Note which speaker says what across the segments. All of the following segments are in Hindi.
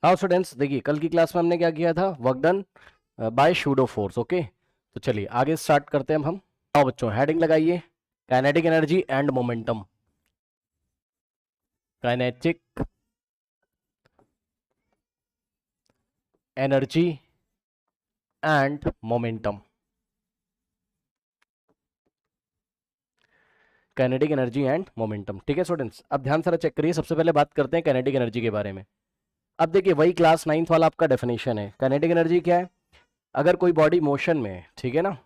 Speaker 1: हाँ स्टूडेंट्स, देखिए कल की क्लास में हमने क्या किया था, work done bye pseudo force. Okay, तो चलिए आगे स्टार्ट करते हैं हम। आओ बच्चों, हेडिंग लगाइए, kinetic energy and momentum. Kinetic energy and momentum. Kinetic energy and momentum, ठीक है स्टूडेंट्स। अब ध्यान से चेक करिए, सबसे पहले बात करते हैं काइनेटिक एनर्जी के बारे में। अब देखिए वही क्लास 9th वाला आपका डेफिनेशन है। काइनेटिक एनर्जी क्या है? अगर कोई बॉडी मोशन में है, ठीक है ना,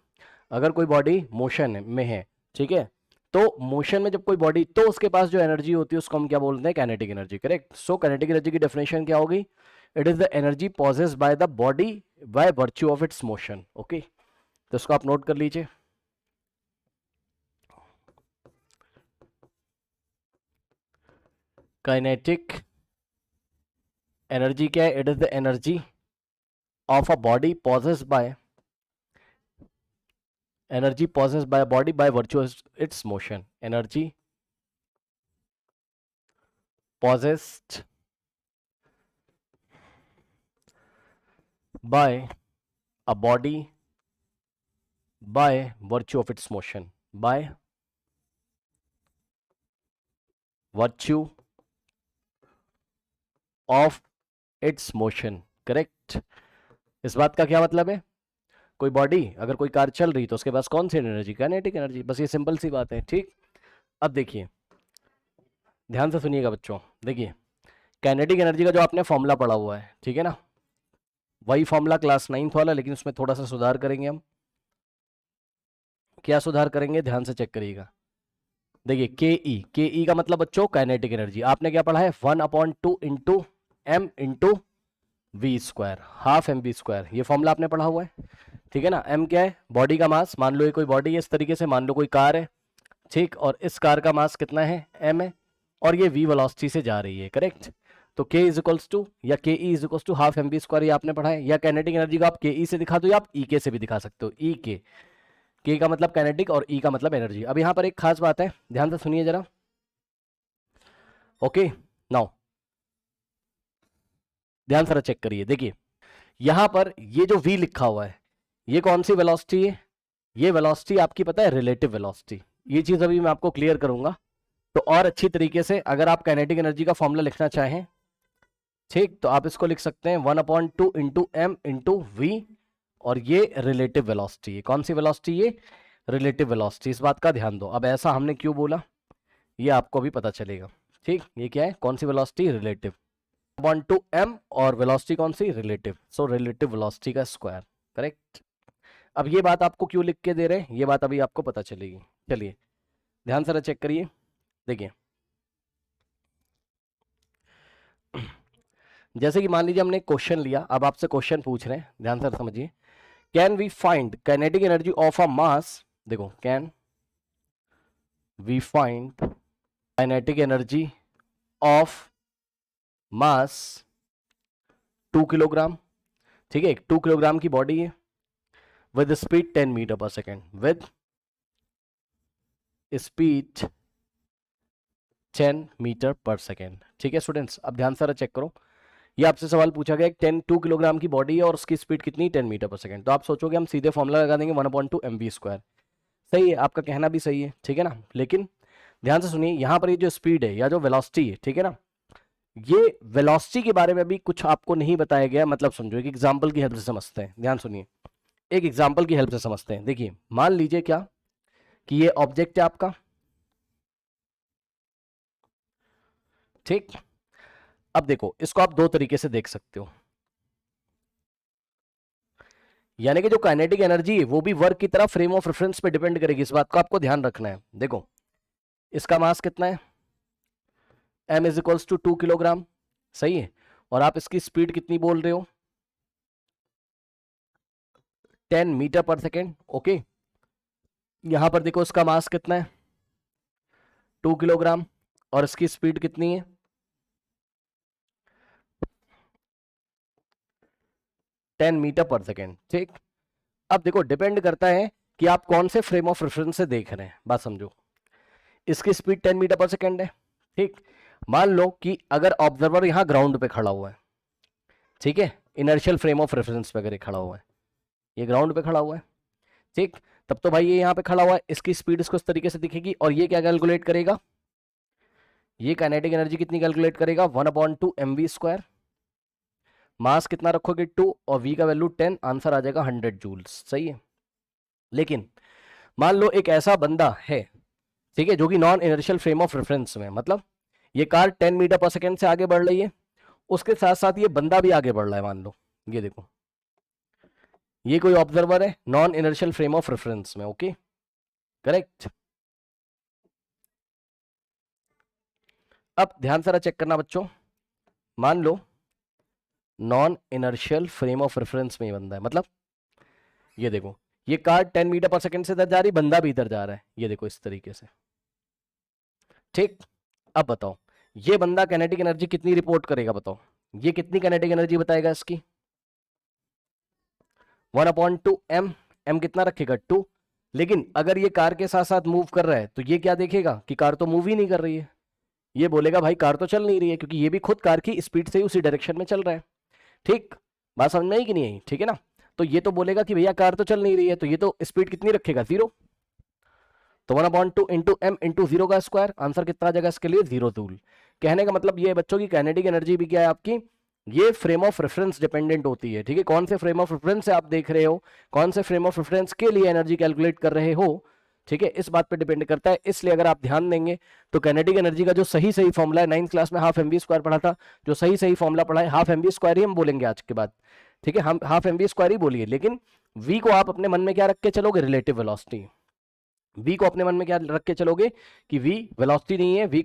Speaker 1: अगर कोई बॉडी मोशन में है, ठीक है, तो मोशन में जब कोई बॉडी, तो उसके पास जो एनर्जी होती है उसको हम क्या बोलते हैं? Kinetic energy. Correct. So kinetic energy की डेफिनेशन क्या होगी? It is the energy possessed by the body by virtue of its motion. Okay, तो इसको आप नोट कर लीजिए। काइनेटिक एनर्जी क्या है? It is the energy of a body possessed by energy possessed by a body by virtue of its motion. Energy possessed by a body by virtue of its motion. By virtue of its motion. Correct. इस बात का क्या मतलब है? कोई बॉडी, अगर कोई कार चल रही तो उसके पास कौन सी एनर्जी? Kinetic energy. बस ये सिंपल सी बात है, ठीक। अब देखिए, ध्यान से सुनिएगा बच्चों। देखिए काइनेटिक एनर्जी का जो आपने फॉर्मूला पढ़ा हुआ है, ठीक है ना, वही फॉर्मूला क्लास 9th वाला, लेकिन उसमें थोड़ा सा सुधार करेंगे हम। क्या सुधार करेंगे? ध्यान से चेक करिएगा। देखिए के ई का मतलब बच्चों काइनेटिक एनर्जी। आपने क्या पढ़ा है? 1/2 into m into v square, half m v square. ये फॉर्मूला आपने पढ़ा हुआ है, ठीक है ना। एम क्या है? बॉडी का मास। मान लो ये कोई बॉडी है, इस तरीके से मान लो कोई कार है, ठीक, और इस कार का मास कितना है? एम है, और ये वी वेलोसिटी से जा रही है। करेक्ट। तो के इज इक्वल्स टू, या K E is equals to half m v square, ये आपने पढ़ा है। या काइनेटिक एनर्जी को आप के ई से दिखा दो, या आप ई के से भी दिखा सकते हो। ई के का मतलब काइनेटिक और ई का मतलब एनर्जी। अब यहां पर एक खास बात है, ध्यान से सुनिए जरा। ओके, नाउ ध्यान से चेक करिए। देखिए यहां पर ये जो v लिखा हुआ है, ये कौन सी वेलोसिटी है? ये वेलोसिटी आपकी पता है, रिलेटिव वेलोसिटी। ये चीज अभी मैं आपको क्लियर करूंगा। तो और अच्छी तरीके से अगर आप काइनेटिक एनर्जी का फॉर्मूला लिखना चाहें, ठीक, तो आप इसको लिख सकते हैं 1/2 इंटू एम इंटू वी, और ये रिलेटिव वेलोसिटी है। कौन सी वेलोसिटी? ये रिलेटिव वेलोसिटी। इस बात का ध्यान दो। अब ऐसा हमने क्यों बोला, ये आपको भी पता चलेगा, ठीक। ये क्या है? कौन सी वेलोसिटी? रिलेटिव। 1/2 एम, और वेलोसिटी कौन सी? रिलेटिव। सो रिलेटिव वेलोसिटी का स्क्वायर। करेक्ट। अब ये बात आपको क्यों लिख के दे रहे हैं, ये बात अभी आपको पता चलेगी। चलिए ध्यान से चेक करिए। देखिए जैसे कि मान लीजिए हमने क्वेश्चन लिया, अब आपसे क्वेश्चन पूछ रहे हैं, ध्यान से समझिए। Can we find kinetic energy of a mass? देखो, can we find kinetic energy of mass 2 kilogram, ठीक है। 2 किलोग्राम की बॉडी है, विद स्पीड 10 मीटर पर सेकेंड, विद स्पीड 10 मीटर पर सेकेंड, ठीक है स्टूडेंट्स। अब ध्यान से चेक करो, ये आपसे सवाल पूछा गया, 2 किलोग्राम की बॉडी है और उसकी स्पीड कितनी? 10 मीटर पर सेकेंड। तो आप सोचोगे हम सीधे फॉर्मूला लगा देंगे 1/2 एम वी स्क्वायर। सही है, आपका कहना भी सही है, ठीक है ना। लेकिन ध्यान से सुनिए, यहां पर ये जो स्पीड है या जो वेलोसिटी है, ठीक है ना, ये वेलोसिटी के बारे में भी कुछ आपको नहीं बताया गया। मतलब समझो, एक एग्जांपल की हेल्प से समझते हैं। ध्यान सुनिए, एक एग्जांपल की हेल्प से समझते हैं। देखिए मान लीजिए क्या, कि ये ऑब्जेक्ट है आपका, ठीक। अब देखो, इसको आप दो तरीके से देख सकते हो। यानी कि जो काइनेटिक एनर्जी है वो भी वर्क की तरह फ्रेम ऑफ रेफरेंस पे डिपेंड करेगी। इस बात को आपको ध्यान रखना है। देखो इसका मास कितना है? m is equals to 2 kilogram, सही है। और आप इसकी स्पीड कितनी बोल रहे हो? 10 मीटर पर सेकेंड। ओके, यहां पर देखो इसका मास कितना है? 2 किलोग्राम, और इसकी स्पीड कितनी है? 10 मीटर पर सेकेंड, ठीक। अब देखो डिपेंड करता है कि आप कौन से फ्रेम ऑफ रेफरेंस से देख रहे हैं। बात समझो, इसकी स्पीड 10 मीटर पर सेकेंड है, ठीक। मान लो कि अगर ऑब्जर्वर यहां ग्राउंड पे खड़ा हुआ है, ठीक है, इनर्शियल फ्रेम ऑफ रेफरेंस पे अगर ये खड़ा हुआ है, ये ग्राउंड पे खड़ा हुआ है, ठीक, तब तो भाई ये यहाँ पे खड़ा हुआ है, इसकी स्पीड इसको इस तरीके से दिखेगी, और ये क्या कैलकुलेट करेगा, ये काइनेटिक एनर्जी कितनी कैलकुलेट करेगा, 1/2 mv², मास कितना रखोगे 2, और v का वैल्यू 10, आंसर आ जाएगा 100 जूल्स। सही है। लेकिन मान लो एक ऐसा बंदा है, ठीक है, जो कि non inertial frame of reference में, मतलब ये कार 10 मीटर पर सेकेंड से आगे बढ़ रही है, उसके साथ साथ ये बंदा भी आगे बढ़ रहा है। मान लो ये देखो, ये कोई ऑब्जर्वर है non inertial frame of reference में, ओके, करेक्ट। अब ध्यान से चेक करना बच्चों, मान लो non inertial frame of reference में ये बंदा है, मतलब ये देखो, ये कार 10 मीटर पर सेकेंड से इधर जा रही, बंदा भी इधर जा रहा है, ये देखो इस तरीके से, ठीक। अब बताओ ये बंदा काइनेटिक एनर्जी कितनी रिपोर्ट करेगा, बताओ ये कितनी काइनेटिक एनर्जी बताएगा इसकी, 1/2 m, m कितना रखेगा 2, लेकिन अगर ये कार के साथ साथ मूव कर रहा है तो ये क्या देखेगा कि कार तो मूव ही नहीं कर रही है, ये बोलेगा भाई कार तो चल नहीं रही है, क्योंकि ये भी खुद कार की स्पीड से ही उसी डायरेक्शन में चल रहा है, ठीक, बात समझ में आई कि नहीं आई, ठीक है ना। तो ये तो बोलेगा कि भैया कार तो चल नहीं रही है, तो ये तो स्पीड कितनी रखेगा 0, तो 1/2 इंटू एम इंटू 0 का स्क्वायर, आंसर कितना आ जाएगा इसके लिए 0 जूल। कहने का मतलब ये बच्चों की काइनेटिक एनर्जी भी क्या है आपकी, ये फ्रेम ऑफ रेफरेंस डिपेंडेंट होती है, ठीक है, कौन से फ्रेम ऑफ रेफरेंस से आप देख रहे हो, कौन से फ्रेम ऑफ रेफरेंस के लिए एनर्जी कैलकुलेट कर रहे हो, ठीक है, इस बात पे डिपेंड करता है। इसलिए अगर आप ध्यान देंगे तो काइनेटिक एनर्जी का जो सही फॉर्मूला है, 9th क्लास में हाफ mv² पढ़ा था, जो सही फॉर्मूला पढ़ा है हाफ mv² ही हम बोलेंगे आज के बाद, ठीक है, हम हाफ mv² ही बोलिए, लेकिन v को आप अपने मन में क्या रख के चलोगे, रिलेटिव वेलोसिटी, v को अपने मन में क्या रख के चलोगे कि v वेलोसिटी नहीं है, v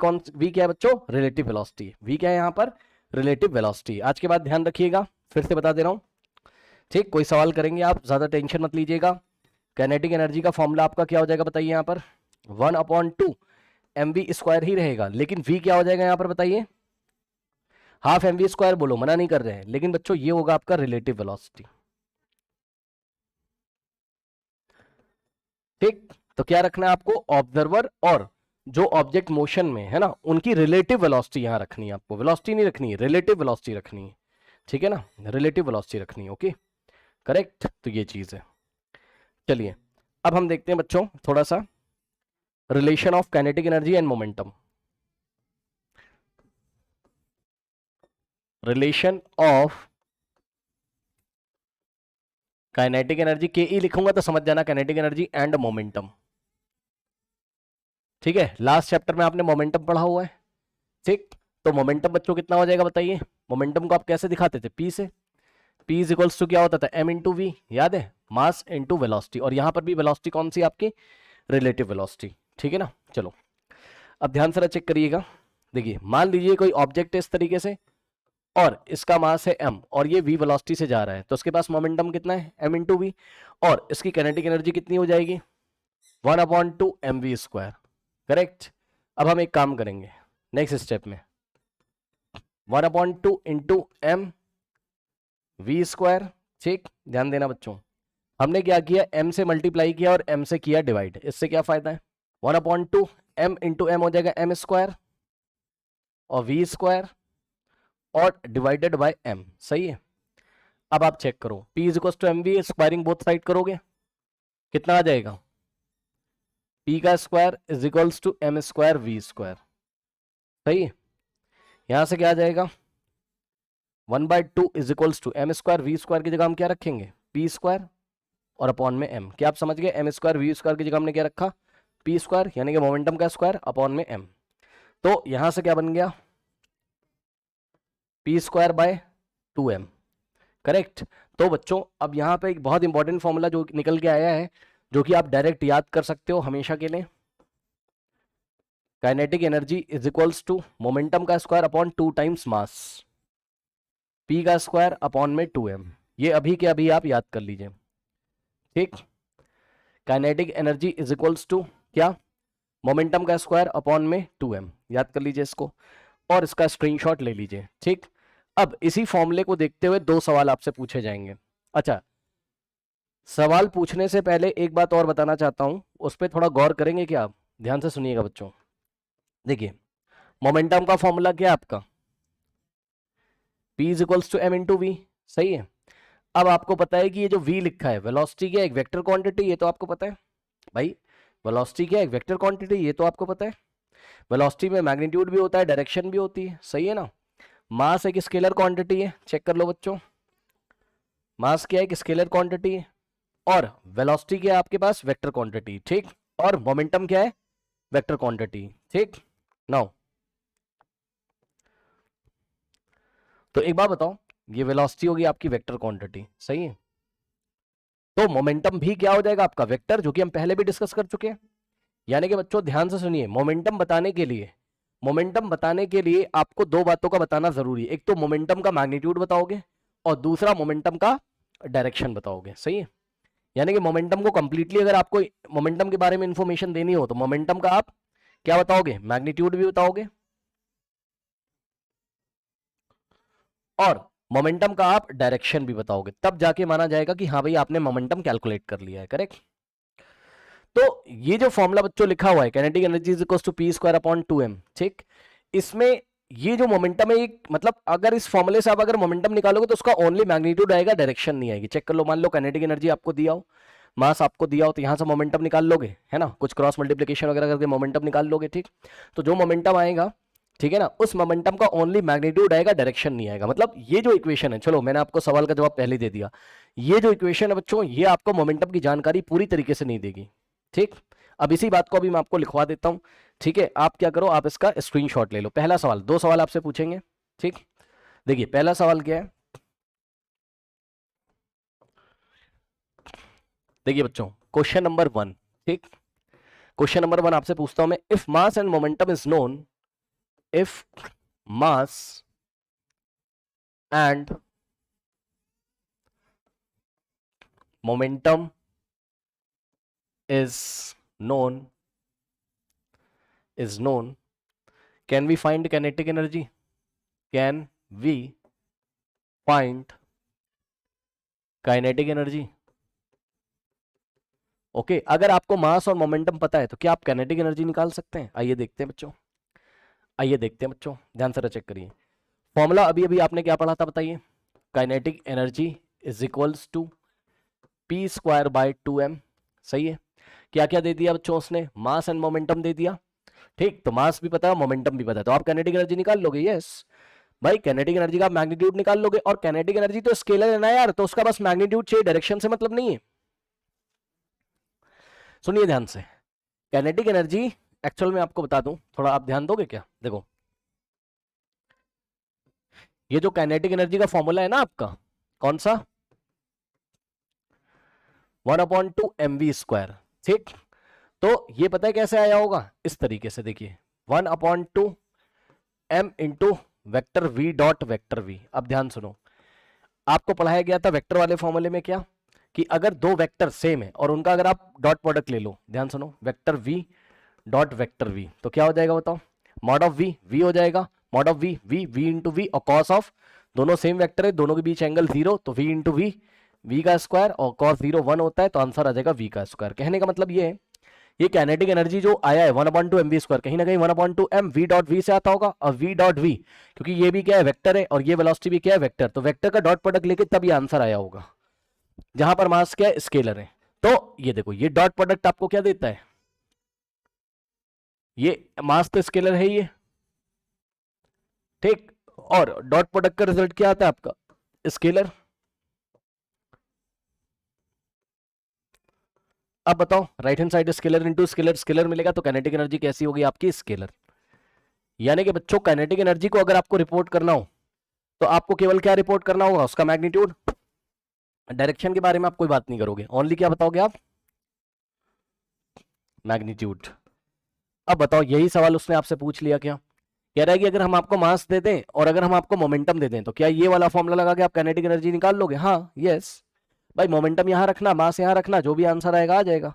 Speaker 1: क्या है बच्चों, रिलेटिव वेलोसिटी, v क्या है यहाँ पर, रिलेटिव वेलोसिटी। आज के बाद ध्यान रखिएगा, फिर से बता दे रहा हूँ, ठीक, कोई सवाल करेंगे आप ज्यादा टेंशन मत लीजिएगा। काइनेटिक एनर्जी का फॉर्मूला आपका क्या हो जाएगा बताइए, यहाँ पर 1/2 mv² ही रहेगा, लेकिन v क्या हो जाएगा यहाँ पर बताइए, हाफ mv² बोलो, मना नहीं कर रहे हैं, लेकिन बच्चों ये होगा आपका रिलेटिव वेलोसिटी, ठीक। तो क्या रखना है आपको, ऑब्जर्वर और जो ऑब्जेक्ट मोशन में है ना, उनकी रिलेटिव वेलोसिटी यहां रखनी है आपको, वेलोसिटी नहीं रखनी है, रिलेटिव वेलोसिटी रखनी है, ठीक है ना, रिलेटिव वेलोसिटी रखनी है, ओके, करेक्ट। तो ये चीज है। चलिए अब हम देखते हैं बच्चों थोड़ा सा relation of kinetic energy and momentum, relation of kinetic energy, के ई लिखूंगा तो समझ जाना काइनेटिक एनर्जी एंड मोमेंटम, ठीक है। लास्ट चैप्टर में आपने मोमेंटम पढ़ा हुआ है, ठीक। तो मोमेंटम बच्चों कितना हो जाएगा बताइए, मोमेंटम को आप कैसे दिखाते थे, पी से, पी इज इक्वल्स टू क्या होता था, एम इंटू वी, याद है, मास इंटू वेलोसिटी, और यहां पर भी वेलोसिटी कौन सी आपकी, रिलेटिव वेलोसिटी, ठीक है ना। चलो अब ध्यान से चेक करिएगा, देखिए मान लीजिए कोई ऑब्जेक्ट है इस तरीके से, और इसका मास है m, और ये v वेलोसिटी से जा रहा है, तो उसके पास मोमेंटम कितना है, m इंटू वी, और इसकी काइनेटिक एनर्जी कितनी हो जाएगी, 1/2 mv², करेक्ट। अब हम एक काम करेंगे नेक्स्ट स्टेप में, 1/2 इंटू एम v², ठीक, ध्यान देना बच्चों, हमने क्या किया, m से मल्टीप्लाई किया और m से किया डिवाइड, इससे क्या फायदा है, 1/2 m इंटू एम हो जाएगा m² और v² और डिवाइडेड बाय m, सही है। अब आप चेक करो, p is equal to m v, squaring both side करोगे कितना आ जाएगा, p का square is equals to m² v², सही है। यहां से क्या आ जाएगा, 1/2 is equals to m² v² की जगह हम क्या रखेंगे, p² और अपॉन में m, क्या आप समझ गए, m² v² की जगह हमने क्या रखा, p², यानी कि मोमेंटम का स्क्वायर अपॉन में m। तो यहां से क्या बन गया, p² बाय 2m, करेक्ट। तो बच्चों अब यहां पे एक बहुत इंपॉर्टेंट फॉर्मूला जो निकल के आया है, जो कि आप डायरेक्ट याद कर सकते हो हमेशा के लिए, kinetic energy is equals to momentum का square upon 2 times mass, p का स्क्वायर अपॉन में 2m, ये अभी के अभी आप याद कर लीजिए, ठीक। Kinetic energy is equals to क्या, मोमेंटम का स्क्वायर अपॉन में 2m, याद कर लीजिए इसको, और इसका स्क्रीनशॉट ले लीजिए, ठीक। अब इसी फॉर्मूले को देखते हुए 2 सवाल आपसे पूछे जाएंगे। अच्छा, सवाल पूछने से पहले एक बात और बताना चाहता हूं, उस पर थोड़ा गौर करेंगे क्या आप, ध्यान से सुनिएगा बच्चों। देखिए मोमेंटम का फॉर्मूला क्या है आपका, P is equals to M into v, सही है। अब आपको पता है कि ये जो V लिखा है वेलोसिटी क्या है, एक वेक्टर क्वांटिटी, ये तो आपको पता है भाई। वेलोसिटी क्या है, एक वेक्टर क्वांटिटी, ये तो आपको पता है। वेलोसिटी में मैग्नीट्यूड भी होता है, डायरेक्शन भी होती है, सही है ना। मास एक स्केलर क्वांटिटी है, चेक कर लो बच्चों। मास क्या है, एक स्केलर क्वांटिटी है। और वेलोसिटी क्या है आपके पास, वेक्टर क्वांटिटी, ठीक। और मोमेंटम क्या है, वेक्टर क्वांटिटी, ठीक। नाउ तो एक बात बताओ, ये वेलोसिटी होगी आपकी वेक्टर क्वांटिटी, सही है। तो मोमेंटम भी क्या हो जाएगा आपका, वेक्टर, जो कि हम पहले भी डिस्कस कर चुके हैं। यानी कि बच्चों ध्यान से सुनिए, मोमेंटम बताने के लिए आपको दो बातों का बताना जरूरी है। एक तो मोमेंटम का मैग्नीट्यूड बताओगे और दूसरा मोमेंटम का डायरेक्शन बताओगे, सही है। यानी कि मोमेंटम को कंप्लीटली अगर आपको मोमेंटम के बारे में इंफॉर्मेशन देनी हो तो मोमेंटम का आप क्या बताओगे, मैग्नीट्यूड भी बताओगे और मोमेंटम का आप डायरेक्शन भी बताओगे, तब जाके माना जाएगा कि हाँ भाई आपने मोमेंटम कैलकुलेट कर लिया है, करेक्ट। तो ये जो फॉर्मूला बच्चों लिखा हुआ है, kinetic energy is equal to p square upon 2m, ठीक। इसमें ये जो मोमेंटम है, मतलब अगर इस फॉर्मूले से आप अगर मोमेंटम निकालोगे तो उसका ओनली मैग्नीट्यूड आएगा, डायरेक्शन नहीं आएगी। चेक कर लो, मान लो काइनेटिक एनर्जी आपको दिया हो, मास आपको दिया हो, तो यहां से मोमेंटम निकाल लोगे, है ना, कुछ क्रॉस मल्टीप्लिकेशन वगैरह करके मोमेंटम निकाल लोगे, ठीक। तो जो मोमेंटम आएगा, ठीक है ना, उस मोमेंटम का ओनली मैग्नीट्यूड आएगा, डायरेक्शन नहीं आएगा। मतलब ये जो इक्वेशन है, चलो मैंने आपको सवाल का जवाब पहले दे दिया, ये जो इक्वेशन है बच्चों, ये आपको मोमेंटम की जानकारी पूरी तरीके से नहीं देगी, ठीक। अब इसी बात को अभी मैं आपको लिखवा देता हूं, ठीक है। आप क्या करो, आप इसका स्क्रीनशॉट ले लो। पहला सवाल, दो सवाल आपसे पूछेंगे, ठीक। देखिए पहला सवाल क्या है, देखिए बच्चों, क्वेश्चन नंबर 1, ठीक। क्वेश्चन नंबर 1 आपसे पूछता हूं मैं, if mass and momentum is known, if mass and momentum is known, can we find kinetic energy, can we find kinetic energy? Okay अगर आपको मास और मोमेंटम पता है तो क्या आप काइनेटिक एनर्जी निकाल सकते हैं? आइए देखते हैं बच्चों, ध्यान से चेक करिए। फॉर्मूला अभी अभी आपने क्या पढ़ा था बताइए, kinetic energy is equals to p square by 2m, सही है। क्या क्या दे दिया बच्चों उसने, मास एंड मोमेंटम दे दिया, ठीक। तो मास भी पता है, मोमेंटम भी पता है, तो आप काइनेटिक एनर्जी निकाल लोगे, यस भाई। काइनेटिक एनर्जी का मैग्नीट्यूड निकाल लोगे, और काइनेटिक एनर्जी तो स्केलर है ना यार, तो उसका बस मैग्नीट्यूड चाहिए, डायरेक्शन से मतलब नहीं है। सुनिए ध्यान से, काइनेटिक एनर्जी एक्चुअल में आपको बता दूं, थोड़ा आप ध्यान दोगे क्या, देखो ये जो काइनेटिक एनर्जी का फॉर्मूला है ना आपका, कौन सा, 1/2 mv², ठीक। तो ये पता है कैसे आया होगा, इस तरीके से देखिए, 1/2m into vector v dot vector v। अब ध्यान सुनो, आपको पढ़ाया गया था वेक्टर वाले फॉर्मूले में क्या, कि अगर दो वेक्टर सेम है और उनका अगर आप डॉट प्रोडक्ट ले लो, ध्यान सुनो, vector v dot vector v, तो क्या हो जाएगा बताओ, मॉड ऑफ v v हो जाएगा, mod of v v v into v, और कॉस ऑफ, दोनों सेम वेक्टर है, दोनों के बीच एंगल 0, तो v इंटू v, v का स्क्वायर, और कॉस 0 1 होता है, तो आंसर आ जाएगा v का स्क्वायर। कहने का मतलब ये है, ये काइनेटिक एनर्जी जो आया है 1/2 mv², कहीं ना कहीं 1/2m v डॉट v से आता होगा, और v डॉट v क्योंकि ये भी क्या है, वेक्टर है, और ये वेलोसिटी भी क्या है, वेक्टर, तो वेक्टर का डॉट प्रोडक्ट लेके तब ये आंसर आया होगा, जहां पर मास क्या है, स्केलर है। तो ये देखो, ये डॉट प्रोडक्ट आपको क्या देता है, ये मास तो स्केलर है ये, ठीक, और डॉट प्रोडक्ट का रिजल्ट क्या आता है आपका, स्केलर। अब बताओ, right hand side scalar into scalar, scalar मिलेगा, तो काइनेटिक एनर्जी कैसी होगी आपकी, स्केलर। यानी कि बच्चों काइनेटिक एनर्जी को अगर आपको रिपोर्ट करना हो तो आपको केवल क्या रिपोर्ट करना होगा, उसका मैग्नीट्यूड, डायरेक्शन के बारे में आप कोई बात नहीं करोगे, ओनली क्या बताओगे आप, मैग्नीट्यूड। अब बताओ, यही सवाल उसने आपसे पूछ लिया क्या, कह रहा है कि अगर हम आपको मास दे दें और अगर हम आपको मोमेंटम दे दें तो क्या ये वाला फॉर्मूला लगा के आप काइनेटिक एनर्जी निकाल लोगे, हाँ यस भाई। मोमेंटम यहां रखना, मास यहां रखना, जो भी आंसर आएगा आ जाएगा,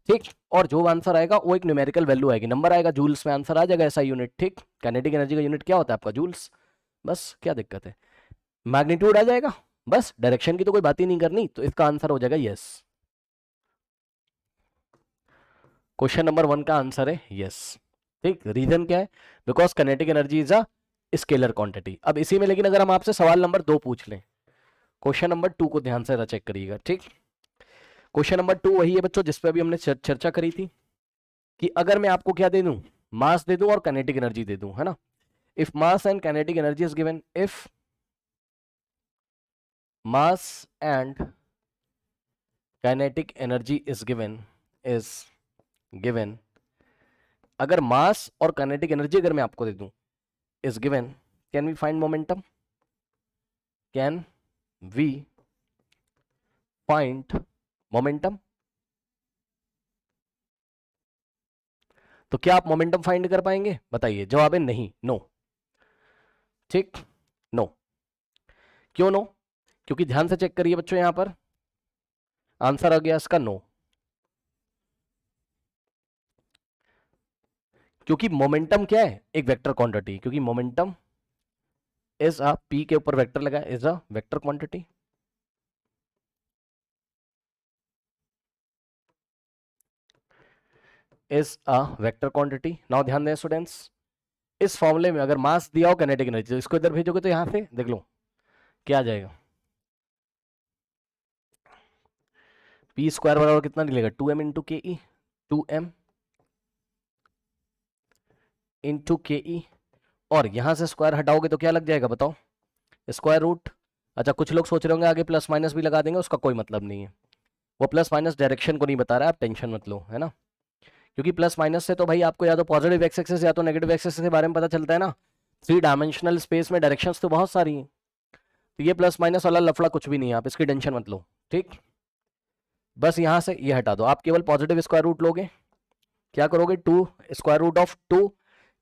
Speaker 1: ठीक। और जो आंसर आएगा वो एक न्यूमेरिकल वैल्यू आएगी, नंबर आएगा, जूल्स में आंसर आ जाएगा, ऐसा यूनिट, ठीक। काइनेटिक एनर्जी का यूनिट क्या होता है आपका, जूल्स, बस क्या दिक्कत है, मैग्नीट्यूड आ जाएगा, बस डायरेक्शन की तो कोई बात ही नहीं करनी, तो इसका आंसर हो जाएगा यस। क्वेश्चन नंबर 1 का आंसर है यस, ठीक। रीजन क्या है, because kinetic energy is a scalar quantity. अब इसी में लेकिन अगर हम आपसे सवाल नंबर 2 पूछ लें, क्वेश्चन नंबर 2 को ध्यान से चेक करिएगा, ठीक। क्वेश्चन नंबर 2 वही है बच्चों जिस पे अभी हमने चर्चा करी थी कि अगर मैं आपको क्या दे दूं, मास दे दूं और काइनेटिक एनर्जी दे दूं, है ना। If mass and kinetic energy is given, if mass and kinetic energy is given, अगर मास और काइनेटिक एनर्जी अगर मैं आपको दे दूं is given, can we find momentum? Can we find momentum? तो क्या आप मोमेंटम फाइंड कर पाएंगे? बताइए। जवाब है नहीं, नो, ठीक, नो। क्यों नो? क्योंकि ध्यान से चेक करिए बच्चों, यहां पर आंसर आ गया इसका नो। क्योंकि मोमेंटम क्या है? एक वेक्टर क्वांटिटी, क्योंकि मोमेंटम इज अ, पी के ऊपर वेक्टर लगा, is a vector quantity. Is a vector quantity. Now ध्यान दें स्टूडेंट्स, इस फॉर्मूले में अगर मास दिया हो काइनेटिक एनर्जी, तो इसको इधर भेजोगे तो यहां से देख लो क्या आ जाएगा, पी स्क्वायर बराबर कितना निकलेगा? 2m इंटू के ई, 2m इंटू के ई, और यहां से स्क्वायर हटाओगे तो क्या लग जाएगा बताओ? Square root. अच्छा, कुछ लोग सोच रहे होंगे आगे प्लस माइनस भी लगा देंगे, उसका कोई मतलब नहीं है, वो प्लस माइनस डायरेक्शन को नहीं बता रहा है, आप टेंशन मत लो, है ना। क्योंकि प्लस माइनस से तो भाई आपको या तो पॉजिटिव एक्स एक्सिस या तो नेगेटिव एक्स एक्सिस के बारे में पता चलता है ना। 3 डायमेंशनल स्पेस में डायरेक्शंस तो बहुत सारी हैं, तो ये प्लस माइनस वाला लफड़ा कुछ भी नहीं है, आप इसकी टेंशन मत लो, ठीक। बस यहां से ये हटा दो, आप केवल पॉजिटिव स्क्वायर रूट लोगे, क्या करोगे? 2 square root of 2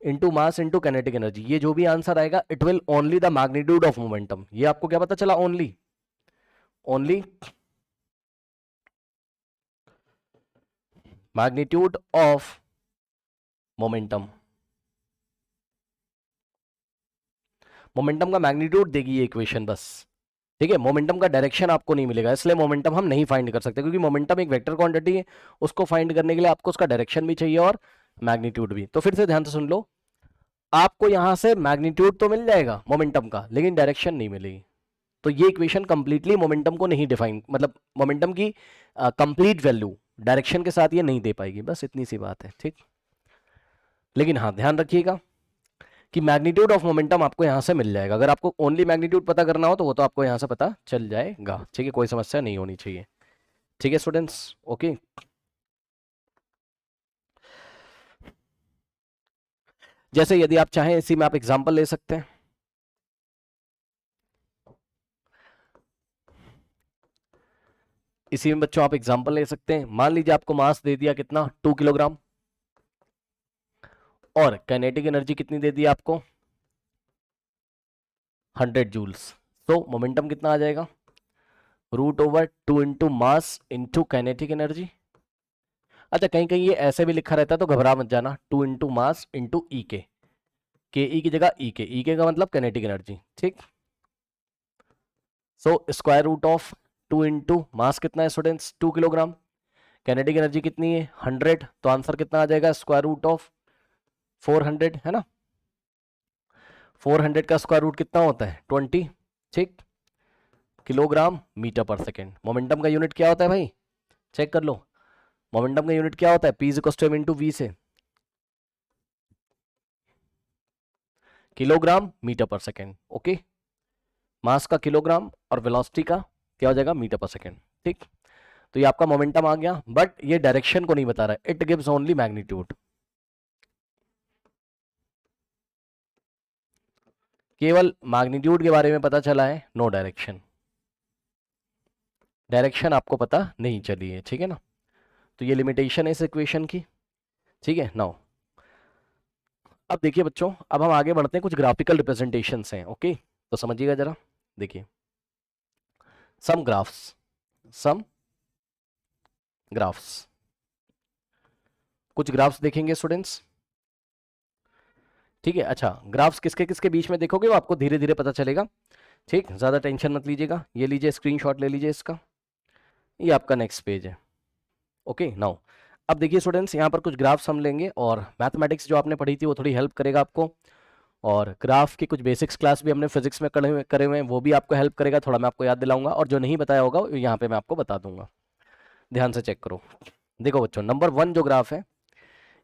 Speaker 1: into mass into kinetic energy, ये जो भी आंसर आएगा it will only the magnitude of momentum. ये आपको क्या पता चला? Only magnitude of momentum. Momentum का मैग्नीट्यूड देगी ये इक्वेशन बस, ठीक है। मोमेंटम का डायरेक्शन आपको नहीं मिलेगा, इसलिए मोमेंटम हम नहीं फाइंड कर सकते, क्योंकि मोमेंटम एक वेक्टर क्वांटिटी है, उसको फाइंड करने के लिए आपको उसका डायरेक्शन भी चाहिए और मैग्नीट्यूड भी। तो फिर से ध्यान से सुन लो, आपको यहां से मैग्नीट्यूड तो मिल जाएगा मोमेंटम का, लेकिन डायरेक्शन नहीं मिलेगी। तो ये इक्वेशन कंप्लीटली मोमेंटम को नहीं डिफाइन, मतलब मोमेंटम की कंप्लीट वैल्यू डायरेक्शन के साथ ये नहीं दे पाएगी, बस इतनी सी बात है, ठीक। लेकिन हाँ ध्यान रखिएगा कि मैग्नीट्यूड ऑफ मोमेंटम आपको यहां से मिल जाएगा। अगर आपको ओनली मैग्नीट्यूड पता करना हो तो वो तो आपको यहां से पता चल जाएगा, ठीक है, कोई समस्या नहीं होनी चाहिए, ठीक है स्टूडेंट्स, ओके। जैसे यदि आप चाहें इसी में आप एग्जांपल ले सकते हैं, इसी में बच्चों आप एग्जांपल ले सकते हैं। मान लीजिए आपको मास दे दिया कितना? 2 किलोग्राम, और काइनेटिक एनर्जी कितनी दे दी आपको? 100 जूल्स। तो मोमेंटम कितना आ जाएगा? √2 into mass into kinetic energy. अच्छा, कहीं कहीं ये ऐसे भी लिखा रहता है तो घबरा मत जाना, 2 इंटू मास इंटू ई के ई की जगह ई के का मतलब काइनेटिक एनर्जी, ठीक। So square root of 2 into mass कितना है स्टूडेंट्स? 2 किलोग्राम। काइनेटिक एनर्जी कितनी है? 100। तो आंसर कितना आ जाएगा? स्क्वायर रूट ऑफ 400, है ना। 400 का स्क्वायर रूट कितना होता है? 20, ठीक। किलोग्राम मीटर पर सेकेंड। मोमेंटम का यूनिट क्या होता है भाई? चेक कर लो, मोमेंटम का यूनिट क्या होता है? P equals to m into v से, किलोग्राम मीटर पर सेकेंड, ओके। मास का किलोग्राम और वेलोसिटी का क्या हो जाएगा? मीटर पर सेकेंड, ठीक। तो ये आपका मोमेंटम आ गया, बट ये डायरेक्शन को नहीं बता रहा है, इट गिव्स ओनली मैग्नीट्यूड। केवल मैग्नीट्यूड के बारे में पता चला है, नो डायरेक्शन, डायरेक्शन आपको पता नहीं चली है, ठीक है ना। तो ये लिमिटेशन है इस इक्वेशन की, ठीक है। नाउ अब देखिए बच्चों, अब हम आगे बढ़ते हैं, कुछ ग्राफिकल रिप्रेजेंटेशंस हैं, ओके। तो समझिएगा जरा, देखिए सम ग्राफ्स, कुछ ग्राफ्स देखेंगे स्टूडेंट्स, ठीक है। अच्छा, ग्राफ्स किसके किसके बीच में देखोगे वो आपको धीरे धीरे पता चलेगा, ठीक। ज़्यादा टेंशन मत लीजिएगा। ये लीजिए स्क्रीनशॉट ले लीजिए इसका, ये आपका नेक्स्ट पेज है, ओके। नाउ अब देखिए स्टूडेंट्स, यहाँ पर कुछ ग्राफ्स हम लेंगे और मैथमेटिक्स जो आपने पढ़ी थी वो थोड़ी हेल्प करेगा आपको। और ग्राफ की कुछ बेसिक्स क्लास भी हमने फिजिक्स में करे हुए हैं, वो भी आपको हेल्प करेगा, थोड़ा मैं आपको याद दिलाऊंगा, और जो नहीं बताया होगा यहाँ पे मैं आपको बता दूंगा। ध्यान से चेक करो। देखो बच्चों, नंबर 1 जो ग्राफ है,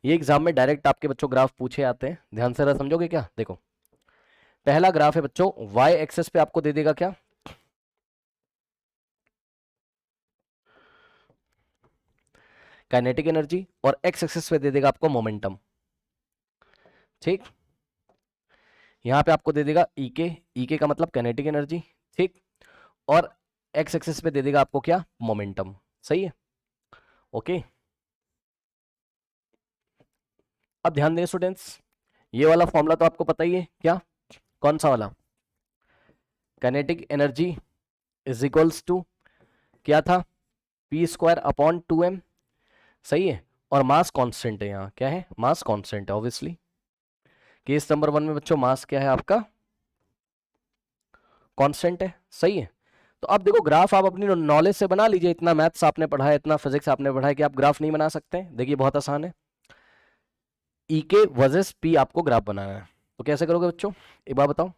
Speaker 1: ये एग्जाम में डायरेक्ट आपके बच्चों ग्राफ पूछे आते हैं, ध्यान से समझोगे क्या। देखो पहला ग्राफ है बच्चों, वाई एक्सेस पे आपको दे देगा क्या, काइनेटिक एनर्जी, और एक्स एक्सेस पे दे देगा आपको मोमेंटम। ठीक, यहां पे आपको दे देगा ईके, ईके का मतलब काइनेटिक एनर्जी। ठीक, और एक्स एक्सेस पे दे देगा आपको क्या, मोमेंटम। सही है, ओके। अब ध्यान दें स्टूडेंट्स, ये वाला फॉर्मूला तो आपको पता ही है क्या, कौन सा वाला, kinetic energy is equals to क्या था, पी स्क्वायर अपॉन 2m। सही है, और मास कांस्टेंट है, यहाँ क्या है, मास कांस्टेंट है ऑब्वियसली। केस नंबर 1 में बच्चों मास क्या है आपका, कांस्टेंट है। सही है, तो अब देखो ग्राफ आप अपनी नॉलेज से बना लीजिए, इतना मैथ्स आपने पढ़ा है, इतना फिजिक्स आपने पढ़ा है कि आप ग्राफ नहीं बना सकते हैं। देखिए बहुत आसान है, ई के वर्सेस पी आपको ग्राफ बनाना है, तो कैसे करोगे बच्चों, एक बार बताओ।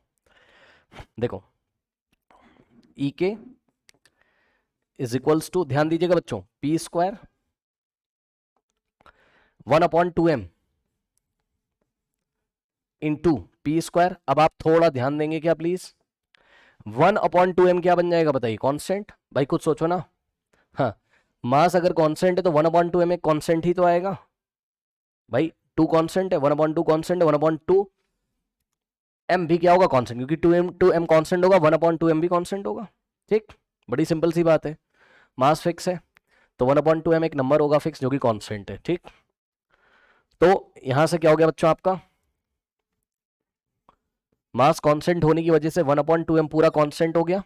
Speaker 1: देखो ई के इज इक्वल्स टू, ध्यान दीजिएगा बच्चों, P square 1/2m into p square. अब आप थोड़ा ध्यान देंगे क्या प्लीज, 1/2m क्या बन जाएगा बताइए, कांस्टेंट। भाई कुछ सोचो ना, हाँ, मास अगर कांस्टेंट है तो 1/2m एक कांस्टेंट ही तो आएगा भाई, 2 कांस्टेंट है, 1/2 कांस्टेंट है, 1/2 m भी क्या होगा, कांस्टेंट, क्योंकि 2m कांस्टेंट होगा, 1/2m भी कांस्टेंट होगा। ठीक, बड़ी सिंपल सी बात है, मास फिक्स है तो 1/2m एक नंबर होगा फिक्स जो कि कांस्टेंट है। ठीक, तो यहां से क्या हो गया बच्चों, आपका मास कांस्टेंट होने की वजह से 1/2m पूरा कांस्टेंट हो गया।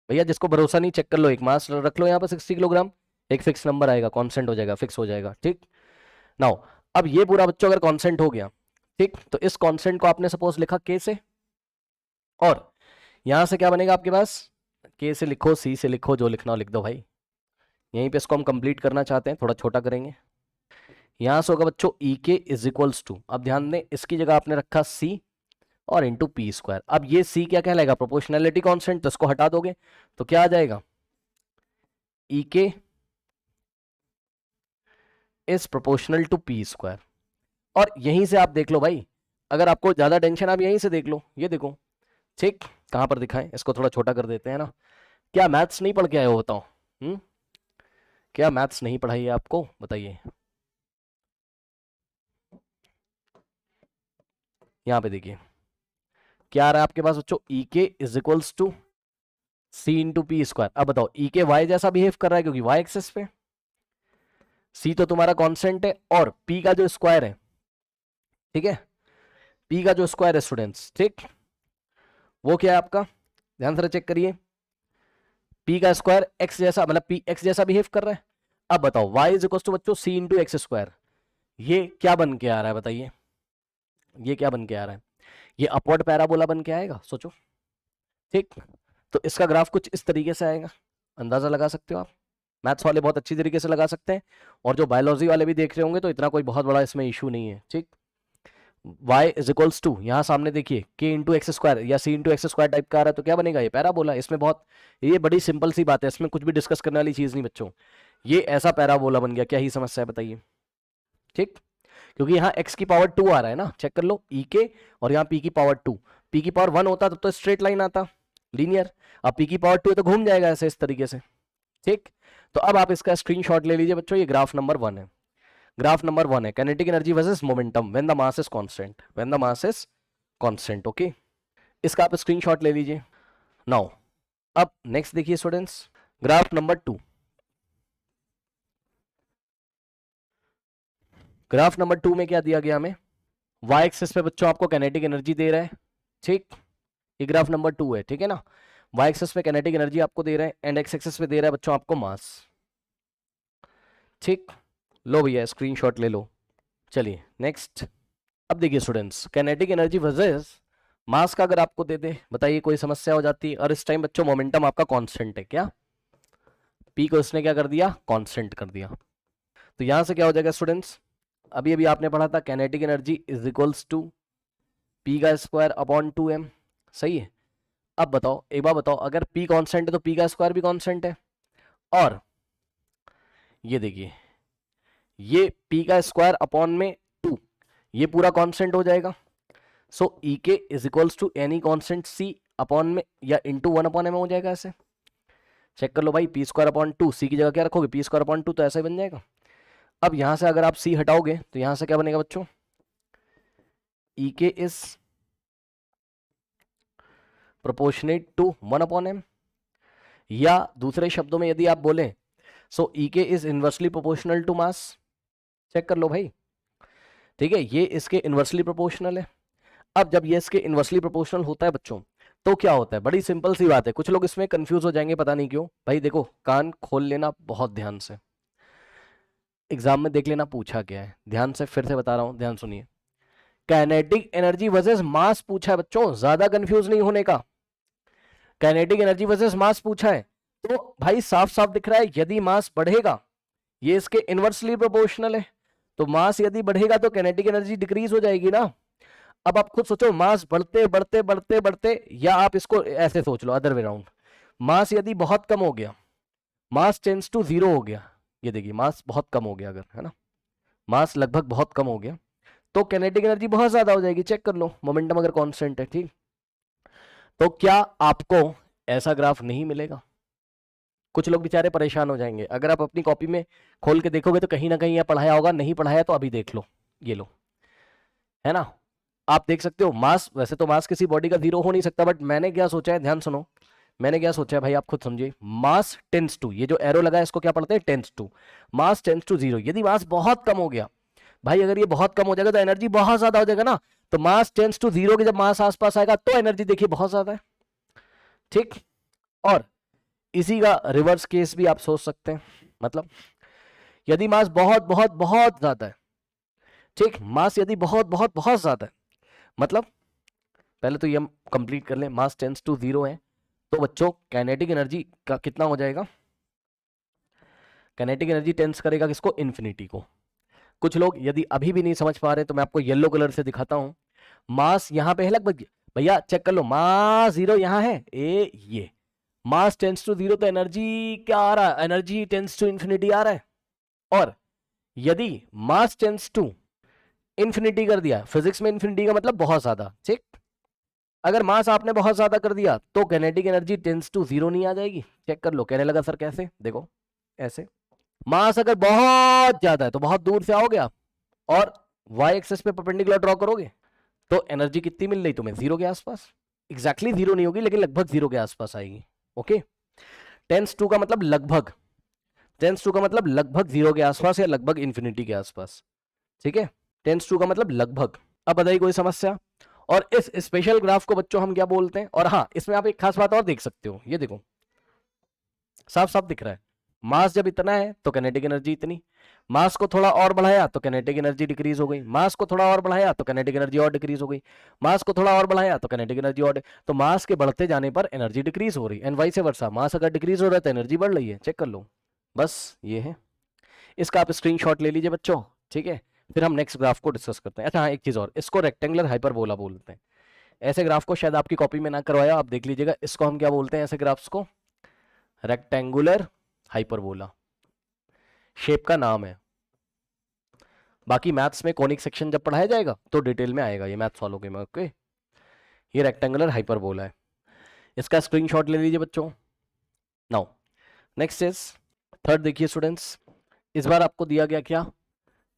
Speaker 1: भैया जिसको भरोसा नहीं चेक कर लो, एक मास रख लो यहाँ पर 60 किलोग्राम, एक फिक्स नंबर आएगा, कांस्टेंट हो जाएगा, फिक्स हो जाएगा। ठीक, नाउ अब ये पूरा बच्चों अगर कांस्टेंट हो गया, ठीक, तो इस कांस्टेंट को आपने सपोज लिखा के से, और यहां से क्या बनेगा आपके पास, के से लिखो, सी से लिखो, जो लिखना हो लिख दो भाई। यहीं पे इसको हम कंप्लीट करना चाहते हैं, थोड़ा छोटा करेंगे। यहां से होगा बच्चों E K is equals to, अब ध्यान दें इसकी जगह आपने रखा सी और इंटू पी स्क्वायर। अब ये सी क्या कहलाएगा, प्रोपोर्शनैलिटी कांस्टेंट, तो इसको हटा दोगे तो क्या आ जाएगा, E K is proportional to p square. और यहीं से आप देख लो भाई, अगर आपको ज्यादा टेंशन आप यहीं से देख लो, ये देखो। ठीक, कहां पर दिखाएं, इसको थोड़ा छोटा कर देते हैं ना। क्या मैथ्स नहीं पढ़ के आए हो बताओ, क्या मैथ्स नहीं पढ़ाई है आपको, बताइए। यहां पे देखिए क्या आ रहा है आपके पास बच्चों, E K is equals to c into p square. अब बताओ ई के वाई जैसा बिहेव कर रहा है, क्योंकि वाई एक्सेस पे, सी तो तुम्हारा कांस्टेंट है, और पी का जो स्क्वायर है, ठीक है, पी का जो स्क्वायर है स्टूडेंट्स, ठीक, वो क्या है आपका, ध्यान से चेक करिए, पी का स्क्वायर एक्स जैसा, मतलब पी एक्स जैसा बिहेव कर रहा है। अब बताओ वाई इज इक्वल टू बच्चों सी इंटू एक्स स्क्वायर, ये क्या बन के आ रहा है बताइए, ये क्या बन के आ रहा है, ये अपवर्ड पैराबोला बन के आएगा, सोचो। ठीक, तो इसका ग्राफ कुछ इस तरीके से आएगा, अंदाजा लगा सकते हो आप, मैथ्स वाले बहुत अच्छी तरीके से लगा सकते हैं, और जो बायोलॉजी वाले भी देख रहे होंगे तो इतना कोई बहुत बड़ा इसमें इशू नहीं है। ठीक, y इज इक्वल्स टू, यहाँ सामने देखिए k इंटू एक्स स्क्वायर या c into x square type का आ रहा है, तो क्या बनेगा, ये पैराबोला। इसमें बहुत, ये बड़ी सिंपल सी बात है, इसमें कुछ भी डिस्कस करने वाली चीज नहीं बच्चों, ये ऐसा पैराबोला बन गया, क्या ही समस्या है बताइए। ठीक, क्योंकि यहाँ x की पावर 2 आ रहा है ना, चेक कर लो, ई के, और यहाँ p की पावर 2, p की पावर 1 होता तब तो स्ट्रेट लाइन आता, लीनियर, अब p की पावर 2 है तो घूम जाएगा ऐसे इस तरीके से। ठीक, तो अब आप इसका स्क्रीनशॉट ले लीजिए बच्चों, ये ग्राफ नंबर 1 है, ग्राफ नंबर 1 है, kinetic energy versus momentum when the mass is constant, when the mass is constant. Okay, इसका आप स्क्रीनशॉट ले लीजिए। नाउ अब नेक्स्ट देखिए students, graph number 2, graph number 2 में क्या दिया गया हमें, y एक्सिस पे बच्चों आपको काइनेटिक एनर्जी दे रहा है। ठीक, ये ग्राफ नंबर 2 है, ठीक है ना, y एक्सिस पे काइनेटिक एनर्जी आपको दे रहा है, एंड x एक्सिस पे दे रहा है बच्चों आपको मास। ठीक, लो भैया स्क्रीनशॉट ले लो। चलिए नेक्स्ट, अब देखिए स्टूडेंट्स, काइनेटिक एनर्जी वर्सेस मास का अगर आपको दे दे, बताइए कोई समस्या हो जाती है। और इस टाइम बच्चों मोमेंटम आपका कांस्टेंट है, क्या पी को इसने क्या कर दिया, कांस्टेंट कर दिया, तो यहां से क्या हो जाएगा स्टूडेंट्स, अभी अभी आपने पढ़ा था kinetic energy is equals to p का स्क्वायर अपॉन 2m, सही है। अब बताओ, एक बार बताओ, अगर p कांस्टेंट है तो p का स्क्वायर भी कांस्टेंट है, और ये देखिए ये p का स्क्वायर अपॉन में 2, ये पूरा कांस्टेंट हो जाएगा। So E K is equals to any constant c upon m या इंटू 1/m हो जाएगा। ऐसे चेक कर लो भाई, पी स्क्वायर अपॉन 2, सी की जगह क्या रखोगे, पी स्क्वायर अपॉन 2, तो ऐसा ही बन जाएगा। अब यहां से अगर आप c हटाओगे तो यहां से क्या बनेगा बच्चों, E K is proportionate to 1/m, या दूसरे शब्दों में यदि आप बोलें so E K is inversely proportional to mass. Check कर लो भाई, ठीक है, ये इसके इनवर्सली प्रोपोर्शनल है। अब जब ये इसके इनवर्सली प्रोपोर्शनल होता है बच्चों, तो क्या होता है, बड़ी सिंपल सी बात है, कुछ लोग इसमें कंफ्यूज हो जाएंगे, पता नहीं क्यों। भाई देखो, कान खोल लेना बहुत ध्यान से, एग्जाम में देख लेना पूछा क्या है, ध्यान से फिर से बता रहा हूं, ध्यान सुनिए। काइनेटिक एनर्जी वर्सेस मास पूछा है बच्चों, ज्यादा कंफ्यूज नहीं होने का। काइनेटिक एनर्जी वर्सेस मास पूछा है, तो भाई साफ साफ दिख रहा है, यदि मास बढ़ेगा, ये इसके इनवर्सली प्रोपोर्शनल है, तो मास यदि बढ़ेगा तो काइनेटिक एनर्जी डिक्रीज हो जाएगी ना। अब आप खुद सोचो, मास बढ़ते बढ़ते बढ़ते बढ़ते, या आप इसको ऐसे सोच लो अदर वे राउंड, मास यदि बहुत कम हो गया, मास टेंड्स टू 0 हो गया, ये देखिए मास बहुत कम हो गया अगर, है ना, मास लगभग बहुत कम हो गया, तो काइनेटिक एनर्जी बहुत ज्यादा हो जाएगी। चेक कर लो, मोमेंटम अगर कांस्टेंट है, ठीक, तो क्या आपको ऐसा ग्राफ नहीं मिलेगा। कुछ लोग बेचारे परेशान हो जाएंगे, अगर आप अपनी कॉपी में खोल के देखोगे तो कहीं ना कहीं यह पढ़ाया होगा, नहीं पढ़ाया तो अभी देख लो, ये लो, है ना, आप देख सकते हो मास, वैसे तो मास किसी बॉडी का 0 हो नहीं सकता, बट मैंने क्या सोचा है, ध्यान सुनो, मैंने क्या सोचा है भाई, आप खुद समझिए, मास टेंड्स टू, ये जो एरो लगा है इसको क्या पढ़ते हैं, tends to, mass tends to 0, यदि मास बहुत कम हो गया, भाई अगर ये बहुत कम हो जाएगा तो एनर्जी बहुत ज्यादा हो जाएगा ना, तो मास टेंड्स टू 0 के जब मास आसपास आएगा तो एनर्जी देखिए बहुत ज्यादा है, ठीक। और इसी का रिवर्स केस भी आप सोच सकते हैं, मतलब यदि मास बहुत बहुत बहुत ज्यादा है, ठीक, मास यदि बहुत बहुत बहुत ज्यादा है, मतलब पहले तो ये हम कंप्लीट कर लें, मास टेंड्स टू 0 है, तो बच्चों काइनेटिक एनर्जी का कितना हो जाएगा, काइनेटिक एनर्जी टेंड्स करेगा किसको, इन्फिनिटी को। कुछ लोग यदि अभी भी नहीं समझ पा रहे तो मैं आपको येलो कलर से दिखाता हूं, मास यहां पे है लगभग, भैया चेक कर लो, मास 0 यहां है, ये मास टेंड्स टू 0, तो एनर्जी क्या आ रहा है, एनर्जी टेंड्स टू इन्फिनिटी आ रहा है। और यदि मास टेंड्स टू इन्फिनिटी कर दिया, फिजिक्स में इन्फिनिटी का मतलब बहुत ज्यादा, ठीक, अगर मास आपने बहुत ज्यादा कर दिया तो काइनेटिक एनर्जी टेंड्स टू 0 नहीं आ जाएगी। चेक कर लो, कहने लगा सर कैसे, देखो ऐसे, मास अगर बहुत ज्यादा है तो बहुत दूर से आओगे आप, और वाई एक्सिस पे परपेंडिकुलर ड्रॉ करोगे, तो एनर्जी कितनी मिल रही तुम्हें, 0 के आसपास, एग्जैक्टली 0 नहीं होगी लेकिन लगभग 0 के आसपास आएगी। ओके, टेंस टू का मतलब लगभग, टेंस टू का मतलब लगभग 0 के आसपास या लगभग इन्फिनिटी के आसपास, ठीक है, टेंस टू का मतलब लगभग। अब बताइए कोई समस्या। और इस स्पेशल ग्राफ को बच्चों हम क्या बोलते हैं, और हाँ इसमें आप एक खास बात और देख सकते हो, ये देखो साफ साफ दिख रहा है, मास जब इतना है तो काइनेटिक एनर्जी इतनी, मास को थोड़ा और बढ़ाया तो काइनेटिक एनर्जी डिक्रीज हो गई, मास को थोड़ा और बढ़ाया तो काइनेटिक एनर्जी और डिक्रीज हो गई, मास को थोड़ा और बढ़ाया तो काइनेटिक एनर्जी और, तो मास के बढ़ते जाने पर एनर्जी डिक्रीज हो रही, एंड वाइस वर्सा, मास अगर डिक्रीज हो रहा है तो एनर्जी बढ़ रही है। चेक कर लो, बस ये है, इसका आप स्क्रीनशॉट ले लीजिए बच्चों, ठीक है, फिर हम नेक्स्ट ग्राफ को डिस्कस करते हैं। अच्छा हाँ, एक चीज और, इसको रेक्टेंगुलर हाइपरबोला बोलते हैं, ऐसे ग्राफ को शायद आपकी कॉपी में ना करवाया, आप देख लीजिएगा, इसको हम क्या बोलते हैं, ऐसे ग्राफ्स को रेक्टेंगुलर हाइपरबोला, शेप का नाम है। बाकी मैथ्स में कॉनिक सेक्शन जब पढ़ाया जाएगा तो डिटेल में आएगा, ये मैथ्स फॉलो के में, ओके। ये रेक्टेंगुलर हाइपरबोला है, इसका स्क्रीनशॉट ले लीजिए बच्चों। नाउ नेक्स्ट इज थर्ड, देखिए स्टूडेंट्स, इस बार आपको दिया गया क्या,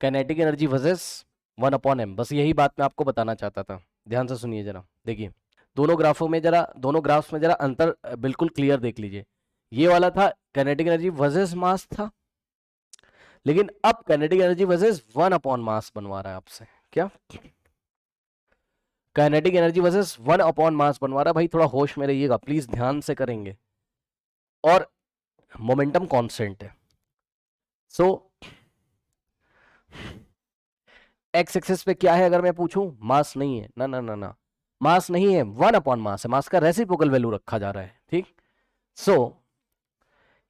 Speaker 1: काइनेटिक एनर्जी वर्सेस 1/m, बस यही बात मैं आपको बताना चाहता था, ध्यान से सुनिए जरा, देखिए दोनों ग्राफों में जरा, दोनों ग्राफ्स में जरा अंतर बिल्कुल क्लियर देख लीजिए, ये वाला था काइनेटिक एनर्जी वर्सेस मास था, लेकिन अब काइनेटिक एनर्जी वर्सेस 1/मास बनवा रहा है आपसे, क्या काइनेटिक एनर्जी वर्सेस 1/मास बनवा रहा है। भाई थोड़ा होश में रहिएगा प्लीज, ध्यान से करेंगे, और मोमेंटम कांस्टेंट है, सो एक्स एक्सिस पे क्या है, अगर मैं पूछूं, मास नहीं है, ना ना ना ना, मास नहीं है, 1/मास है, मास का रेसिप्रोकल वैल्यू रखा जा रहा है, ठीक। सो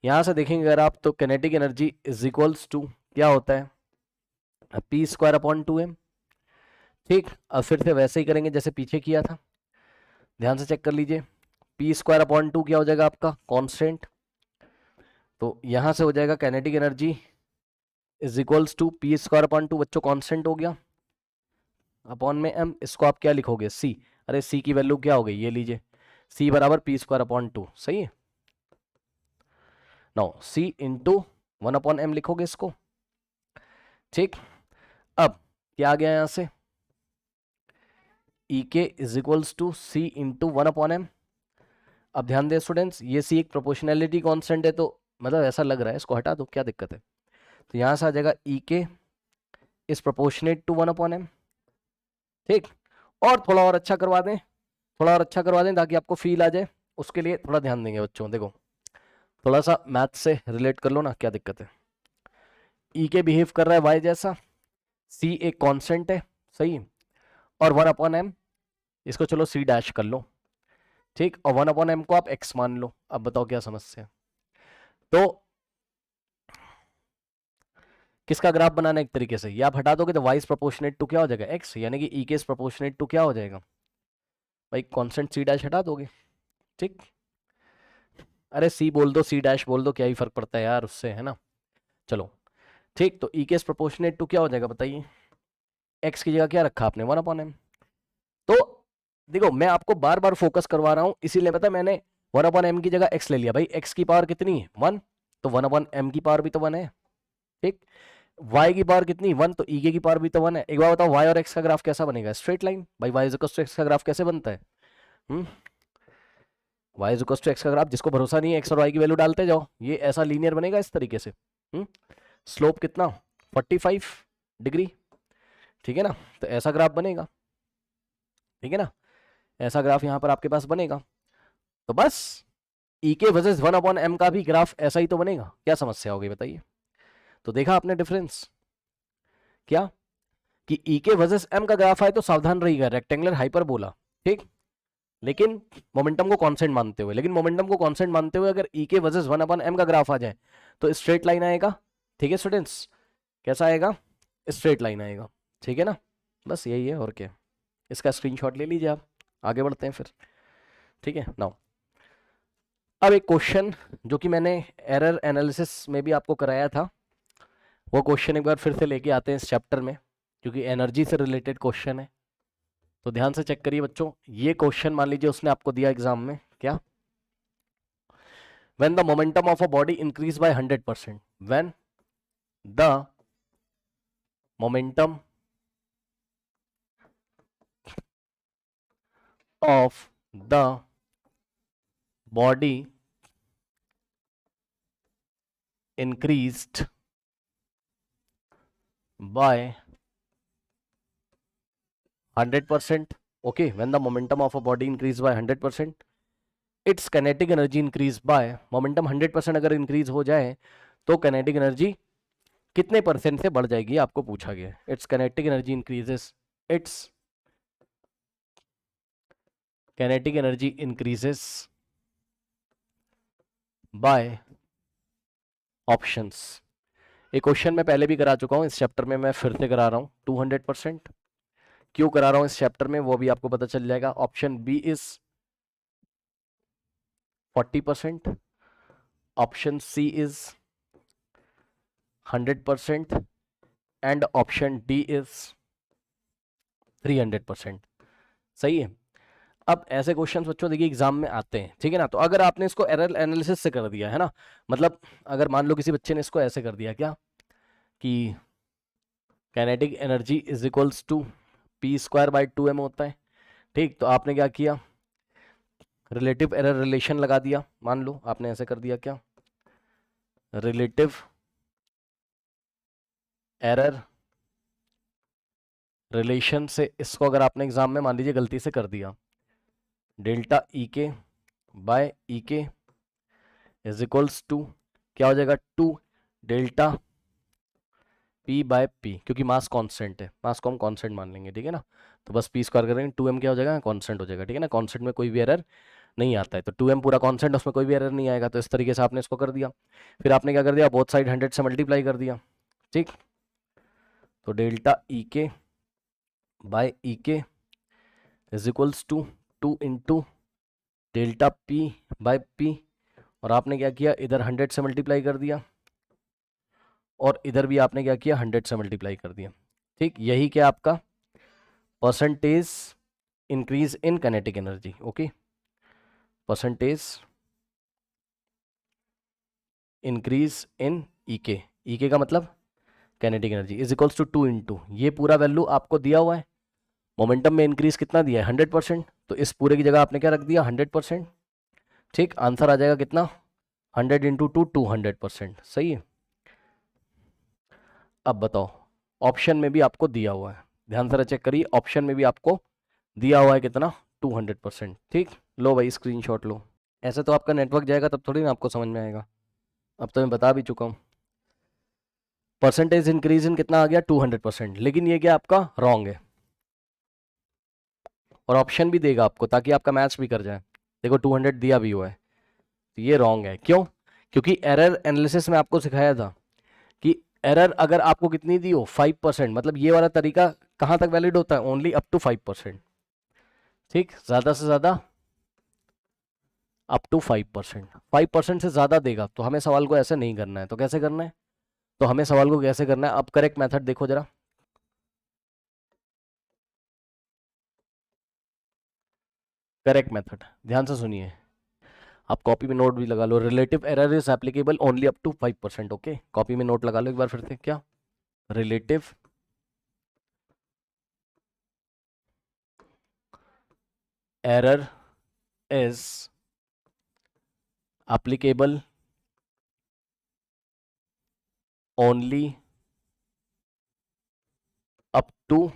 Speaker 1: यहां से देखेंगे अगर आप, तो kinetic energy is equals to क्या होता है, पी स्क्वायर अपॉन 2m, ठीक, अब फिर से वैसे ही करेंगे जैसे पीछे किया था, ध्यान से चेक कर लीजिए। पी स्क्वायर अपॉन 2 क्या हो जाएगा आपका, कांस्टेंट। तो यहां से हो जाएगा kinetic energy is equals to p square upon 2, बच्चों कांस्टेंट हो गया, अपॉन में एम, इसको आप क्या लिखोगे, सी। अरे सी की वैल्यू क्या हो गई, ये लीजिए, सी बराबर पी स्क्वायर अपॉन 2, सही है। Now c into 1 upon m लिखोगे इसको। ठीक, अब क्या आ गया यहां से, E K is equals to c into 1 upon m. अब ध्यान दें स्टूडेंट्स, ये सी एक प्रोपोर्शनैलिटी कांस्टेंट है, तो मतलब ऐसा लग रहा है, इसको हटा दो, क्या दिक्कत है। तो यहां से आ जाएगा E K is proportionate to 1 upon m. ठीक, और थोड़ा और अच्छा करवा दें, थोड़ा और अच्छा करवा दें ताकि आपको फील आ जाए, उसके लिए थोड़ा ध्यान देंगे बच्चों। देखो थोड़ा सा मैथ से रिलेट कर लो ना, क्या दिक्कत है। ई के बिहेव कर रहा है वाई जैसा, सी एक कांस्टेंट है, सही, और 1 अपॉन एम, इसको चलो सी डैश कर लो। ठीक, और 1 अपॉन एम को आप एक्स मान लो। अब बताओ क्या समस्या है। तो किसका ग्राफ बनाना है एक तरीके से, ये आप हटा दोगे तो y इज प्रोपोर्शनेट टू क्या हो जाएगा, x, यानी कि ई के इज प्रोपोर्शनेट टू क्या हो जाएगा भाई, कांस्टेंट सी डैश हटा दोगे। ठीक, अरे सी बोल दो, सी डैश बोल दो, क्या ही फर्क पड़ता है यार उससे, है ना। चलो ठीक, तो ई के इज प्रोपोर्शनेट टू क्या हो जाएगा बताइए, x की जगह क्या रखा आपने, 1 अपॉन एम। तो देखो मैं आपको बार बार फोकस करवा रहा हूं, इसीलिए पता मैंने 1 अपॉन एम की जगह x ले लिया भाई, x की पावर कितनी है 1, तो 1 अपॉन एम की पावर भी तो 1 है। ठीक, y की पावर कितनी 1, तो ई के की पावर भी तो 1 है। एक बार बताओ y और x का ग्राफ कैसा बनेगा, स्ट्रेट लाइन भाई, y is equal to x का ग्राफ कैसे बनता है, y is equal to x का ग्राफ, जिसको भरोसा नहीं है x और y की वैल्यू डालते जाओ, ये ऐसा लीनियर बनेगा इस तरीके से। स्लोप कितना 45 डिग्री, ठीक है ना, तो ऐसा ग्राफ बनेगा, ठीक है ना, ऐसा ग्राफ यहां पर आपके पास बनेगा। तो बस ई के वर्सेस 1 अपॉन एम का भी ग्राफ ऐसा ही तो बनेगा, क्या समस्या हो गई बताइए। तो देखा आपने डिफरेंस क्या, कि ई के वर्सेस एम का ग्राफ आए तो सावधान रहिएगा, रेक्टेंगुलर हाइपरबोला। ठीक, लेकिन मोमेंटम को कांस्टेंट मानते हुए, लेकिन मोमेंटम को कांस्टेंट मानते हुए अगर ई के वर्सेस 1 अपॉन एम का ग्राफ आ जाए तो स्ट्रेट लाइन आएगा। ठीक है स्टूडेंट्स, कैसा आएगा, स्ट्रेट लाइन आएगा, ठीक है ना। बस यही है और क्या, इसका स्क्रीनशॉट ले लीजिए आप, आगे बढ़ते हैं फिर। ठीक है, नाउ अब एक क्वेश्चन जो कि मैंने एरर एनालिसिस में भी आपको कराया था, वो क्वेश्चन एक बार फिर से लेके आते हैं इस चैप्टर में, क्योंकि एनर्जी से रिलेटेड क्वेश्चन है। तो ध्यान से चेक करिए बच्चों, ये क्वेश्चन मान लीजिए उसने आपको दिया एग्जाम में, क्या, when the momentum of a body increase by 100%, when the momentum of the body increased by 100%, okay, when the momentum of a body increased by 100%, its kinetic energy increase by, momentum 100% अगर increase हो जाए तो kinetic energy कितने परसेंट से बढ़ जाएगी, आपको पूछा गया। its kinetic energy increases, its kinetic energy increases by options. ये क्वेश्चन मैं पहले भी करा चुका हूं, इस चैप्टर में मैं फिर से करा रहा हूं, 200%। क्यों करा रहा हूं इस चैप्टर में वो भी आपको पता चल जाएगा। Option B is 40%, option C is 100% and option D is 300%। सही है। अब ऐसे क्वेश्चंस बच्चों देखिए एग्जाम में आते हैं, ठीक है ना। तो अगर आपने इसको एरर एनालिसिस से कर दिया है ना, मतलब अगर मान लो किसी बच्चे ने इसको ऐसे कर दिया क्या, कि kinetic energy is equals to p square by 2m होता है। ठीक, तो आपने क्या किया, रिलेटिव एरर रिलेशन लगा दिया, मान लो आपने ऐसे कर दिया क्या, रिलेटिव एरर रिलेशन से इसको अगर आपने एग्जाम में मान लीजिए गलती से कर दिया, डेल्टा ई के by E K is equals to क्या हो जाएगा, 2 डेल्टा पी बाय पी, क्योंकि मास कांस्टेंट है, मास को हम कांस्टेंट मान लेंगे, ठीक है ना। तो बस पी स्क्वायर करेंगे, 2m क्या हो जाएगा, कांस्टेंट हो जाएगा, ठीक है ना। कांस्टेंट में कोई भी एरर नहीं आता है, तो 2m पूरा कांस्टेंट, उसमें कोई भी एरर नहीं आएगा। तो इस तरीके से आपने इसको कर दिया, फिर आपने क्या कर दिया, बोथ साइड 100 से मल्टीप्लाई कर दिया। ठीक, तो डेल्टा ई के by E K is equals to 2 into delta p by p, और आपने क्या किया, इधर 100 से मल्टीप्लाई कर दिया और इधर भी आपने क्या किया, 100 से मल्टीप्लाई कर दिया। ठीक, यही क्या आपका percentage increase in kinetic energy. Okay, percentage increase in E K, E K का मतलब kinetic energy, is equals to 2 into, ये पूरा वैल्यू आपको दिया हुआ है, मोमेंटम में इंक्रीज कितना दिया है, 100%, तो इस पूरे की जगह आपने क्या रख दिया, 100%। ठीक, आंसर आ जाएगा कितना, 100 इंटू 2 200%। सही है। अब बताओ, ऑप्शन में भी आपको दिया हुआ है, ध्यान से चेक करिए, ऑप्शन में भी आपको दिया हुआ है कितना, 200%। ठीक, लो भाई स्क्रीनशॉट लो। ऐसे तो आपका नेटवर्क जाएगा तब थोड़ी ना आपको समझ में आएगा, अब तो मैं बता भी चुका हूँ। परसेंटेज इंक्रीज इन कितना आ गया, 200%, लेकिन ये क्या आपका रॉन्ग है, और ऑप्शन भी देगा आपको ताकि आपका मैच भी कर जाए। देखो 200 दिया भी हुआ है, तो ये रॉन्ग है। क्यों? क्योंकि एरर एनालिसिस में आपको सिखाया था कि एरर अगर आपको कितनी दी हो, 5%, मतलब ये वाला तरीका कहाँ तक वैलिड होता है, ओनली अप टू 5%। ठीक, ज़्यादा से ज़्यादा अप टू 5%, 5% से ज़्यादा देगा तो हमें सवाल को ऐसे नहीं करना है। तो कैसे करना है, तो हमें सवाल को कैसे करना है, अब करेक्ट मेथड देखो जरा, करेक्ट मेथड ध्यान से सुनिए, आप कॉपी में नोट भी लगा लो। Relative error is applicable only up to 5%। Okay, copy में नोट लगा लो एक बार फिर से, क्या relative error is applicable only up to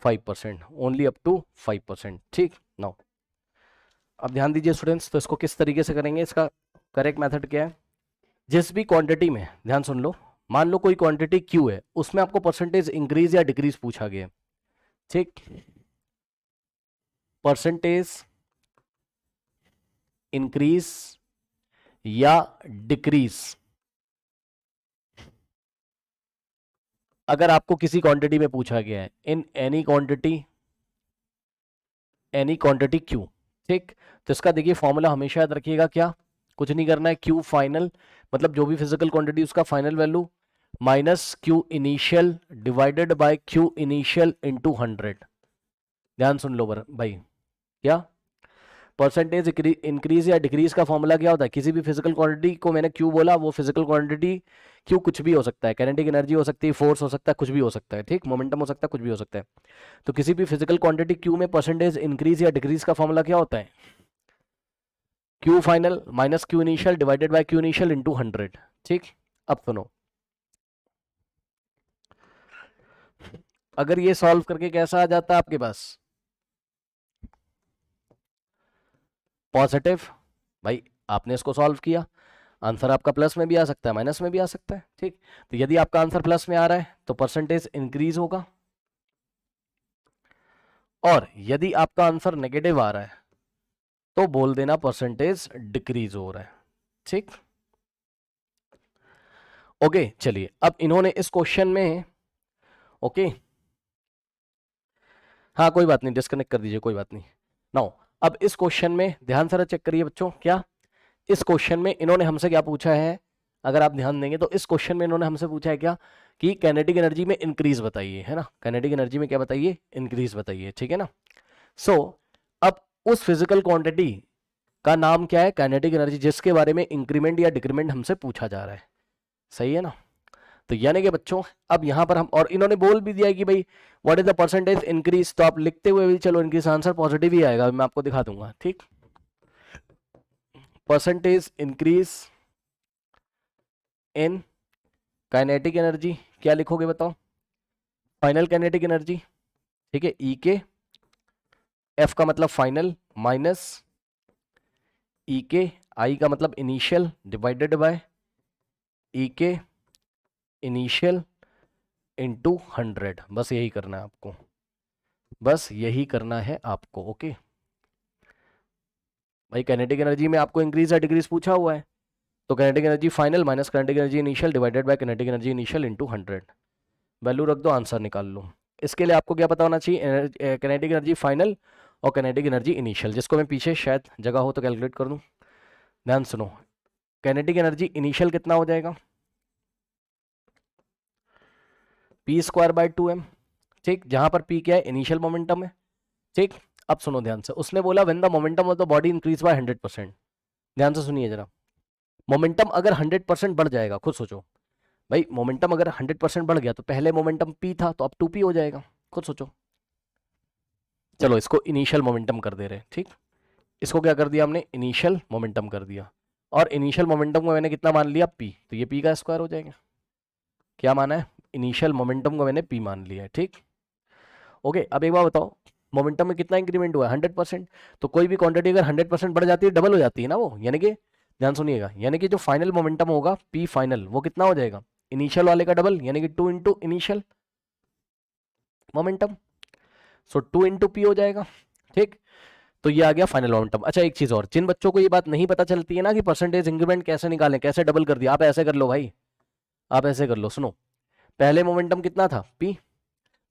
Speaker 1: 5%, only up to 5%। ठीक, नाउ अब ध्यान दीजिए स्टूडेंट्स, तो इसको किस तरीके से करेंगे, इसका करेक्ट मेथड क्या है, जिस भी क्वांटिटी में, ध्यान सुन लो, मान लो कोई क्वांटिटी क्यू है, उसमें आपको परसेंटेज इंक्रीज या डिक्रीज पूछा गया। ठीक, परसेंटेज इंक्रीज या डिक्रीज अगर आपको किसी क्वांटिटी में पूछा गया है, इन एनी क्वांटिटी क्यू। ठीक, तो इसका देखिए फॉर्मूला हमेशा याद रखिएगा, क्या, कुछ नहीं करना है, क्यू फाइनल, मतलब जो भी फिजिकल क्वांटिटी उसका final value, minus Q initial divided by Q initial into 100। ध्यान सुन लो भाई, क्या परसेंटेज इंक्रीज या डिक्रीज का फॉर्मूला क्या होता है, किसी भी फिजिकल क्वांटिटी को मैंने क्यू बोला, वो फिजिकल क्वांटिटी क्यू कुछ भी हो सकता है, काइनेटिक एनर्जी हो सकती है, फोर्स हो सकता है, कुछ भी हो सकता है। ठीक, मोमेंटम हो सकता है, कुछ भी हो सकता है। तो किसी भी फिजिकल क्वांटिटी क्यू में परसेंटेज इंक्रीज या डिक्रीज का फॉर्मूला क्या होता है, Q final minus Q initial divided by Q initial into 100। ठीक, अब सुनो, अगर ये सॉल्व करके कैसा आ जाता है आपके पास, पॉजिटिव, भाई आपने इसको सॉल्व किया, आंसर आपका प्लस में भी आ सकता है, माइनस में भी आ सकता है। ठीक, तो यदि आपका आंसर प्लस में आ रहा है तो परसेंटेज इंक्रीज होगा, और यदि आपका आंसर नेगेटिव आ रहा है तो बोल देना परसेंटेज डिक्रीज हो रहा है। ठीक, ओके, चलिए अब इन्होंने इस क्वेश्चन में, ओके हाँ कोई बात नहीं, डिस्कनेक्ट कर दीजिए, कोई बात नहीं। नाउ अब इस क्वेश्चन में ध्यान से चेक करिए बच्चों, क्या इस क्वेश्चन में इन्होंने हमसे क्या पूछा है, अगर आप ध्यान देंगे तो इस क्वेश्चन में इन्होंने हमसे पूछा है क्या, कि काइनेटिक एनर्जी में इंक्रीज बताइए, है ना, काइनेटिक एनर्जी में क्या बताइए, इंक्रीज बताइए। ठीक है ना, सो अब उस फिजिकल क्वांटिटी का नाम क्या है, काइनेटिक एनर्जी, जिसके बारे में इंक्रीमेंट या डिक्रीमेंट हमसे पूछा जा रहा है। सही है ना, तो यानी कि बच्चों अब यहां पर हम, और इन्होंने बोल भी दिया है कि भाई what is the percentage increase, तो आप लिखते हुए भी चलो इनकी आंसर पॉजिटिव ही आएगा, मैं आपको दिखा दूंगा। ठीक, percentage increase in kinetic energy, क्या लिखोगे बताओ, फाइनल काइनेटिक एनर्जी। ठीक है, ई के, एफ का मतलब फाइनल, माइनस ई के, आई का मतलब इनिशियल, डिवाइडेड बाय ई के इनिशियल इंटू 100। बस यही करना है आपको, बस यही करना है आपको। ओके भाई, काइनेटिक एनर्जी में आपको इंक्रीज या डिक्रीज पूछा हुआ है, तो kinetic energy final minus kinetic energy initial divided by kinetic energy initial into 100, value रख दो, आंसर निकाल लो। इसके लिए आपको क्या पता होना चाहिए, काइनेटिक एनर्जी फाइनल और काइनेटिक एनर्जी इनिशियल, जिसको मैं पीछे शायद जगह हो तो कैलकुलेट कर दूं। ध्यान सुनो, काइनेटिक एनर्जी इनिशियल कितना हो जाएगा, पी स्क्वायर बाय 2m, ठीक, जहां पर पी क्या है, इनिशियल मोमेंटम है, ठीक। अब सुनो ध्यान से, उसने बोला when the momentum of the body increase by 100%। ध्यान से सुनिए जरा, मोमेंटम अगर 100% बढ़ जाएगा, खुद सोचो भाई, मोमेंटम अगर 100% बढ़ गया तो पहले मोमेंटम p था तो अब 2p हो जाएगा, खुद सोचो। चलो इसको इनिशियल मोमेंटम कर दे रहे हैं, ठीक। इसको क्या कर दिया हमने, इनिशियल मोमेंटम कर दिया, और इनिशियल मोमेंटम को मैंने कितना मान लिया, p, तो ये p का स्क्वायर हो जाएगा। क्या माना है, इनिशियल मोमेंटम को मैंने p मान लिया है, ठीक। ओके, अब एक बार बताओ, मोमेंटम में कितना इंक्रीमेंट हुआ है, 100%। तो कोई भी क्वांटिटी अगर 100% बढ़ जाती है, डबल हो जाती है ना वो, यानी कि ध्यान सुनिएगा, यानी कि जो फाइनल मोमेंटम होगा p फाइनल, वो कितना हो जाएगा, इनिशियल वाले का डबल, यानी कि 2 इंटू इनिशियल मोमेंटम, सो 2 इंटू पी हो जाएगा, ठीक। तो ये आ गया फाइनल मोमेंटम। अच्छा एक चीज और, जिन बच्चों को ये बात नहीं पता चलती है ना कि परसेंटेज इंक्रीमेंट कैसे निकालें, कैसे डबल कर दिया, आप ऐसे कर लो भाई, आप ऐसे कर लो, सुनो, पहले मोमेंटम कितना था, p,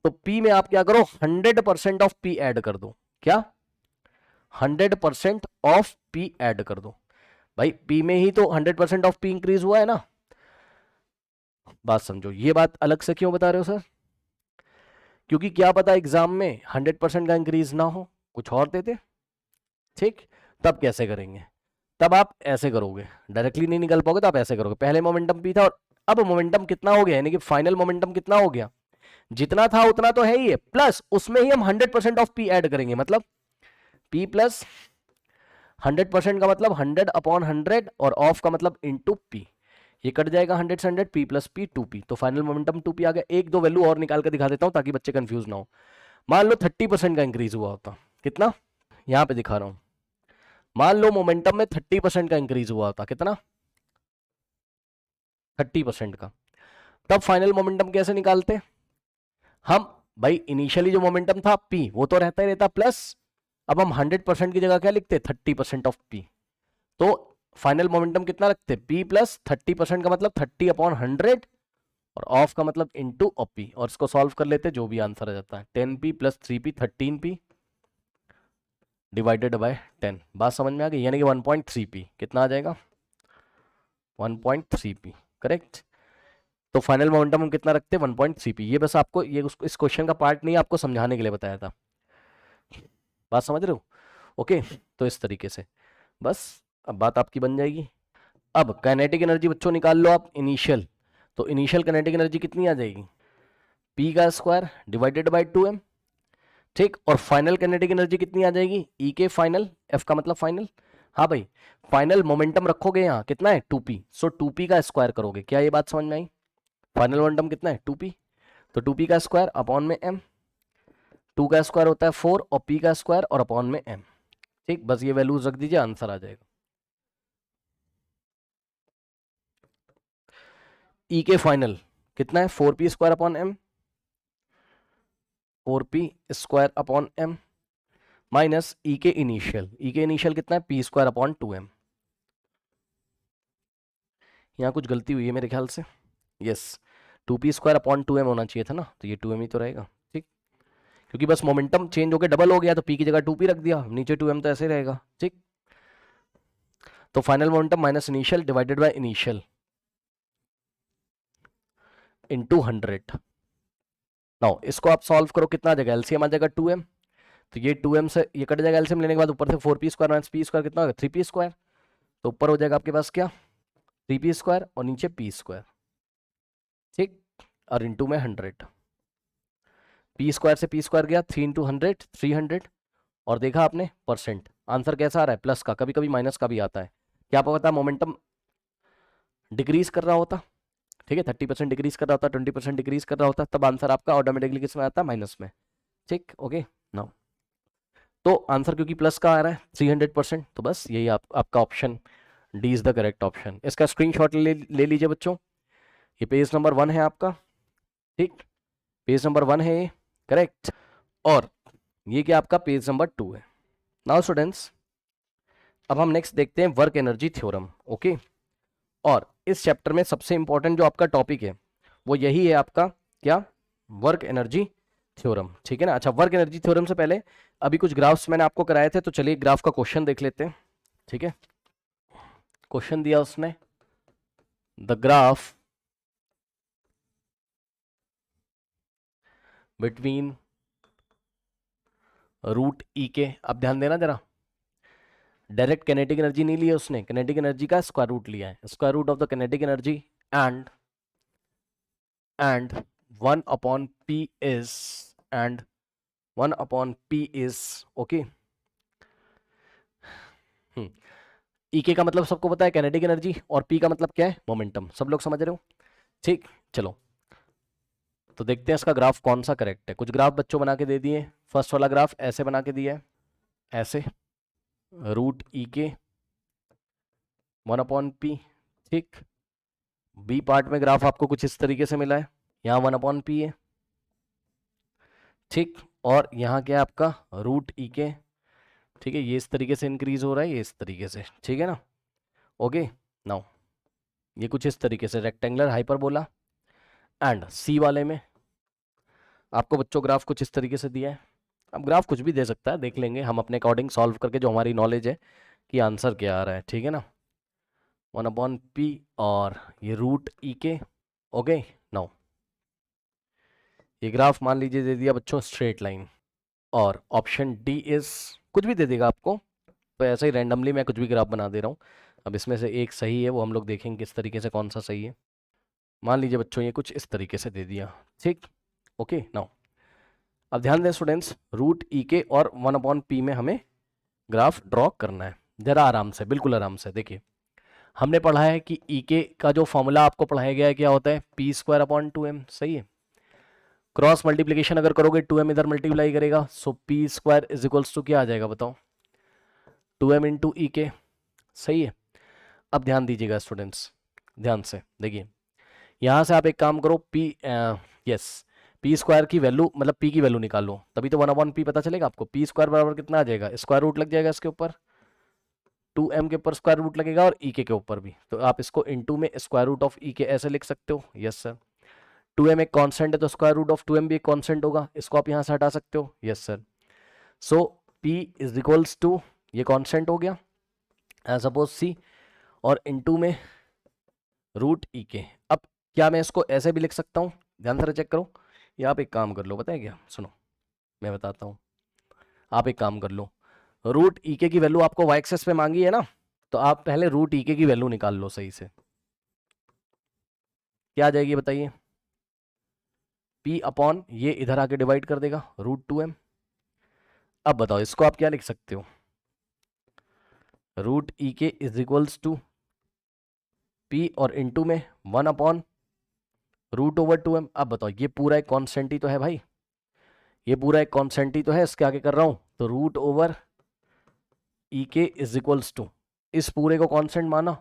Speaker 1: तो p में आप क्या करो, 100% ऑफ p ऐड कर दो, क्या, 100% ऑफ p ऐड कर दो। भाई p में ही तो 100% ऑफ p इंक्रीज हुआ है ना, बात समझो। ये बात अलग से क्यों बता रहे हो सर, क्योंकि क्या पता एग्जाम में 100% का इंक्रीज ना हो, कुछ और देते, ठीक। तब कैसे करेंगे, तब आप ऐसे करोगे, डायरेक्टली नहीं निकल पाओगे, तो आप ऐसे करोगे, पहले मोमेंटम p था और अब मोमेंटम कितना हो गया, यानी कि फाइनल मोमेंटम कितना हो गया, जितना था उतना तो है ही है, प्लस उसमें ही हम 100% ऑफ p ऐड करेंगे, मतलब p प्लस 100% का मतलब 100/100 और ऑफ का मतलब इंटू p, ये कट जाएगा 100 से 100, p प्लस p 2p, तो फाइनल मोमेंटम 2p आ गया। एक दो वैल्यू और निकाल कर दिखा देता हूं ताकि बच्चे कंफ्यूज ना हो। मान लो 30% का इंक्रीज हुआ होता, कितना, यहां पे दिखा रहा हूं, मान लो मोमेंटम में 30% का इंक्रीज हुआ होता, कितना, 30% का, तब फाइनल मोमेंटम कैसे निकालते हम, भाई इनिशियली जो मोमेंटम था p वो तो रहता ही रहता, प्लस अब हम 100% की जगह क्या लिखते, 30% ऑफ p, तो फाइनल मोमेंटम कितना रखते, p प्लस 30% का मतलब 30/100 और ऑफ का मतलब इंटू p, और इसको सॉल्व कर लेते, जो भी आंसर आ जाता है, 10p plus 3p 13p divided by 10। बात समझ में आ गई, यानी कि 1.3p कितना आ जाएगा, 1.3p, करेक्ट। तो फाइनल मोमेंटम हम कितना रखते हैं, 1.3p। ये बस आपको ये इस क्वेश्चन का पार्ट नहीं, आपको समझाने के लिए बताया था, बात समझ रहे हो, ओके। तो इस तरीके से बस अब बात आपकी बन जाएगी। अब काइनेटिक एनर्जी बच्चों निकाल लो आप, इनिशियल, तो इनिशियल काइनेटिक एनर्जी कितनी आ जाएगी, p का स्क्वायर डिवाइडेड बाय 2m, ठीक। और फाइनल काइनेटिक एनर्जी कितनी आ जाएगी, e के फाइनल, f का मतलब फाइनल, हाँ भाई, फाइनल मोमेंटम रखोगे यहाँ कितना है 2p, सो 2p का स्क्वायर करोगे, क्या ये बात समझ में आई, फाइनल मोमेंटम कितना है 2p, तो 2p का स्क्वायर अपॉन में m, 2 का स्क्वायर होता है 4 और p का स्क्वायर और अपॉन में m, ठीक। बस ये वैल्यूज रख दीजिए, आंसर आ जाएगा। e के फाइनल कितना है 4p square upon m, 4p square upon m minus e के इनिशियल कितना है p स्क्वायर अपॉन 2m। यहाँ कुछ गलती हुई है मेरे ख्याल से, yes, 2p square upon 2m होना चाहिए था ना, तो ये 2m ही तो रहेगा, ठीक। क्योंकि बस मोमेंटम चेंज होकर डबल हो गया तो p की जगह 2p रख दिया, नीचे 2m तो ऐसे रहेगा, ठीक। तो final momentum minus initial divided by initial into 100। Now इसको आप सॉल्व करो, कितना आ जाएगा, एलसीएम आ जाएगा 2m, तो ये 2m से ये कट जाएगा, एलसीएम लेने के बाद ऊपर से 4p square minus p square कितना होगा 3p स्क्वायर, तो ऊपर हो जाएगा आपके पास क्या 3p स्क्वायर और नीचे p स्क्वायर, ठीक, और इंटू में 100, p स्क्वायर से p स्क्वायर गया 3 इंटू 100 300, और देखा आपने परसेंट, आंसर कैसा आ रहा है प्लस का, कभी कभी माइनस का भी आता है, क्या पता मोमेंटम डिक्रीज कर रहा होता, ठीक है, 30% डिक्रीज कर रहा होता, 20% डिक्रीज कर रहा होता, तब आंसर आपका ऑटोमेटिकली किस में आता है, माइनस में, ठीक, ओके। नाउ तो आंसर क्योंकि प्लस का आ रहा है 300%, तो बस यही आपका option D is the correct option. इसका स्क्रीनशॉट ले लीजिए बच्चों, ये पेज नंबर 1 है आपका, ठीक, पेज नंबर 1 है ये, करेक्ट, और ये क्या आपका पेज नंबर 2 है। नाउ स्टूडेंट्स, अब हम नेक्स्ट देखते हैं वर्क एनर्जी थ्योरम, ओके। और इस चैप्टर में सबसे इंपॉर्टेंट जो आपका टॉपिक है वो यही है आपका क्या, वर्क एनर्जी थ्योरम, ठीक है ना। अच्छा, वर्क एनर्जी थ्योरम से पहले अभी कुछ ग्राफ्स मैंने आपको कराए थे, तो चलिए ग्राफ का क्वेश्चन देख लेते हैं, ठीक है। क्वेश्चन दिया उसने, द ग्राफ बिटवीन रूट ई के, अब ध्यान देना जरा, डायरेक्ट किनेटिक एनर्जी नहीं लिया उसने, किनेटिक एनर्जी का स्क्वायर रूट लिया है, square root of the kinetic energy and 1 upon p is and 1 upon p is okay. E K का मतलब सबको पता है किनेटिक एनर्जी, और पी का मतलब क्या है, मोमेंटम, सब लोग समझ रहे हो, ठीक। चलो तो देखते हैं इसका ग्राफ कौन सा करेक्ट है। कुछ ग्राफ बच्चों बना के दे दिए। फर्स्ट वाला ग्राफ ऐसे बना के दिया है, ऐसे रूट ई के 1 अपॉन पी, ठीक। बी पार्ट में ग्राफ आपको कुछ इस तरीके से मिला है, यहाँ 1 अपॉन पी है, ठीक। और यहाँ क्या है आपका रूट ई के, ठीक है, ये इस तरीके से इंक्रीज हो रहा है, ये इस तरीके से, ठीक है ना। ओके, नाउ ये कुछ इस तरीके से रेक्टेंगुलर हाइपरबोला, एंड सी वाले में आपको बच्चों ग्राफ कुछ इस तरीके से दिया है। अब ग्राफ कुछ भी दे सकता है, देख लेंगे हम अपने अकॉर्डिंग सॉल्व करके, जो हमारी नॉलेज है कि आंसर क्या आ रहा है, ठीक है ना। 1 अपॉन पी और ये रूट ई के, ओके। नाउ ये ग्राफ मान लीजिए दे दिया बच्चों स्ट्रेट लाइन, और ऑप्शन डी इज कुछ भी दे देगा आपको, तो ऐसे ही रैंडमली मैं कुछ भी ग्राफ बना दे रहा हूँ। अब इसमें से एक सही है, वो हम लोग देखेंगे किस तरीके से कौन सा सही है। मान लीजिए बच्चों ये कुछ इस तरीके से दे दिया, ठीक। ओके, नाउ अब ध्यान दें स्टूडेंट्स, रूट ई के और 1 अपॉन पी में हमें ग्राफ ड्रॉ करना है। जरा आराम से, बिल्कुल आराम से देखिए, हमने पढ़ा है कि ई के का जो फॉर्मूला आपको पढ़ाया गया है क्या होता है, पी स्क्वायर अपॉन 2m, सही है। क्रॉस मल्टीप्लीकेशन अगर करोगे 2m इधर मल्टीप्लाई करेगा, so P square is equals to क्या आ जाएगा बताओ, 2m इंटू ई के, सही है। अब ध्यान दीजिएगा स्टूडेंट्स, ध्यान से देखिए, यहाँ से आप एक काम करो, पी यस पी स्क्वायर की वैल्यू, मतलब पी की वैल्यू निकालो, तभी तो 1 अपॉन पी पता चलेगा आपको। पी स्क्वायर बराबर कितना आ जाएगा, स्क्वायर रूट लग जाएगा इसके ऊपर, 2m के ऊपर स्क्वायर रूट लगेगा और ई के ऊपर भी, तो आप इसको इनटू में स्क्वायर रूट ऑफ ई के ऐसे लिख सकते हो, यस सर। 2m एक कांस्टेंट है, तो स्क्वायर रूट ऑफ 2m भी एक कांस्टेंट होगा, इसको आप यहाँ से हटा सकते हो, yes sir. So p is equals to, ये कांस्टेंट हो गया एज सपोज सी, और इनटू में रूट ई के। अब क्या मैं इसको ऐसे भी लिख सकता हूँ, ध्यान से चेक करो, या आप एक काम कर लो, बताए क्या, सुनो मैं बताता हूँ, आप एक काम कर लो, रूट ई के की वैल्यू आपको वाई एक्सेस पे मांगी है ना, तो आप पहले रूट ई के की वैल्यू निकाल लो सही से, क्या आ जाएगी बताइए, p अपॉन ये इधर आके डिवाइड कर देगा √2m। अब बताओ इसको आप क्या लिख सकते हो, root E K is equals to p और इनटू में 1 अपॉन √2m। अब बताओ ये पूरा एक कॉन्स्टेंट ही तो है भाई, ये पूरा एक कॉन्स्टेंट ही तो है, इसके आगे कर रहा हूं तो √over E K is equals to, इस पूरे को कॉन्स्टेंट माना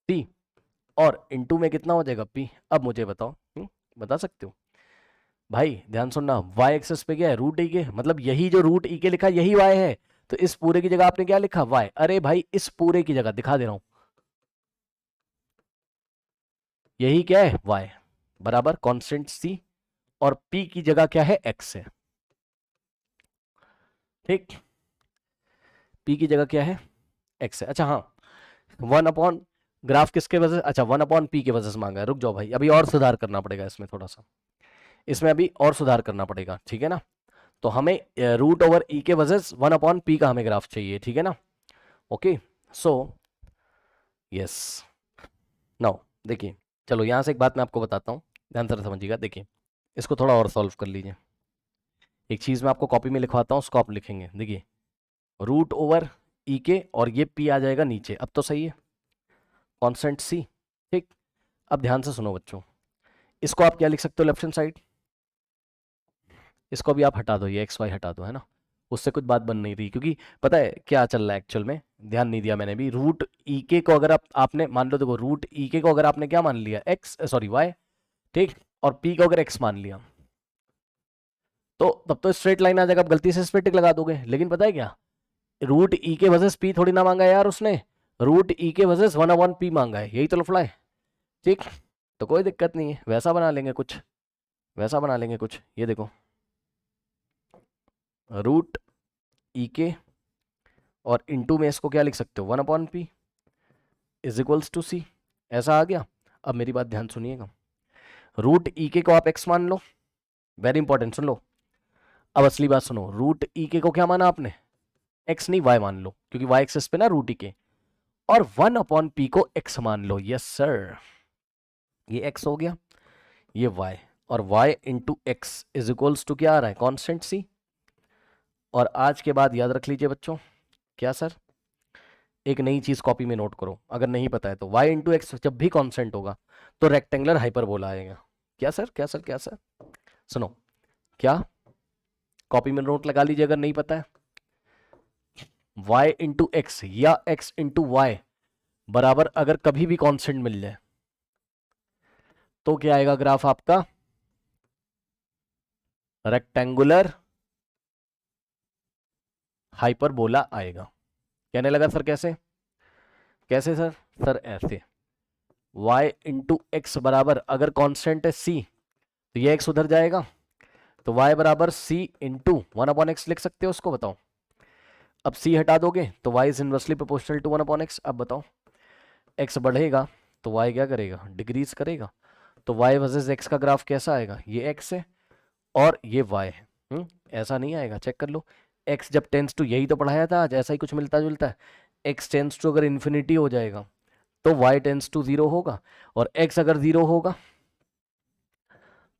Speaker 1: p, और इनटू में कितना हो जाएगा p। अब मुझे बताओ, बता सकते हो भाई, ध्यान सुनना, y एक्सेस पे क्या है, रूट ई के, मतलब यही जो रूट ई के लिखा है यही y है, तो इस पूरे की जगह आपने क्या लिखा y। अरे भाई इस पूरे की जगह दिखा दे रहा हूं, यही क्या है y बराबर कांस्टेंट c, और p की जगह क्या है x है, ठीक। p की जगह क्या है x है। अच्छा हाँ, 1 अपॉन ग्राफ किसके वजह से, अच्छा 1 अपॉन p के वजह से मांगा है, रुक जाओ भाई अभी और सुधार करना पड़ेगा इसमें, थोड़ा सा इसमें अभी और सुधार करना पड़ेगा, ठीक है ना। तो हमें रूट ओवर ई के वजह 1 अपॉन पी का हमें ग्राफ चाहिए, ठीक है ना। ओके, सो यस, नाउ देखिए, चलो यहाँ से एक बात मैं आपको बताता हूँ, ध्यान से समझिएगा, देखिए इसको थोड़ा और सॉल्व कर लीजिए। एक चीज़ मैं आपको कॉपी में लिखवाता हूँ, उसको आप लिखेंगे, देखिए रूट ओवर ई के और ये पी आ जाएगा नीचे, अब तो सही है, कॉन्स्टेंट सी, ठीक। अब ध्यान से सुनो बच्चों, इसको आप क्या लिख सकते हो लेफ्ट हैंड साइड, इसको भी आप हटा दो, ये एक्स वाई हटा दो, है ना, उससे कुछ बात बन नहीं रही, क्योंकि पता है क्या चल रहा है एक्चुअल में, ध्यान नहीं दिया मैंने भी। रूट ई के को अगर आपने मान लो, देखो रूट ई के को अगर आपने क्या मान लिया, एक्स सॉरी वाई, ठीक, और पी को अगर एक्स मान लिया, तो तब तो स्ट्रेट लाइन आ जाएगा, आप गलती से स्पेटिक लगा दोगे, लेकिन पता है क्या, रूट ई के वजह पी थोड़ी ना मांगा है यार उसने, रूट ई के वजह 1 अपॉन पी मांगा है, यही तो लफड़ा है, ठीक। तो कोई दिक्कत नहीं है, वैसा बना लेंगे कुछ, वैसा बना लेंगे कुछ, ये देखो रूट ई के और इनटू में इसको क्या लिख सकते हो 1/p इज इक्वल्स टू सी। ऐसा आ गया। अब मेरी बात ध्यान सुनिएगा, रूट ई के को आप x मान लो, वेरी इंपॉर्टेंट, सुन लो। अब असली बात सुनो, रूट ई के को क्या माना आपने, x नहीं y मान लो, क्योंकि y एक्सिस पे ना रूट ई के, और 1/p को x मान लो। यस सर, ये x हो गया, ये y, और y इंटू एक्स इज इक्वल्स टू क्या आ रहा है, कॉन्स्टेंट सी। और आज के बाद याद रख लीजिए बच्चों, क्या सर, एक नई चीज कॉपी में नोट करो, अगर नहीं पता है तो y इंटू एक्स जब भी कांस्टेंट होगा तो रेक्टेंगुलर हाइपरबोला आएगा। क्या सर, क्या सर, क्या सर, सुनो, क्या, कॉपी में नोट लगा लीजिए अगर नहीं पता है। y इंटू एक्स या x इंटू वाई बराबर अगर कभी भी कांस्टेंट मिल जाए तो क्या आएगा ग्राफ आपका, रेक्टेंगुलर हाइपरबोला आएगा। कहने लगा सर कैसे, कैसे सर, सर ऐसे, y इंटू एक्स बराबर अगर कांस्टेंट है c तो ये x उधर जाएगा, तो y बराबर c इंटू 1/x लिख सकते हो उसको, बताओ। अब c हटा दोगे तो y is inversely proportional to 1/x। अब बताओ, x बढ़ेगा तो y क्या करेगा, डिक्रीज करेगा, तो y वर्सेस x का ग्राफ कैसा आएगा, ये x है और ये y है। ऐसा नहीं आएगा, चेक कर लो। x जब टेंस टू, यही तो पढ़ाया था आज, ऐसा ही कुछ मिलता जुलता है। x टेंस टू अगर इन्फिनिटी हो जाएगा तो y टेंस टू 0 होगा, और x अगर 0 होगा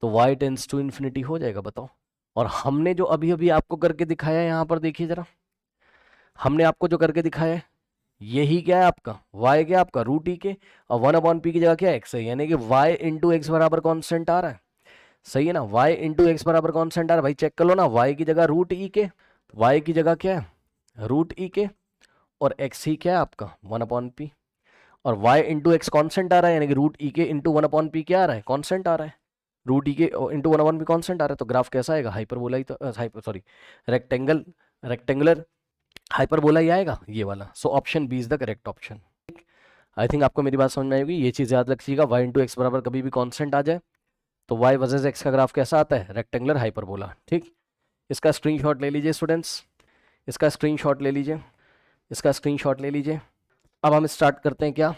Speaker 1: तो y टेंस टू इन्फिनिटी हो जाएगा, बताओ। और हमने जो अभी अभी आपको करके दिखाया है, यहां पर देखिए जरा, हमने आपको जो करके दिखाया है यही क्या है आपका, y क्या है आपका रूट ई के, और 1/p की जगह क्या x है, यानी कि y इंटू एक्स बराबर कॉन्स्टेंट आ रहा है। सही है ना, y इंटू एक्स बराबर कॉन्स्टेंट आ रहा है, भाई चेक कर लो ना, y की जगह रूट ई के, y की जगह क्या है रूट ई के, और x ही क्या है आपका 1/p, और y इंटू एक्स कॉन्स्टेंट आ रहा है, यानी कि रूट ई के इंटू 1/p क्या आ रहा है, कॉन्स्टेंट आ रहा है, रूट ई के इंटू 1/p कॉन्स्टेंट आ रहा है। तो ग्राफ कैसा आएगा, हाइपरबोला ही, तो सॉरी, रेक्टेंगुलर हाइपरबोला ही आएगा ये वाला। So option B is the correct option. I think आपको मेरी बात समझ में आएगी, ये चीज़ याद रखिएगा, y इंटू एक्स बराबर कभी भी कांस्टेंट आ जाए तो y वर्सेस x का ग्राफ कैसा आता है, रेक्टेंगुलर हाइपरबोला। ठीक, इसका स्क्रीनशॉट ले लीजिए स्टूडेंट्स, इसका स्क्रीनशॉट ले लीजिए, इसका स्क्रीनशॉट ले लीजिए। अब हम स्टार्ट करते हैं क्या,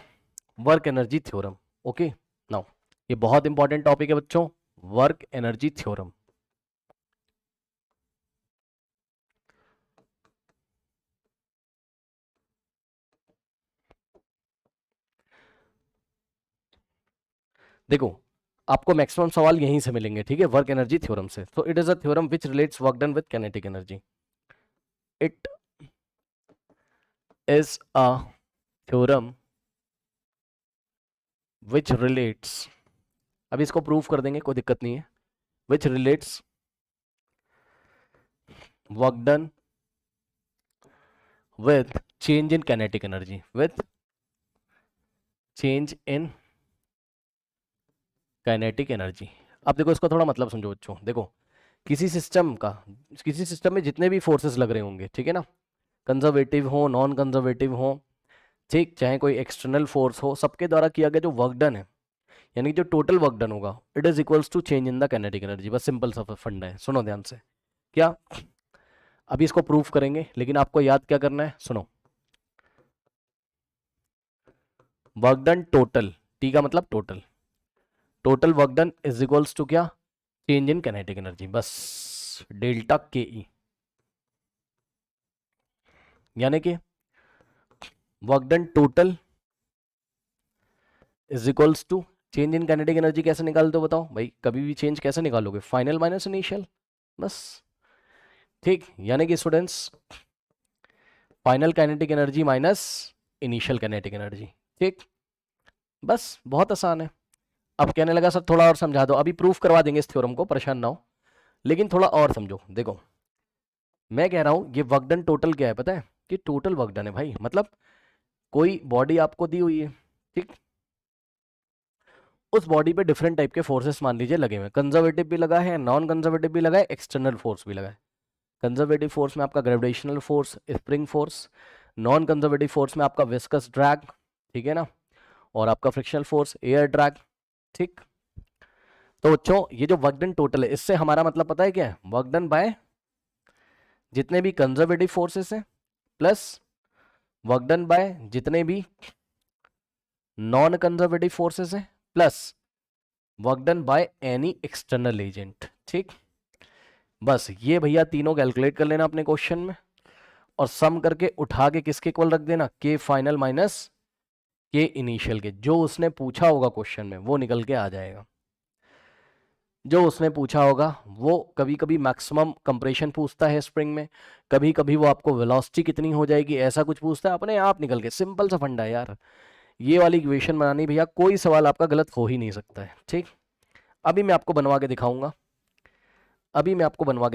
Speaker 1: work energy theorem. Okay, now ये बहुत इंपॉर्टेंट टॉपिक है बच्चों, वर्क एनर्जी थ्योरम। देखो, आपको मैक्सिमम सवाल यहीं से मिलेंगे, ठीक है, वर्क एनर्जी थ्योरम से। तो it is a theorem which relates work done with kinetic energy. It is a theorem which relates, अब इसको प्रूफ कर देंगे, कोई दिक्कत नहीं है, विच relates work done with change in kinetic energy, with change in kinetic energy. अब देखो इसका थोड़ा मतलब समझो बच्चों, देखो किसी सिस्टम का, किसी सिस्टम में जितने भी फोर्सेस लग रहे होंगे, ठीक है ना, कंजर्वेटिव हो नॉन कंजर्वेटिव हो, ठीक, चाहे कोई एक्सटर्नल फोर्स हो, सबके द्वारा किया गया जो वर्क डन है, यानी कि जो टोटल वर्क डन होगा, it is equals to change in the kinetic energy. बस सिंपल सा फंडा है, सुनो ध्यान से। क्या, अभी इसको प्रूफ करेंगे, लेकिन आपको याद क्या करना है, सुनो, वर्क डन टोटल, टी का मतलब total, total work done is equals to क्या, चेंज इन काइनेटिक एनर्जी, बस डेल्टा के ई, यानी कि work done total is equals to change in kinetic energy. कैसे निकालते हो बताओ भाई, कभी भी चेंज कैसे निकालोगे, फाइनल माइनस इनिशियल, बस। ठीक, यानी कि students final kinetic energy minus initial kinetic energy. ठीक, बस बहुत आसान है। अब कहने लगा सर थोड़ा और समझा दो, अभी प्रूफ करवा देंगे इस थ्योरम को, परेशान ना हो, लेकिन थोड़ा और समझो। देखो मैं कह रहा हूं ये वर्क डन टोटल क्या है पता है, कि टोटल वर्क डन है भाई, मतलब कोई बॉडी आपको दी हुई है, ठीक, उस बॉडी पे डिफरेंट टाइप के फोर्सेस मान लीजिए लगे हुए हैं, कंजर्वेटिव भी लगा है, नॉन कंजर्वेटिव भी लगा है, एक्सटर्नल फोर्स भी लगा है। कंजर्वेटिव फोर्स में आपका gravitational force, spring force, non conservative force में आपका विस्कस ड्रैग, ठीक है ना, और आपका फ्रिक्शनल फोर्स एयर ड्रैग। ठीक, तो बच्चों ये जो वर्क डन टोटल है, इससे हमारा मतलब पता है क्या है, वर्क डन बाय जितने भी कंजर्वेटिव फोर्सेस हैं प्लस वर्क डन बाय जितने भी नॉन कंजर्वेटिव फोर्सेस हैं plus work done by any external agent. ठीक, बस ये भैया तीनों कैलकुलेट कर लेना अपने क्वेश्चन में और सम करके उठा के किसके इक्वल रख देना, के फाइनल माइनस के इनिशियल के। जो उसने पूछा होगा क्वेश्चन में वो निकल के आ जाएगा। जो उसने पूछा होगा वो कभी कभी मैक्सिमम कंप्रेशन पूछता है स्प्रिंग में, कभी कभी वो आपको वेलोसिटी कितनी हो जाएगी ऐसा कुछ पूछता है, अपने आप निकल के। सिंपल सा फंडा है यार, ये वाली इक्वेशन बनानी भैया कोई सवाल आपका गलत हो ही नहीं सकता है। ठीक, अभी मैं आपको बनवा के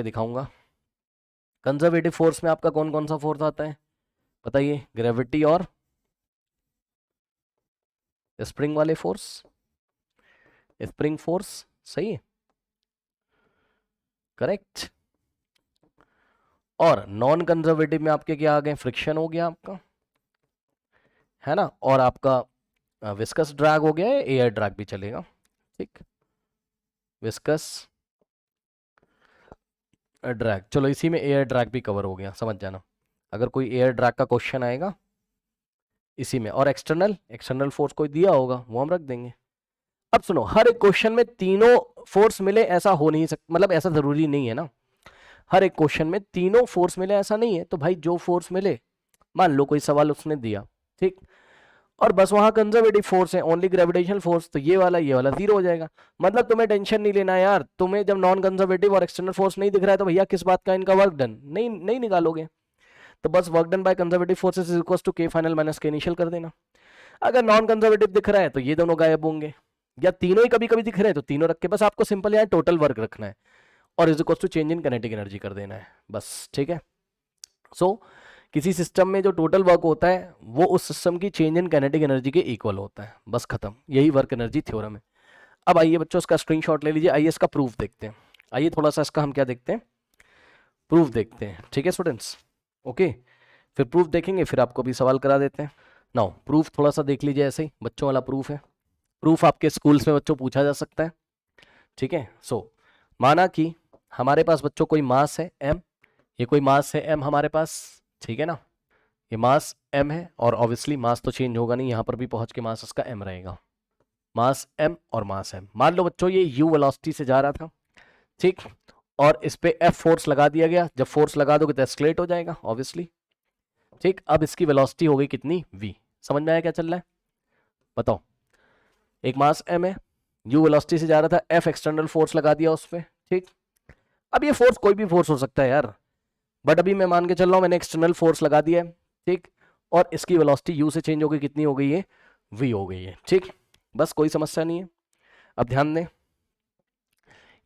Speaker 1: दिखाऊंगा, कंजर्वेटिव फोर्स में आपका कौन कौन सा फोर्स आता है बताइए? ग्रेविटी और स्प्रिंग वाले फोर्स, स्प्रिंग फोर्स, सही है, करेक्ट। और नॉन कंजर्वेटिव में आपके क्या आ गए? फ्रिक्शन हो गया आपका, है ना, और आपका विस्कस ड्रैग हो गया है, एयर ड्रैग भी चलेगा। ठीक, विस्कस ड्रैग, चलो इसी में एयर ड्रैग भी कवर हो गया, समझ जाना अगर कोई एयर ड्रैग का क्वेश्चन आएगा इसी में। और एक्सटर्नल फोर्स कोई दिया होगा वो हम रख देंगे। अब सुनो, हर एक क्वेश्चन में तीनों फोर्स मिले ऐसा हो नहीं सकता, मतलब ऐसा जरूरी नहीं है ना, हर एक क्वेश्चन में तीनों फोर्स मिले ऐसा नहीं है। तो भाई जो फोर्स मिले, मान लो कोई सवाल उसने दिया, ठीक, और बस वहां कंजर्वेटिव फोर्स है, ओनली ग्रेविटेशनल फोर्स, तो ये वाला जीरो हो जाएगा। मतलब तुम्हें टेंशन नहीं लेना यार, तुम्हें जब नॉन कंजर्वेटिव और एक्सटर्नल फोर्स नहीं दिख रहा है तो भैया किस बात का इनका वर्क डन नहीं निकालोगे, तो बस work done by conservative forces is equal to K final minus K initial कर देना। अगर नॉन कंजर्वेटिव दिख रहा है तो ये दोनों गायब होंगे, या तीनों ही कभी कभी दिख रहे हैं तो तीनों रख के बस आपको सिंपल यहाँ टोटल वर्क रखना है और is equal to change in kinetic energy कर देना है बस। ठीक है, सो किसी सिस्टम में जो टोटल वर्क होता है वो उस सिस्टम की चेंज इन काइनेटिक एनर्जी के इक्वल होता है, बस खत्म, यही वर्क एनर्जी थ्योरम है। अब आइए बच्चों इसका स्क्रीनशॉट ले लीजिए, आइए इसका प्रूफ देखते हैं। आइए थोड़ा सा इसका हम क्या देखते हैं, प्रूफ देखते हैं। ठीक है स्टूडेंट्स, ओके, फिर प्रूफ देखेंगे, फिर आपको भी सवाल करा देते हैं। नाउ प्रूफ थोड़ा सा देख लीजिए, ऐसे ही बच्चों वाला प्रूफ है। प्रूफ आपके स्कूल्स में बच्चों पूछा जा सकता है। ठीक है, सो माना कि हमारे पास बच्चों कोई मास है m, ये कोई मास है m हमारे पास, ठीक है ना, ये मास m है, और ऑब्वियसली मास तो चेंज होगा नहीं, यहां पर भी पहुंच के मास उसका m रहेगा, मास m और मास m। मान लो बच्चों ये u वेलोसिटी से जा रहा था, ठीक, और इस पे f फोर्स लगा दिया गया, जब फोर्स लगा दोगे तो एस्केलेट हो जाएगा ऑब्वियसली। ठीक, अब इसकी वेलोसिटी हो गई कितनी? v। समझ में आया क्या चल रहा है, बताओ? एक मास m है, u वेलोसिटी से जा रहा था, f एक्सटर्नल फोर्स लगा दिया उस पर, ठीक। अब ये फोर्स कोई भी फोर्स हो सकता है यार, बट अभी मैं मान के चल रहा हूं मैंने एक्सटर्नल फोर्स लगा दिया है, ठीक, और इसकी वेलोसिटी u से चेंज हो गई, कितनी हो गई है? v हो गई है। ठीक, बस कोई समस्या नहीं है। अब ध्यान दें,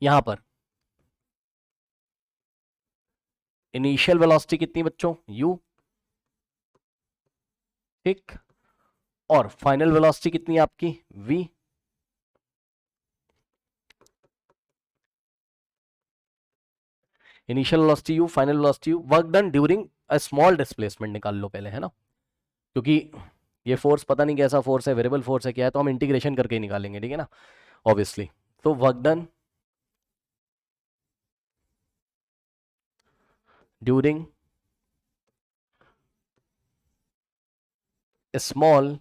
Speaker 1: यहां पर इनिशियल वेलोसिटी कितनी बच्चों? u, ठीक, और फाइनल वेलोसिटी कितनी है आपकी? v। Initial velocity u, final velocity u, work done during a small displacement निकाल लो पहले, है ना, क्योंकि ये फोर्स पता नहीं कैसा फोर्स है, वेरिएबल फोर्स है क्या है, तो हम इंटीग्रेशन करके ही निकालेंगे, ठीक है ना, ऑब्वियसली। तो work done during small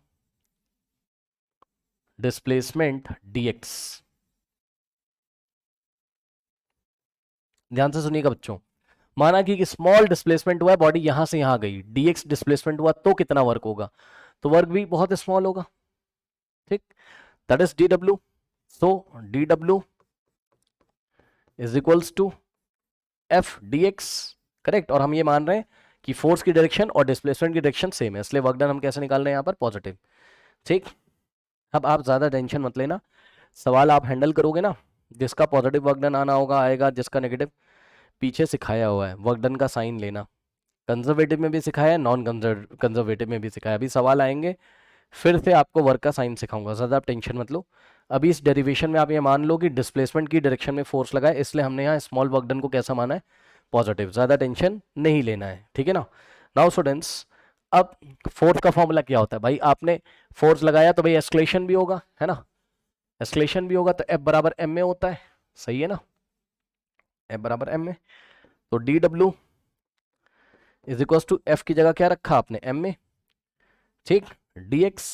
Speaker 1: displacement dx। ध्यान से सुनिएगा बच्चों, माना कि स्मॉल डिस्प्लेसमेंट हुआ है, बॉडी यहां से यहां गई, dx डिस्प्लेसमेंट हुआ तो कितना वर्क होगा? तो वर्क भी बहुत स्मॉल होगा, ठीक, that is dw। So dw is equals to f dx, correct. और हम ये मान रहे हैं कि फोर्स की डायरेक्शन और डिस्प्लेसमेंट की डायरेक्शन सेम है, इसलिए वर्क डन हम कैसे निकाल रहे हैं यहाँ पर? पॉजिटिव। ठीक, अब आप ज्यादा टेंशन मत लेना, सवाल आप हैंडल करोगे ना, जिसका पॉजिटिव वर्क डन आना होगा आएगा, जिसका नेगेटिव पीछे सिखाया हुआ है वर्क डन का साइन लेना, कंजर्वेटिव में भी सिखाया है, नॉन कंजर्वेटिव में भी सिखाया। अभी सवाल आएंगे फिर से आपको वर्क का साइन सिखाऊंगा, ज़्यादा आप टेंशन मत लो। अभी इस डेरिवेशन में आप ये मान लो कि डिस्प्लेसमेंट की डायरेक्शन में फोर्स लगा है, इसलिए हमने यहाँ स्मॉल वर्क डन को कैसा माना है? पॉजिटिव। ज़्यादा टेंशन नहीं लेना है, ठीक है ना। नाउ स्टूडेंट्स, अब फोर्स का फॉर्मूला क्या होता है भाई? आपने फोर्स लगाया तो भाई एस्केलेशन भी होगा, है ना, एस्केलेशन भी होगा, तो F बराबर m में होता है, सही है ना, F बराबर m में। तो dw is equal to f की जगह क्या रखा आपने, एम में, ठीक, dx,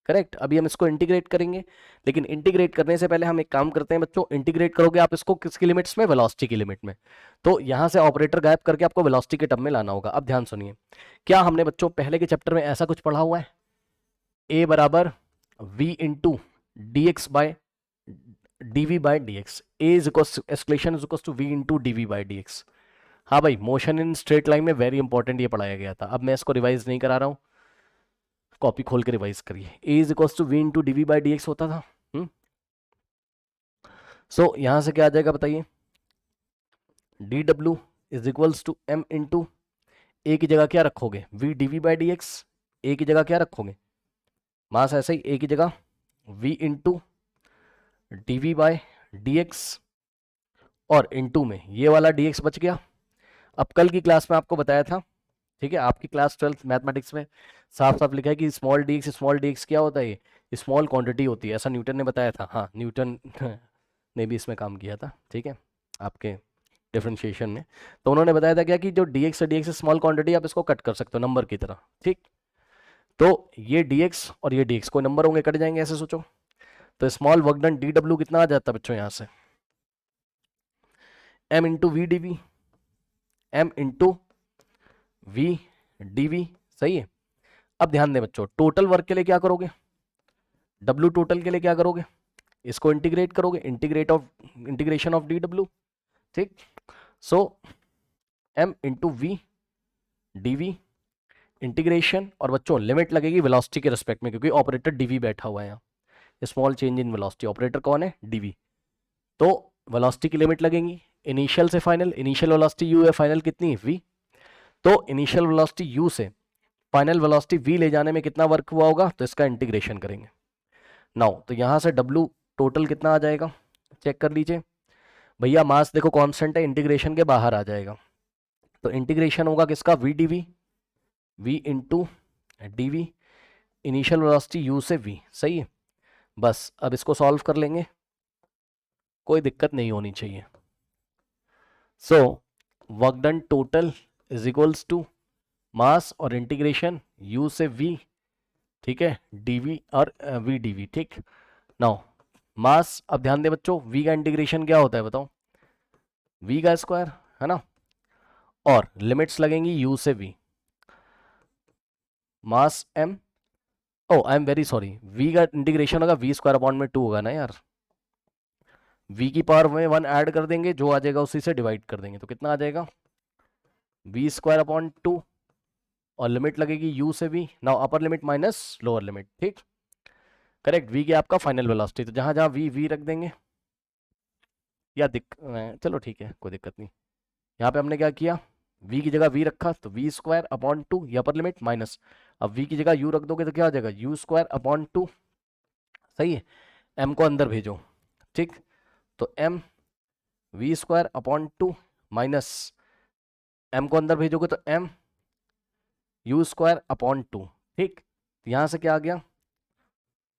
Speaker 1: करेक्ट। अभी हम इसको इंटीग्रेट करेंगे, लेकिन इंटीग्रेट करने से पहले हम एक काम करते हैं बच्चों, इंटीग्रेट करोगे आप इसको किसकी लिमिट्स में, वेलोसिटी की लिमिट में। तो यहां से ऑपरेटर गायब करके आपको वेलोसिटी के टर्म में लाना होगा। अब ध्यान सुनिए, क्या हमने बच्चों पहले के चैप्टर में ऐसा कुछ पढ़ा हुआ है, a बराबर v into d x by dv by d x, a is acceleration is equal to v into dv by d x. हाँ भाई, मोशन इन स्ट्रेट लाइन में वेरी इंपॉर्टेंट ये पढ़ाया गया था। अब मैं इसको रिवाइज नहीं करा रहा हूँ, कॉपी खोल के रिवाइज करिए। A is equal to V into D we by D X होता था। सो यहां से क्या आ जाएगा बताइए, D W is equals to M into, A की जगह क्या रखोगे, V D we by D x, A की जगह क्या रखोगे, मास ऐसे ही, ए की जगह v into D we by D x, और इंटू में ये वाला डी एक्स बच गया। अब कल की क्लास में आपको बताया था, ठीक है, आपकी क्लास 12 मैथमेटिक्स में साफ साफ लिखा है कि स्मॉल डी एक्स क्या होता है, ये स्मॉल क्वांटिटी होती है, ऐसा न्यूटन ने बताया था। हाँ, न्यूटन ने भी इसमें काम किया था, ठीक है, आपके डिफरेंशिएशन में। तो उन्होंने बताया था क्या कि जो डी एक्स स्मॉल क्वांटिटी, आप इसको कट कर सकते हो नंबर की तरह, ठीक। तो ये dx और ये dx कोई नंबर होंगे, कट जाएंगे, ऐसे सोचो। तो स्मॉल वर्क डन डी डब्ल्यू कितना आ जाता है बच्चों, यहां से m into v D v, m into v D v, सही है। अब ध्यान दें बच्चों, टोटल वर्क के लिए क्या करोगे, W टोटल के लिए क्या करोगे, इसको इंटीग्रेट करोगे, इंटीग्रेशन ऑफ डी डब्ल्यू, ठीक। So m into v D v integration, और बच्चों लिमिट लगेगी वेलोसिटी के रिस्पेक्ट में, क्योंकि ऑपरेटर dv बैठा हुआ है यहाँ, small change in velocity, operator कौन है, dv। तो वेलोसिटी की लिमिट लगेगी इनिशियल से फाइनल, इनिशियल वेलोसिटी u है, फाइनल कितनी है v। तो इनिशियल वेलोसिटी u से फाइनल वेलोसिटी v ले जाने में कितना वर्क हुआ होगा, तो इसका इंटीग्रेशन करेंगे नाउ। तो यहां से w टोटल कितना आ जाएगा, चेक कर लीजिए भैया, मास देखो कांस्टेंट है, इंटीग्रेशन के बाहर आ जाएगा। तो इंटीग्रेशन होगा किसका, v dv, v into D v, initial velocity u से v, सही है। बस अब इसको सॉल्व कर लेंगे, कोई दिक्कत नहीं होनी चाहिए। So work done total is equals to mass और इंटीग्रेशन u से v, ठीक है, dv और v dv, ठीक। नाउ मास, अब ध्यान दे बच्चों, v का इंटीग्रेशन क्या होता है बताओ, v का स्क्वायर, है ना, और लिमिट्स लगेंगी u से v, mass m, oh I am very sorry, v का इंटीग्रेशन होगा v स्क्वायर अपॉन में 2 होगा ना यार, v की पावर में 1 ऐड कर देंगे, जो आ जाएगा उसी से डिवाइड कर देंगे, तो कितना आ जाएगा, v स्क्वायर अपॉन 2, और लिमिट लगेगी u से v, now upper limit minus lower limit, ठीक, करेक्ट। v की आपका फाइनल वेलोसिटी, तो जहां जहां v रख देंगे, या चलो ठीक है, कोई दिक्कत नहीं। यहाँ पे हमने क्या किया, v की जगह v रखा, तो v स्क्वायर अपॉन 2, ये अपर लिमिट माइनस, अब v की जगह u रख दोगे तो क्या आ जाएगा, u स्क्वायर अपॉन 2, सही है। m को अंदर भेजो, ठीक, तो m v square upon 2 minus m को अंदर भेजोगे तो m u स्क्वायर अपॉन 2, ठीक। यहां से क्या आ गया,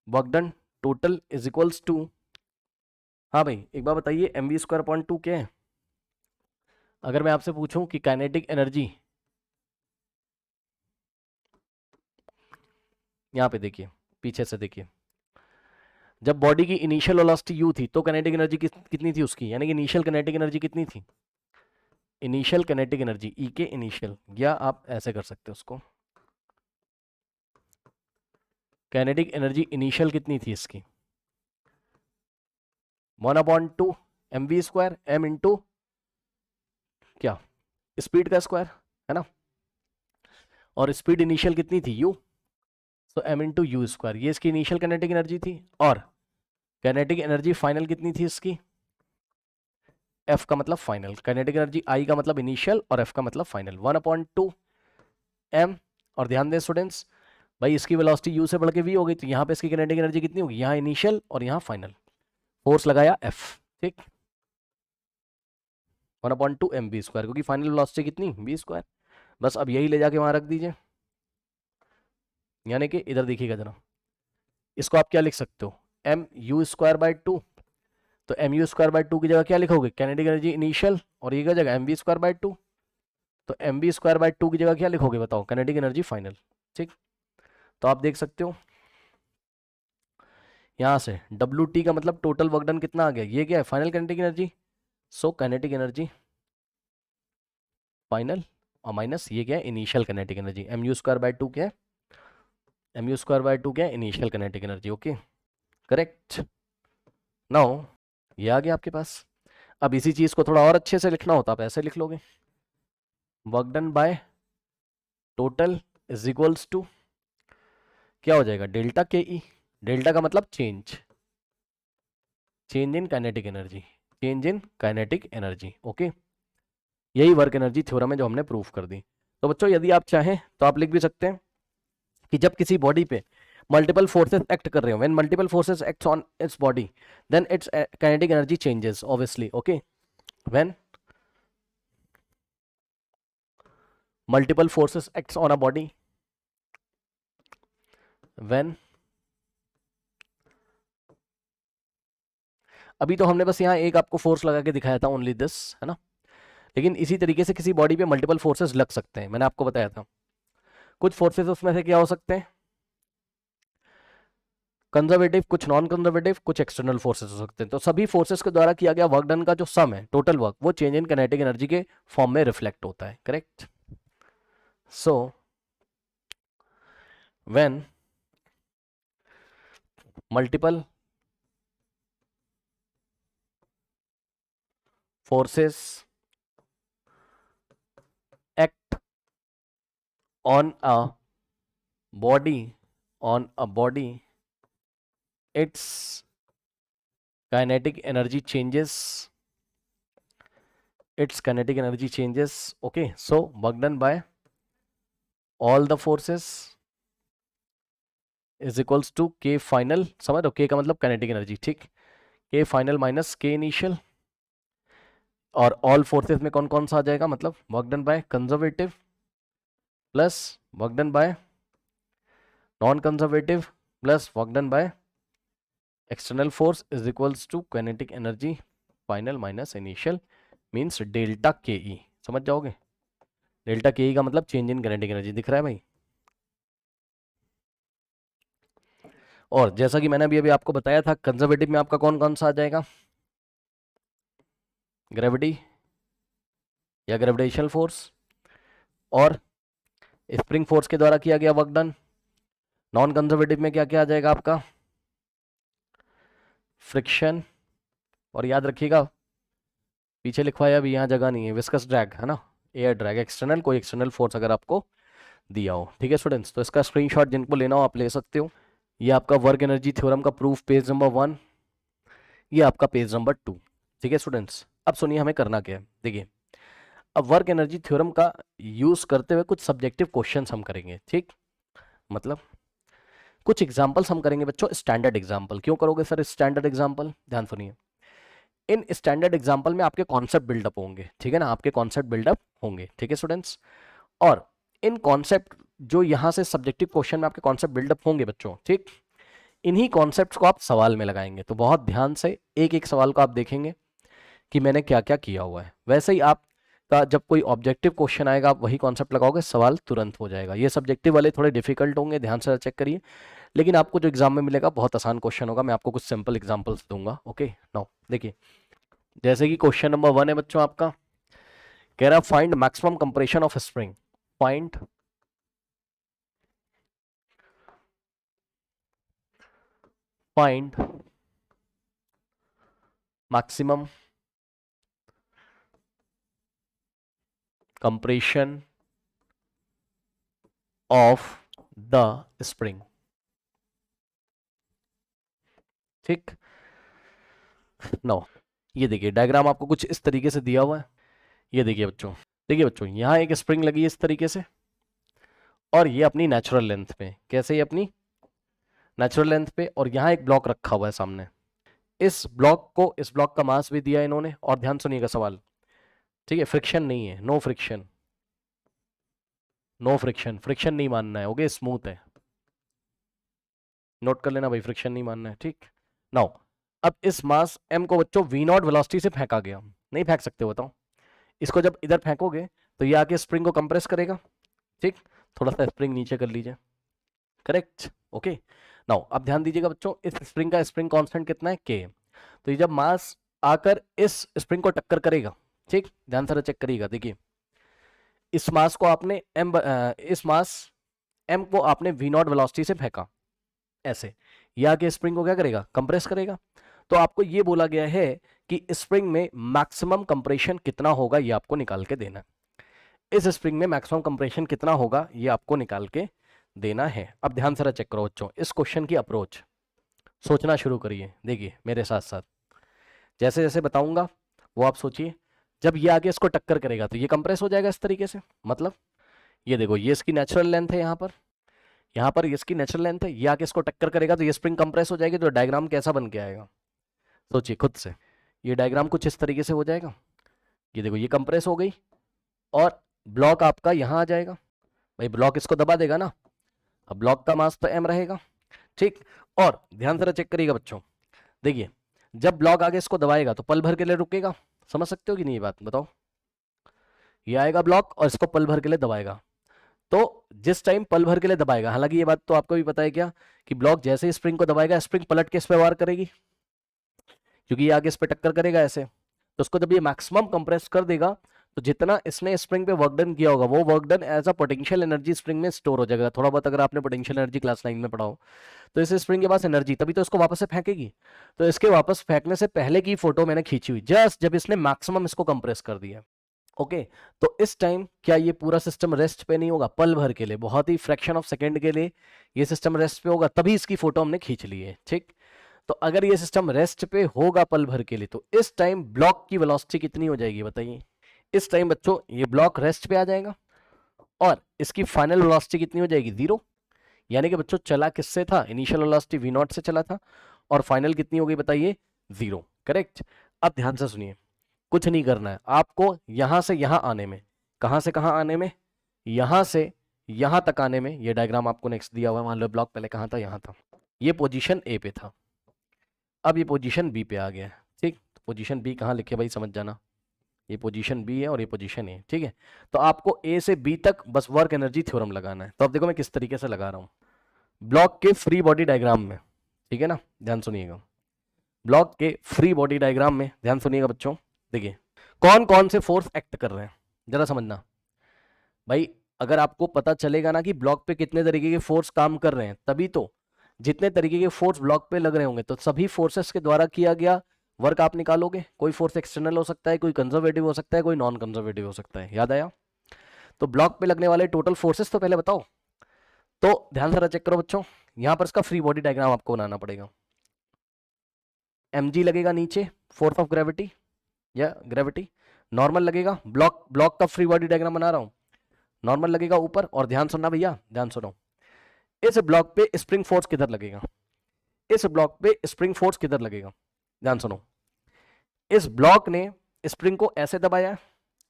Speaker 1: work done total is equals to, हाँ भाई एक बार बताइए, एम वी स्क्वायर अपॉन 2 क्या है। अगर मैं आपसे पूछूं कि काइनेटिक एनर्जी, यहाँ पे देखिए, पीछे से देखिए, जब बॉडी की इनिशियल वेलोसिटी u थी, तो काइनेटिक एनर्जी कितनी थी उसकी, यानी कि इनिशियल काइनेटिक एनर्जी कितनी थी, इनिशियल काइनेटिक एनर्जी ई के इनिशियल, या आप ऐसे कर सकते हो उसको, काइनेटिक एनर्जी इनिशियल कितनी थी इसकी, 1/2 m v square, m into क्या, स्पीड का स्क्वायर, है ना, और स्पीड इनिशियल कितनी थी u, तो m इंटू यू स्क्वायर, ये इसकी इनिशियल काइनेटिक एनर्जी थी, और काइनेटिक एनर्जी फाइनल कितनी थी इसकी, F का मतलब फाइनल, काइनेटिक एनर्जी I का मतलब इनिशियल और F का मतलब फाइनल, 1/2 m। और ध्यान दें स्टूडेंट्स, भाई इसकी वेलोसिटी u से बढ़ के v हो गई, तो यहाँ पे इसकी काइनेटिक एनर्जी कितनी होगी, यहाँ इनिशियल और यहाँ फाइनल, फोर्स लगाया F, ठीक, 1/2 m v स्क्वायर, क्योंकि फाइनल वेलोसिटी कितनी, v स्क्वायर। बस अब यही ले जाके वहां रख दीजिए, यानी कि इधर देखिएगा जरा, इसको आप क्या लिख सकते हो, m u स्क्वायर बाई 2, तो एम यू स्क्वायर बाई 2 की जगह क्या लिखोगे, काइनेटिक एनर्जी इनिशियल, और ये क्या जगह एम वी स्क्वायर बाई 2, तो mv²/2 की जगह क्या लिखोगे बताओ, काइनेटिक एनर्जी फाइनल। ठीक, तो आप देख सकते हो यहां से WT का मतलब टोटल वर्क डन कितना आ गया, ये क्या है फाइनल काइनेटिक एनर्जी। सो काइनेटिक एनर्जी फाइनल और माइनस ये क्या है इनिशियल काइनेटिक एनर्जी, mu²/2 क्या है, mu²/2 क्या है initial kinetic energy. Okay correct. Now ये आ गया आपके पास। अब इसी चीज को थोड़ा और अच्छे से लिखना होता आप ऐसे लिख लोगे, work done by total is equals to क्या हो जाएगा डेल्टा के ई। डेल्टा का मतलब change in kinetic energy, change in kinetic energy. Okay यही वर्क एनर्जी थ्योरम है जो हमने प्रूफ कर दी। तो बच्चों यदि आप चाहें तो आप लिख भी सकते हैं कि जब किसी बॉडी पे मल्टीपल फोर्सेस एक्ट कर रहे हो, when multiple forces act on its body then its kinetic energy changes obviously. Okay when multiple forces acts on a body, when अभी तो हमने बस यहाँ एक आपको फोर्स लगा के दिखाया था ओनली दिस, है ना, लेकिन इसी तरीके से किसी बॉडी पे मल्टीपल फोर्सेस लग सकते हैं। मैंने आपको बताया था कुछ फोर्सेस उसमें से क्या हो सकते हैं कंजर्वेटिव, कुछ नॉन कंजर्वेटिव, कुछ एक्सटर्नल फोर्सेस हो सकते हैं। तो सभी फोर्सेस के द्वारा किया गया वर्क डन का जो सम है टोटल वर्क वो चेंज इन काइनेटिक एनर्जी के फॉर्म में रिफ्लेक्ट होता है। Correct. So when multiple forces act on a body its kinetic energy changes, okay, so work done by all the forces is equals to k final, समझ रहे हो k का मतलब काइनेटिक एनर्जी। ठीक, k final minus k initial, और ऑल फोर्सेस में कौन कौन सा आ जाएगा मतलब work done by conservative plus work done by non conservative plus work done by external force is equals to kinetic energy final minus initial means delta के ई। समझ जाओगे, डेल्टा के ई का मतलब चेंज इन काइनेटिक एनर्जी दिख रहा है भाई। और जैसा कि मैंने अभी अभी आपको बताया था कंजर्वेटिव में आपका कौन कौन सा आ जाएगा, ग्रेविटी या ग्रेविटेशनल फोर्स और स्प्रिंग फोर्स के द्वारा किया गया वर्क डन। नॉन कंजर्वेटिव में क्या क्या आ जाएगा आपका फ्रिक्शन, और याद रखिएगा पीछे लिखवाया अभी यहाँ जगह नहीं है, विस्कस ड्रैग है ना, एयर ड्रैग, एक्सटर्नल कोई एक्सटर्नल फोर्स अगर आपको दिया हो। ठीक है स्टूडेंट्स, तो इसका स्क्रीनशॉट जिनको लेना हो आप ले सकते हो। ये आपका वर्क एनर्जी थ्योरम का प्रूफ पेज नंबर 1, ये आपका पेज नंबर 2। ठीक है स्टूडेंट्स, अब सुनिए हमें करना क्या है। देखिए अब वर्क एनर्जी थ्योरम का यूज करते हुए कुछ सब्जेक्टिव क्वेश्चंस हम करेंगे। ठीक, मतलब कुछ एग्जांपल्स हम करेंगे बच्चों, स्टैंडर्ड एग्जांपल। क्यों करोगे सर स्टैंडर्ड एग्जांपल, ध्यान सुनिए। इन स्टैंडर्ड एग्जांपल में आपके कॉन्सेप्ट बिल्डअप होंगे, ठीक है ना, आपके कॉन्सेप्ट बिल्डअप होंगे। ठीक है स्टूडेंट्स, और इन कॉन्सेप्ट जो यहाँ से सब्जेक्टिव क्वेश्चन में आपके कॉन्सेप्ट बिल्डअप होंगे बच्चों, ठीक, इन्हीं कॉन्सेप्ट्स को आप सवाल में लगाएंगे। तो बहुत ध्यान से एक एक सवाल को आप देखेंगे कि मैंने क्या क्या किया हुआ है। वैसे ही आप का जब कोई ऑब्जेक्टिव क्वेश्चन आएगा आप वही कॉन्सेप्ट लगाओगे, सवाल तुरंत हो जाएगा। ये सब्जेक्टिव वाले थोड़े डिफिकल्ट होंगे, ध्यान से चेक करिए, लेकिन आपको जो एग्जाम में मिलेगा बहुत आसान क्वेश्चन होगा। मैं आपको कुछ सिंपल एग्जांपल्स दूंगा। ओके नाउ देखिए, जैसे कि क्वेश्चन नंबर 1 है बच्चों आपका, कह रहा find maximum compression of spring, find maximum compression of the spring। ठीक, नो ये देखिए डायग्राम आपको कुछ इस तरीके से दिया हुआ है। ये देखिए बच्चों, देखिए बच्चों यहाँ एक स्प्रिंग लगी है इस तरीके से, और ये अपनी नेचुरल लेंथ पे, कैसे ये अपनी नेचुरल लेंथ पे, और यहाँ एक ब्लॉक रखा हुआ है सामने। इस ब्लॉक का मास भी दिया इन्होंने, और ध्यान सुनिएगा सवाल, ठीक है, फ्रिक्शन नहीं है, नो फ्रिक्शन, फ्रिक्शन नहीं मानना है। ओके स्मूथ है, नोट कर लेना भाई, फ्रिक्शन नहीं मानना है। ठीक, नाउ अब इस मास m को बच्चों v0 वेलोसिटी से फेंका गया, नहीं फेंक सकते बताओ, इसको जब इधर फेंकोगे तो ये आके स्प्रिंग को कंप्रेस करेगा, ठीक, थोड़ा सा स्प्रिंग नीचे कर लीजिए, करेक्ट, ओके। नाउ अब ध्यान दीजिएगा बच्चों, इस स्प्रिंग का स्प्रिंग कांस्टेंट कितना है, के। तो ये जब मास आकर इस स्प्रिंग को टक्कर करेगा, ठीक, ध्यान से चेक करिएगा, देखिए इस मास को आपने इस मास m को आपने v नॉट वेलोसिटी से फेंका ऐसे, ये आके स्प्रिंग को क्या करेगा, कंप्रेस करेगा। तो आपको ये बोला गया है कि स्प्रिंग में मैक्सिमम कंप्रेशन कितना होगा, ये आपको निकाल के देना है। इस स्प्रिंग में मैक्सिमम कंप्रेशन कितना होगा, ये आपको निकाल के देना है। अब ध्यान से चेक करो बच्चों, इस क्वेश्चन की अप्रोच सोचना शुरू करिए, देखिए मेरे साथ साथ जैसे जैसे बताऊंगा वो आप सोचिए। जब ये आगे इसको टक्कर करेगा तो ये कंप्रेस हो जाएगा इस तरीके से, मतलब ये देखो ये इसकी नेचुरल लेंथ है, यहाँ पर इसकी नेचुरल लेंथ है, ये आके इसको टक्कर करेगा तो ये स्प्रिंग कंप्रेस हो जाएगी। तो डायग्राम कैसा बन के आएगा, सोचिए खुद से, ये डायग्राम कुछ इस तरीके से हो जाएगा। ये देखो ये कंप्रेस हो गई और ब्लॉक आपका यहाँ आ जाएगा, भाई ब्लॉक इसको दबा देगा ना, अब ब्लॉक का मास तो m रहेगा, ठीक। और ध्यान से चेक करिएगा बच्चों, देखिए जब ब्लॉक आगे इसको दबाएगा तो पल भर के लिए रुकेगा, समझ सकते हो कि नहीं ये बात बताओ। ये आएगा ब्लॉक और इसको पल भर के लिए दबाएगा, तो जिस टाइम पल भर के लिए दबाएगा, हालांकि ये बात तो आपको भी पता है क्या, कि ब्लॉक जैसे ही स्प्रिंग को दबाएगा स्प्रिंग पलट के इस पे वार करेगी, क्योंकि ये आगे इस पे टक्कर करेगा ऐसे। तो उसको जब ये मैक्सिमम कंप्रेस कर देगा तो जितना इसने स्प्रिंग पे वर्क डन किया होगा वो work done as a potential energy spring में स्टोर हो जाएगा। थोड़ा बहुत अगर आपने पोटेंशियल एनर्जी क्लास 9 में पढ़ा हो तो इस स्प्रिंग के पास एनर्जी, तभी तो इसको वापस से फेंकेगी। तो इसके वापस फेंकने से पहले की फोटो मैंने खींची हुई, जस्ट जब इसने मैक्सिमम इसको कंप्रेस कर दिया, ओके। तो इस टाइम क्या ये पूरा सिस्टम रेस्ट पे नहीं होगा, पल भर के लिए, बहुत ही फ्रैक्शन ऑफ सेकेंड के लिए ये सिस्टम रेस्ट पे होगा, तभी इसकी फोटो हमने खींच ली है, ठीक। तो अगर ये सिस्टम रेस्ट पे होगा पल भर के लिए तो इस टाइम ब्लॉक की वेलोसिटी कितनी हो जाएगी बताइए। इस टाइम बच्चों ये ब्लॉक रेस्ट पे आ जाएगा और इसकी फाइनल वेलोसिटी कितनी हो जाएगी, 0। यानी कि बच्चों चला किससे था, इनिशियल वेलोसिटी v नॉट से चला था और फाइनल कितनी हो गई बताइए, 0, करेक्ट। अब ध्यान से सुनिए, कुछ नहीं करना है आपको, यहां से यहां आने में, कहां से कहां आने में, यहां से यहां तक आने में, ये डायग्राम आपको नेक्स्ट दिया हुआ है, मान लो ब्लॉक पहले कहां था, यहां था, ये पोजीशन ए पे था, अब ये पोजीशन बी पे आ गया है, ठीक। पोजीशन बी कहाँ लिखे भाई, समझ जाना, ये पोजीशन बी है और ये पोजीशन ए, ठीक है। तो आपको ए से बी तक बस वर्क एनर्जी थ्योरम लगाना है। तो अब देखो मैं किस तरीके से लगा रहा हूँ, ब्लॉक के फ्री बॉडी डायग्राम में, ठीक है ना, ध्यान सुनिएगा, ब्लॉक के फ्री बॉडी डायग्राम में ध्यान सुनिएगा बच्चों, देखिए कौन कौन से फोर्स एक्ट कर रहे हैं जरा समझना भाई। अगर आपको पता चलेगा ना कि ब्लॉक पे कितने तरीके के फोर्स काम कर रहे हैं, तभी तो जितने तरीके के फोर्स ब्लॉक पे लग रहे होंगे तो सभी फोर्सेस के द्वारा किया गया वर्क आप निकालोगे। कोई फोर्स एक्सटर्नल हो सकता है, कोई कंजर्वेटिव हो सकता है, कोई नॉन कंजर्वेटिव हो सकता है, याद आया। तो ब्लॉक पे लगने वाले टोटल फोर्सेस तो पहले बताओ। तो ध्यान से चेक करो बच्चों, यहां पर इसका फ्री बॉडी डायग्राम आपको बनाना पड़ेगा। mg लगेगा नीचे, फोर्स ऑफ ग्रेविटी या ग्रेविटी, नॉर्मल लगेगा, ब्लॉक का फ्री बॉडी डायग्राम बना रहा हूं, नॉर्मल लगेगा ऊपर। और ध्यान सुनना भैया, ध्यान सुनो, इस ब्लॉक पे स्प्रिंग फोर्स किधर लगेगा, इस ब्लॉक पे स्प्रिंग फोर्स किधर लगेगा, ध्यान सुनो, इस ब्लॉक ने स्प्रिंग को ऐसे दबाया,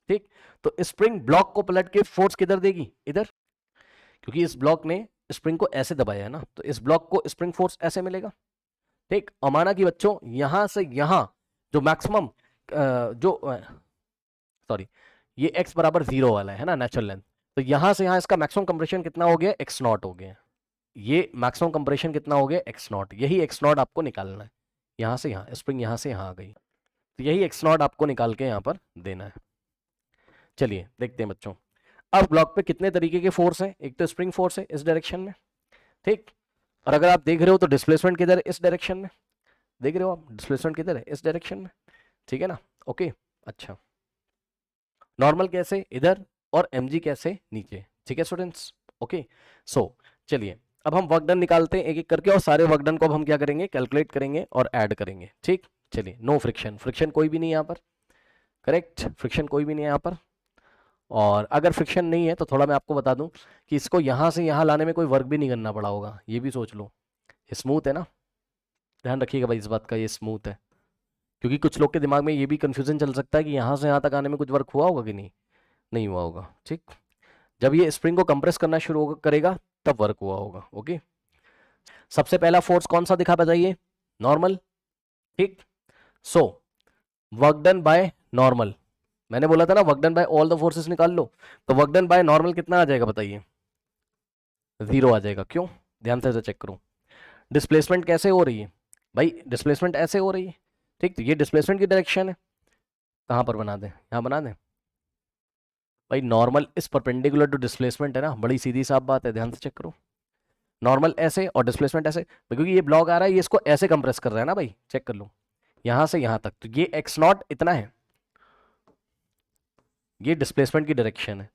Speaker 1: ठीक। तो स्प्रिंग ब्लॉक को पलट के फोर्स किधर देगी, इधर, क्योंकि इस ब्लॉक ने स्प्रिंग को ऐसे दबाया है ना, तो इस ब्लॉक को स्प्रिंग फोर्स ऐसे मिलेगा, ठीक। और माना कि बच्चों यहां से यहां जो मैक्सिमम जो सॉरी ये x बराबर 0 वाला है ना नेचुरल लेंथ, तो यहां से यहां इसका मैक्सिमम कंप्रेशन कितना हो गया, x नॉट हो गया, ये मैक्सिमम कंप्रेशन कितना हो गया, x नॉट, यही x नॉट आपको निकालना है। यहां से यहां स्प्रिंग यहां से यहां आ गई, तो यही x नॉट आपको निकाल के यहां पर देना है। चलिए देखते हैं बच्चों, अब ब्लॉक पे कितने तरीके के फोर्स हैं, एक तो स्प्रिंग फोर्स है इस डायरेक्शन में, ठीक। और अगर आप देख रहे हो तो डिस्प्लेसमेंट किधर है, इस डायरेक्शन में, देख रहे हो आप डिस्प्लेसमेंट किधर है, इस डायरेक्शन में, ठीक है ना, ओके। अच्छा, नॉर्मल कैसे इधर और mg कैसे नीचे, ठीक है स्टूडेंट्स, ओके। सो चलिए अब हम वर्क डन निकालते हैं एक एक करके, और सारे वर्क डन को अब हम क्या करेंगे, कैलकुलेट करेंगे और ऐड करेंगे, ठीक। चलिए, नो फ्रिक्शन, फ्रिक्शन कोई भी नहीं यहाँ पर, करेक्ट, फ्रिक्शन कोई भी नहीं है यहाँ पर। और अगर फ्रिक्शन नहीं है तो थोड़ा मैं आपको बता दूं कि इसको यहाँ से यहाँ लाने में कोई वर्क भी नहीं करना पड़ा होगा, ये भी सोच लो, स्मूथ है ना, ध्यान रखिएगा भाई इस बात का, ये स्मूथ है। क्योंकि कुछ लोग के दिमाग में ये भी कंफ्यूजन चल सकता है कि यहाँ से यहाँ तक आने में कुछ वर्क हुआ होगा कि नहीं, नहीं हुआ होगा, ठीक। जब ये स्प्रिंग को कंप्रेस करना शुरू करेगा तब वर्क हुआ होगा, ओके। सबसे पहला फोर्स कौन सा दिखा बताइए, नॉर्मल, ठीक। सो वर्क डन बाय नॉर्मल, मैंने बोला था ना work done bye all the forces निकाल लो, तो वर्क डन बाय नॉर्मल कितना आ जाएगा बताइए? 0 आ जाएगा। क्यों? ध्यान से चेक करो। डिस्प्लेसमेंट कैसे हो रही है भाई? डिस्प्लेसमेंट ऐसे हो रही है, ठीक। तो ये डिस्प्लेसमेंट की डायरेक्शन है। कहाँ पर बना दें? यहाँ बना दें भाई। नॉर्मल इस परपेंडिकुलर टू डिस्प्लेसमेंट है ना, बड़ी सीधी साफ बात है, ध्यान से चेक करो। नॉर्मल ऐसे और डिस्प्लेसमेंट ऐसे, क्योंकि ये ब्लॉक आ रहा है, ये इसको ऐसे कंप्रेस कर रहा है ना भाई, चेक कर लो यहां से यहां तक, तो ये एक्स नॉट इतना है, ये डिस्प्लेसमेंट की डायरेक्शन है,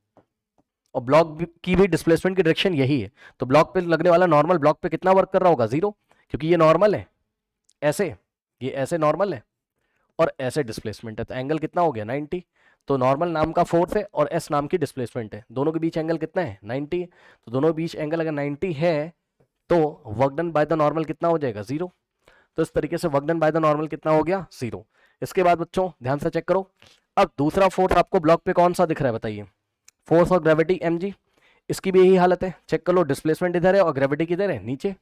Speaker 1: और ब्लॉक की भी डिस्प्लेसमेंट की डायरेक्शन यही है। तो ब्लॉक पे लगने वाला नॉर्मल ब्लॉक पे कितना वर्क कर रहा होगा? 0, क्योंकि ये नॉर्मल है ऐसे, ये ऐसे नॉर्मल है और ऐसे डिस्प्लेसमेंट है, तो एंगल कितना हो गया? 90। तो नॉर्मल नाम का फोर्स है और एस नाम की डिस्प्लेसमेंट है, दोनों के बीच एंगल कितना है? 90। तो दोनों के बीच एंगल अगर 90 है तो work done by the normal कितना हो जाएगा? 0। तो इस तरीके से work done by the normal कितना हो गया? 0। इसके बाद बच्चों ध्यान से चेक करो, अब दूसरा फोर्स आपको ब्लॉक पे कौन सा दिख रहा है बताइए? फोर्स ऑफ ग्रेविटी mg, इसकी भी यही हालत है, चेक कर लो। डिस्प्लेसमेंट इधर है और ग्रेविटी किधर है? नीचे।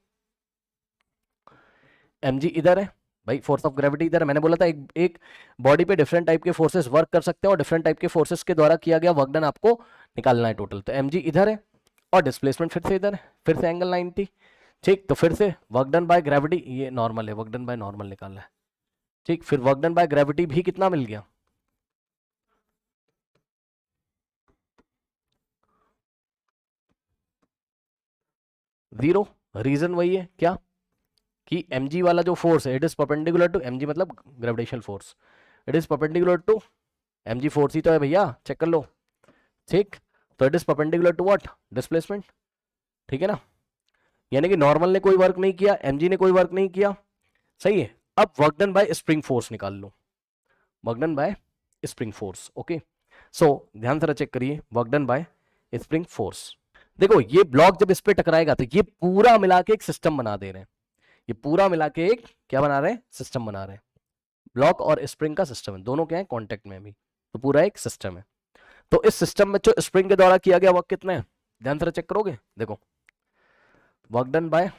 Speaker 1: mg इधर है भाई, फोर्स ऑफ ग्रेविटी इधर है। मैंने बोला था एक बॉडी पे डिफरेंट टाइप के फोर्सेस वर्क कर सकते हैं और डिफरेंट टाइप के फोर्सेस के द्वारा किया गया वर्क डन आपको निकालना है टोटल। तो mg इधर है और डिस्प्लेसमेंट फिर से इधर है, फिर से एंगल 90, ठीक। तो फिर से वर्क डन बाय ग्रेविटी, ये नॉर्मल है, वर्क डन बाय नॉर्मल निकालना है, ठीक। फिर वर्क डन बाय ग्रेविटी भी कितना मिल गया? 0। रीजन वही है क्या कि mg वाला जो फोर्स है, it is perpendicular to mg मतलब gravitational force, it is perpendicular to mg, force ही तो है भैया, चेक कर लो, ठीक। तो it is perpendicular to what? Displacement, ठीक है ना। यानी कि नॉर्मल ने कोई वर्क नहीं किया, mg ने कोई वर्क नहीं किया, सही है। अब work done by spring force निकाल लो, work done by spring force, okay. So ध्यान से चेक करिए, work done by spring force. देखो ये ब्लॉक जब इस पे टकराएगा तो ये पूरा मिला के एक सिस्टम बना दे रहे हैं, ये पूरा मिला के एक क्या बना रहे हैं? सिस्टम बना रहे हैं। ब्लॉक और स्प्रिंग का सिस्टम है, दोनों क्या है? कांटेक्ट में भी, तो पूरा एक सिस्टम है। तो इस सिस्टम में जो स्प्रिंग के द्वारा किया गया वर्क कितना है? ध्यान से चेक करोगे, देखो work done by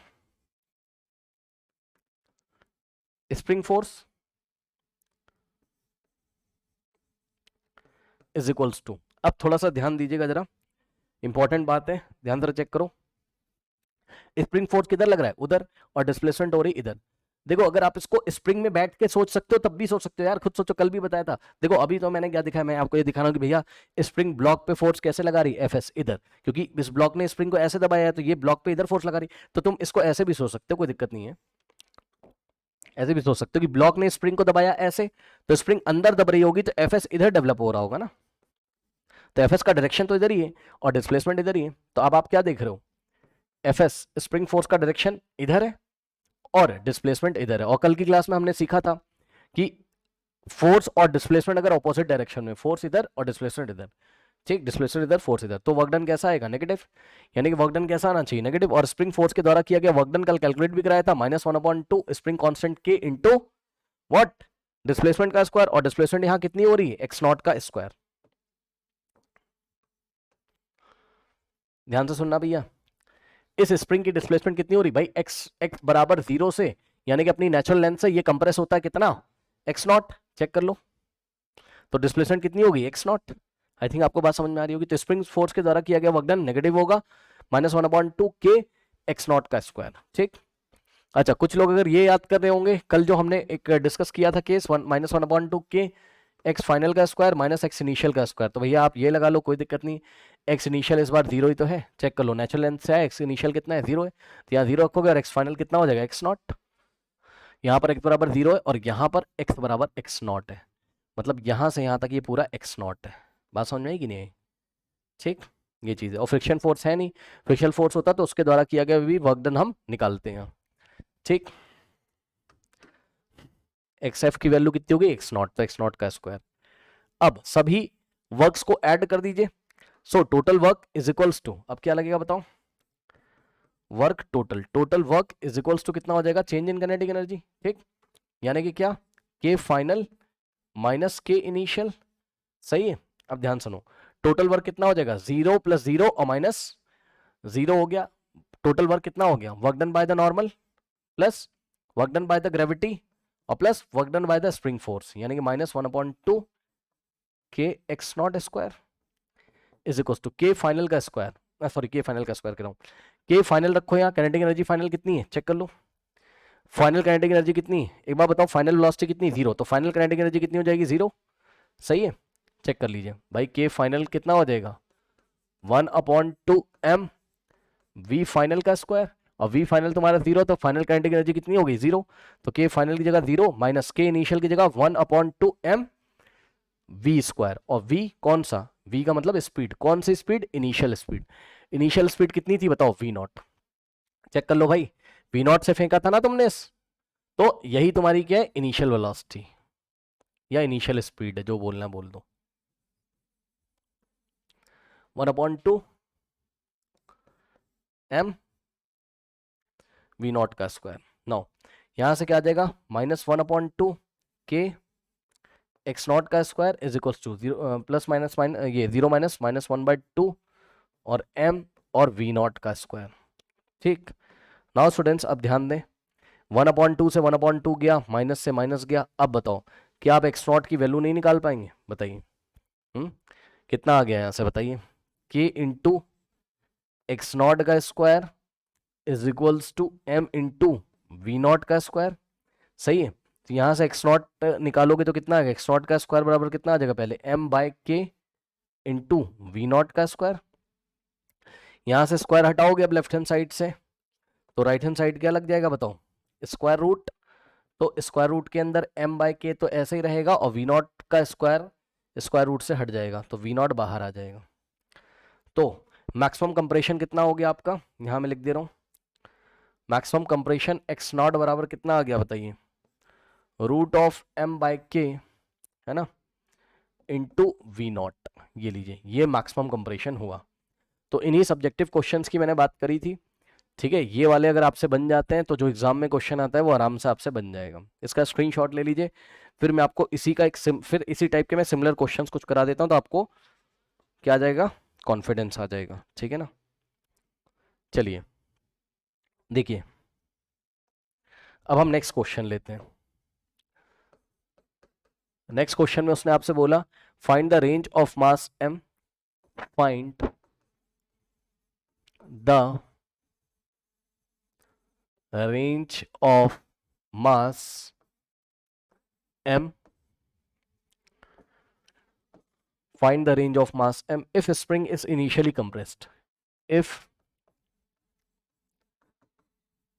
Speaker 1: spring force is equals to, अब थोड़ा सा ध्यान दीजिएगा जरा, इंपॉर्टेंट बात है, ध्यान से चेक करो। स्प्रिंग फोर्स किधर लग रहा है? उधर, और डिस्प्लेसमेंट हो रही इधर। देखो अगर आप इसको स्प्रिंग में बैठ के सोच सकते हो तब भी सोच सकते हो यार, खुद सोचो, कल भी बताया था। देखो अभी तो मैंने क्या दिखाया, मैं आपको ये दिखा रहा हूं कि भैया स्प्रिंग ब्लॉक पे फोर्स कैसे लगा रही है? एफएस इधर, क्योंकि इस ब्लॉक ने स्प्रिंग को ऐसे दबाया है तो ये ब्लॉक पे इधर फोर्स लगा रही, तो तुम इसको ऐसे भी सोच सकते हो, कोई दिक्कत नहीं है। ऐसे भी सोच सकते हो कि ब्लॉक ने स्प्रिंग को दबाया ऐसे, तो स्प्रिंग अंदर दब रही होगी, तो एफएस इधर डेवलप हो रहा होगा ना, तो एफएस का डायरेक्शन तो इधर ही है और डिस्प्लेसमेंट इधर ही है। तो अब आप क्या देख रहे हो? एफएस स्प्रिंग फोर्स का डायरेक्शन इधर है और डिस्प्लेसमेंट इधर है। और कल की क्लास में हमने सीखा था कि फोर्स और डिस्प्लेसमेंट अगर ऑपोजिट डायरेक्शन में, फोर्स इधर और डिस्प्लेसमेंट इधर, ठीक, डिस्प्लेसमेंट इधर फोर्स इधर, तो वर्क डन कैसा आएगा? नेगेटिव। यानी कि वर्क डन कैसा आना चाहिए? नेगेटिव। और स्प्रिंग फोर्स के द्वारा किया गया वर्क डन कल कैलकुलेट भी कराया था, -1/2 स्प्रिंग कांस्टेंट के इंटू व्हाट? डिस्प्लेसमेंट का स्क्वायर, और डिस्प्लेसमेंट यहां कितनी हो रही है? एक्स नॉट का स्क्वायर। ध्यान से सुनना भैया, इस स्प्रिंग की डिस्प्लेसमेंट कितनी हो रही भाई? एक्स एक्स बराबर 0 से, यानी कि अपनी नेचुरल लेंथ से ये कंप्रेस होता है कितना? एक्स नॉट, चेक कर लो। तो डिस्प्लेसमेंट कितनी होगी? X not. आई थिंक आपको बात समझ में आ रही होगी। तो स्प्रिंग फोर्स के द्वारा किया गया वर्क डन नेगेटिव होगा, -1/2 के एक्स नॉट का स्क्वायर, ठीक। अच्छा, कुछ लोग अगर ये याद कर रहे होंगे, कल जो हमने एक डिस्कस किया था केस, -1/2 के एक्स फाइनल का स्क्वायर माइनस एक्स इनिशियल का स्क्वायर, तो भैया आप ये लगा लो, कोई दिक्कत नहीं। एक्स इनिशियल इस बार 0 ही तो है, चेक कर लो, नेचुरल लेंथ से है, एक्स इनिशियल कितना है? 0 है, तो यहाँ 0 रखोगे और एक्स फाइनल कितना हो जाएगा? X not. यहाँ पर एक्स बराबर 0 है और यहाँ पर एक्स बराबर एक्स नॉट है, मतलब यहाँ से यहाँ तक ये पूरा एक्स नॉट है। बात समझ में आई कि नहीं आई? ठीक, ये चीज़ है। और फ्रिक्शन फोर्स है नहीं, फ्रिक्शन फोर्स होता तो उसके द्वारा किया गया भी वर्क डन हम निकालते हैं, ठीक। एक्स एफ की वैल्यू कितनी होगी? एक्स नॉट, तो एक्स नॉट का स्क्वायर। अब सभी वर्क्स को ऐड कर दीजिए, so total work is equals to, अब क्या लगेगा बताओ? Work total, total work is equals to कितना हो जाएगा? चेंज इन काइनेटिक एनर्जी, ठीक। यानी कि क्या? के फाइनल माइनस के इनिशियल, सही है। अब ध्यान सुनो, टोटल वर्क कितना हो जाएगा? 0 + 0 और -0 हो गया। टोटल वर्क कितना हो गया? Work done by the normal plus work done by the gravity और plus work done by the spring force, यानी कि -1/2 के x naught square is equal to K final का स्क्वायर, सॉरी के फाइनल का स्क्वायर कह रहा हूँ, के फाइनल रखो यहाँ, काइनेटिक एनर्जी फाइनल कितनी है चेक कर लो, फाइनल काइनेटिक एनर्जी कितनी है एक बार बताओ, फाइनल वेलोसिटी कितनी, जीरो, तो फाइनल काइनेटिक एनर्जी कितनी हो जाएगी, जीरो, सही है, चेक कर लीजिए भाई, के फाइनल कितना हो जाएगा 1/2m v फाइनल का स्क्वायर, और v फाइनल तुम्हारा जीरो, तो फाइनल काइनेटिक एनर्जी कितनी हो गई जीरो, तो के फाइनल की जगह जीरो माइनस के इनिशियल की जगह 1/2m v स्क्वायर, और v कौन सा, v का मतलब स्पीड, कौन सी speed, initial speed, initial speed कितनी थी बताओ v नॉट, चेक कर लो भाई, v नॉट से फेंका था ना तुमने, तो यही तुम्हारी क्या है इनिशियल वेलोसिटी या इनिशियल स्पीड है, जो बोलना बोल दो, 1/2m v नॉट का स्क्वायर। नाउ यहां से क्या आ जाएगा -1/2 के एक्स नॉट का square is equal to zero plus minus ये जीरो माइनस -1/2 और m और v नॉट का स्क्वायर, ठीक। नाउ स्टूडेंट्स अब ध्यान दें, 1/2 से 1/2 गया, माइनस से माइनस गया, अब बताओ क्या आप एक्स नॉट की वैल्यू नहीं निकाल पाएंगे, बताइए कितना आ गया यहाँ से बताइए, k इंटू एक्स नॉट का square is equals to m into v naught का स्क्वायर, सही है, तो यहाँ से एक्स नॉट निकालोगे तो कितना आएगा, एक्स नॉट का स्क्वायर बराबर कितना आ जाएगा, पहले m/k इंटू वी नॉट का स्क्वायर, यहाँ से स्क्वायर हटाओगे अब लेफ्ट हैंड साइड से, तो राइट हैंड साइड क्या लग जाएगा बताओ, स्क्वायर रूट, तो स्क्वायर रूट के अंदर m/k तो ऐसे ही रहेगा, और वी नॉट का स्क्वायर स्क्वायर रूट से हट जाएगा, तो वी नॉट बाहर आ जाएगा, तो मैक्सिमम कंप्रेशन कितना हो गया आपका, यहाँ मैं लिख दे रहा हूँ, मैक्सिमम कंप्रेशन एक्स नॉट बराबर कितना आ गया बताइए, √m/k है ना, इंटू वी नॉट, ये लीजिए ये मैक्सिमम कंप्रेशन हुआ। तो इन्हीं सब्जेक्टिव क्वेश्चंस की मैंने बात करी थी, ठीक है, ये वाले अगर आपसे बन जाते हैं तो जो एग्जाम में क्वेश्चन आता है वो आराम से आपसे बन जाएगा, इसका स्क्रीनशॉट ले लीजिए, फिर मैं आपको इसी का फिर इसी टाइप के मैं सिमिलर क्वेश्चंस कुछ करा देता हूँ, तो आपको क्या आ जाएगा, कॉन्फिडेंस आ जाएगा, ठीक है ना। चलिए देखिए अब हम नेक्स्ट क्वेश्चन लेते हैं, नेक्स्ट क्वेश्चन में उसने आपसे बोला find the range of mass m, find the range of mass m, find the range of mass m if a spring is initially compressed, if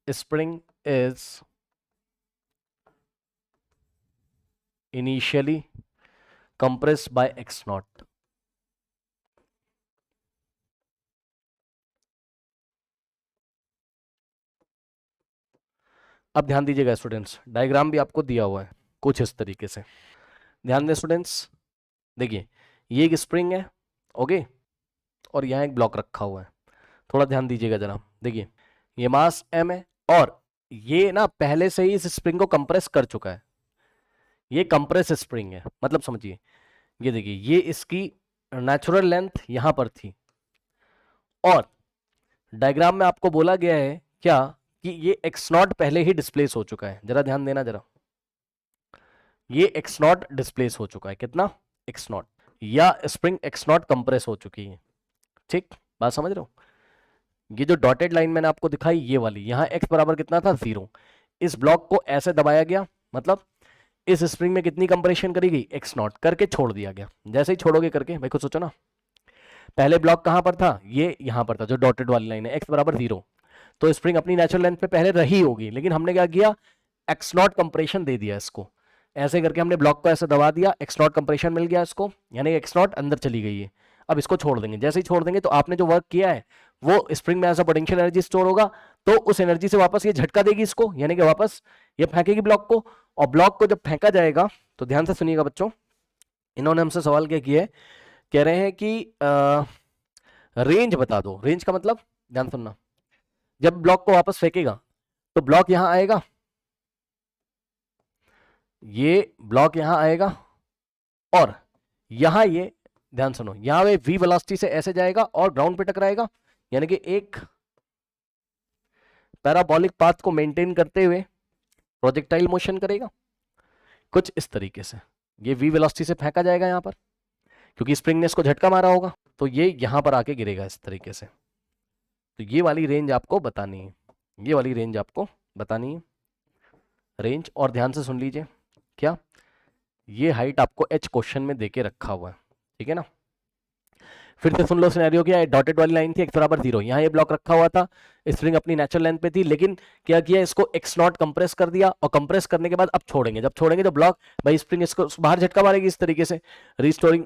Speaker 1: a spring is initially compressed by x naught, अब ध्यान दीजिएगा स्टूडेंट्स, डायग्राम भी आपको दिया हुआ है कुछ इस तरीके से, ध्यान दें स्टूडेंट्स, देखिए ये एक स्प्रिंग है, ओके, और यहाँ एक ब्लॉक रखा हुआ है, थोड़ा ध्यान दीजिएगा जरा, देखिए ये मास m है, और ये ना पहले से ही इस स्प्रिंग को कंप्रेस कर चुका है, ये कंप्रेस स्प्रिंग है, मतलब समझिए, ये देखिए ये इसकी नेचुरल लेंथ यहां पर थी, और डायग्राम में आपको बोला गया है क्या कि ये एक्स नॉट पहले ही डिस्प्लेस हो चुका है, जरा ध्यान देना जरा, ये एक्स नॉट डिस्प्लेस हो चुका है, कितना एक्स नॉट, या स्प्रिंग एक्स नॉट कंप्रेस हो चुकी है, ठीक, बात समझ रहे हो, ये जो डॉटेड लाइन मैंने आपको दिखाई ये वाली, यहां एक्स बराबर कितना था 0, इस ब्लॉक को ऐसे दबाया गया, मतलब इस स्प्रिंग में कितनी कंप्रेशन करी गई, एक्स नॉट करके छोड़ दिया गया, जैसे ही छोड़ोगे करके, भाई खुद सोचो ना, पहले ब्लॉक कहां पर था, ये यहां पर था, जो डॉटेड वाली लाइन है, एक्स बराबर 0, तो स्प्रिंग अपनी नेचुरल लेंथ पे पहले रही होगी, लेकिन हमने क्या किया, एक्स नॉट कंप्रेशन दे दिया इसको, ऐसे करके हमने ब्लॉक को ऐसे दबा दिया, एक्स नॉट कंप्रेशन मिल गया इसको, यानी एक्स नॉट अंदर चली गई है, अब इसको छोड़ देंगे, जैसे ही छोड़ देंगे तो आपने जो वर्क किया है वो स्प्रिंग में ऐसा पोटेंशियल एनर्जी स्टोर होगा, तो उस एनर्जी से वापस ये झटका देगी इसको, यानी कि वापस ये फेंकेगी ब्लॉक को, और ब्लॉक को जब फेंका जाएगा, तो ध्यान से सुनिएगा बच्चों, इन्होंने हमसे सवाल क्या किया है, कह रहे हैं कि रेंज बता दो, रेंज का मतलब ध्यान सुनना, जब ब्लॉक को वापस फेंकेगा तो ब्लॉक यहां आएगा, ये ब्लॉक यहां आएगा, और यहां ये ध्यान सुनो, यहां वे v वेलोसिटी से ऐसे जाएगा और ग्राउंड पे टकराएगा, यानी कि एक पैराबोलिक पाथ को मेंटेन करते हुए प्रोजेक्टाइल मोशन करेगा, कुछ इस तरीके से, ये v वेलोसिटी से फेंका जाएगा यहां पर, क्योंकि स्प्रिंग ने इसको झटका मारा होगा, तो ये यहां पर आके गिरेगा इस तरीके से। तो ये वाली रेंज आपको बतानी है, ये वाली रेंज आपको बतानी है रेंज। और ध्यान से सुन लीजिए, क्या ये हाइट आपको एच क्वेश्चन में देके रखा हुआ है, ठीक है ना। फिर से सुन लो सिनेरियो, क्या डॉटेड वाली लाइन थी x बराबर 0, यहाँ ये ब्लॉक रखा हुआ था, स्प्रिंग अपनी नेचुरल लेंथ पे थी, लेकिन क्या किया, इसको x नॉट कंप्रेस कर दिया, और कंप्रेस करने के बाद अब छोड़ेंगे, जब छोड़ेंगे तो ब्लॉक, भाई स्प्रिंग इसको बाहर झटका मारेगी इस तरीके से रिस्टोरिंग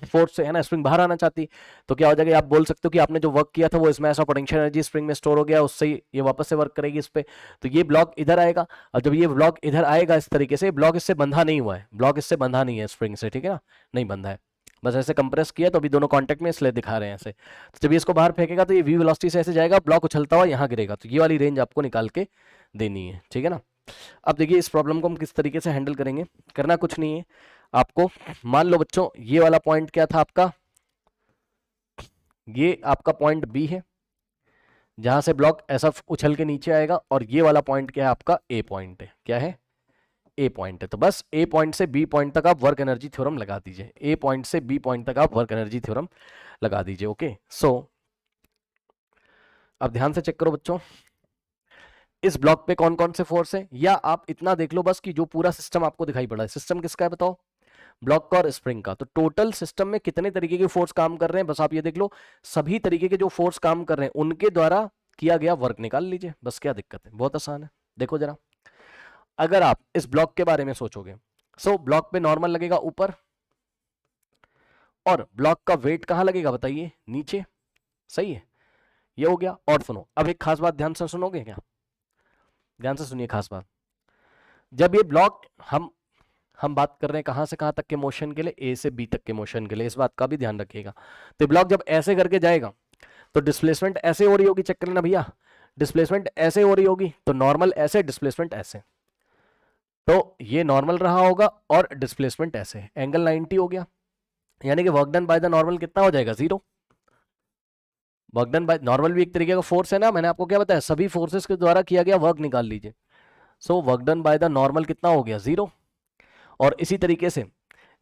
Speaker 1: फोर्स से, है ना, स्प्रिंग बाहर आना चाहती, तो क्या हो जाएगा, आप बोल सकते हो कि आपने जो वर्क किया था वो इसमें ऐसा पोटेंशियल एनर्जी स्प्रिंग में स्टोर हो गया, उससे ये वापस से वर्क करेगी इस पे, तो ये ब्लॉक इधर आएगा। और जब ये ब्लॉक इधर आएगा इस तरीके से, ब्लॉक इससे बंधा नहीं हुआ है, ब्लॉक इससे बंधा नहीं है स्प्रिंग से, ठीक है ना, नहीं बंधा है, बस ऐसे कंप्रेस किया, तो अभी दोनों कांटेक्ट में इसलिए दिखा रहे हैं ऐसे। तो जब ये इसको बाहर फेंकेगा तो ये वी वेलोसिटी से ऐसे जाएगा, ब्लॉक उछलता हुआ यहाँ गिरेगा, तो ये वाली रेंज आपको निकाल के देनी है, ठीक है ना। अब देखिए इस प्रॉब्लम को हम किस तरीके से हैंडल करेंगे, करना कुछ नहीं है आपको। मान लो बच्चों ये वाला पॉइंट क्या था आपका, ये आपका पॉइंट बी है, जहां से ब्लॉक ऐसा उछल के नीचे आएगा, और ये वाला पॉइंट क्या है आपका, ए पॉइंट है, क्या है, ए पॉइंट है। तो बस ए पॉइंट से बी पॉइंट तक आप वर्क एनर्जी थ्योरम लगा दीजिए, ए पॉइंट से बी पॉइंट तक आप वर्क एनर्जी थ्योरम लगा दीजिए, ओके। सो अब ध्यान से चेक करो बच्चों, इस ब्लॉक पे कौन कौन से फोर्स है, या आप इतना देख लो बस कि जो पूरा सिस्टम आपको दिखाई पड़ा है, सिस्टम किसका है बताओ, ब्लॉक का और स्प्रिंग का। तो टोटल सिस्टम में कितने तरीके के फोर्स काम कर रहे हैं, बस आप ये देख लो, सभी तरीके के जो फोर्स काम कर रहे हैं उनके द्वारा किया गया वर्क निकाल लीजिए, बस क्या दिक्कत है, बहुत आसान है। देखो जरा, अगर आप इस ब्लॉक के बारे में सोचोगे, सो ब्लॉक पे नॉर्मल लगेगा ऊपर, और ब्लॉक का वेट कहां लगेगा बताइए, नीचे, सही है, ये हो गया। और सुनो, अब एक खास बात ध्यान से सुनोगे क्या, ध्यान से सुनिए खास बात, जब ये ब्लॉक हम बात कर रहे हैं कहां से कहां तक के मोशन के लिए, ए से बी तक के मोशन के लिए, इस बात का भी ध्यान रखिएगा। तो ब्लॉक जब ऐसे करके जाएगा तो डिस्प्लेसमेंट ऐसे हो रही होगी, चेक कर लेना भैया, डिस्प्लेसमेंट ऐसे हो रही होगी, तो नॉर्मल ऐसे, डिस्प्लेसमेंट ऐसे, तो ये नॉर्मल रहा होगा और डिस्प्लेसमेंट ऐसे, एंगल 90 हो गया, यानी कि work done by the normal कितना हो जाएगा, 0। वर्क डन बाय नॉर्मल भी एक तरीके का फोर्स है ना, मैंने आपको क्या बताया, सभी फोर्सेस के द्वारा किया गया वर्क निकाल लीजिए। सो work done by the normal कितना हो गया, 0। और इसी तरीके से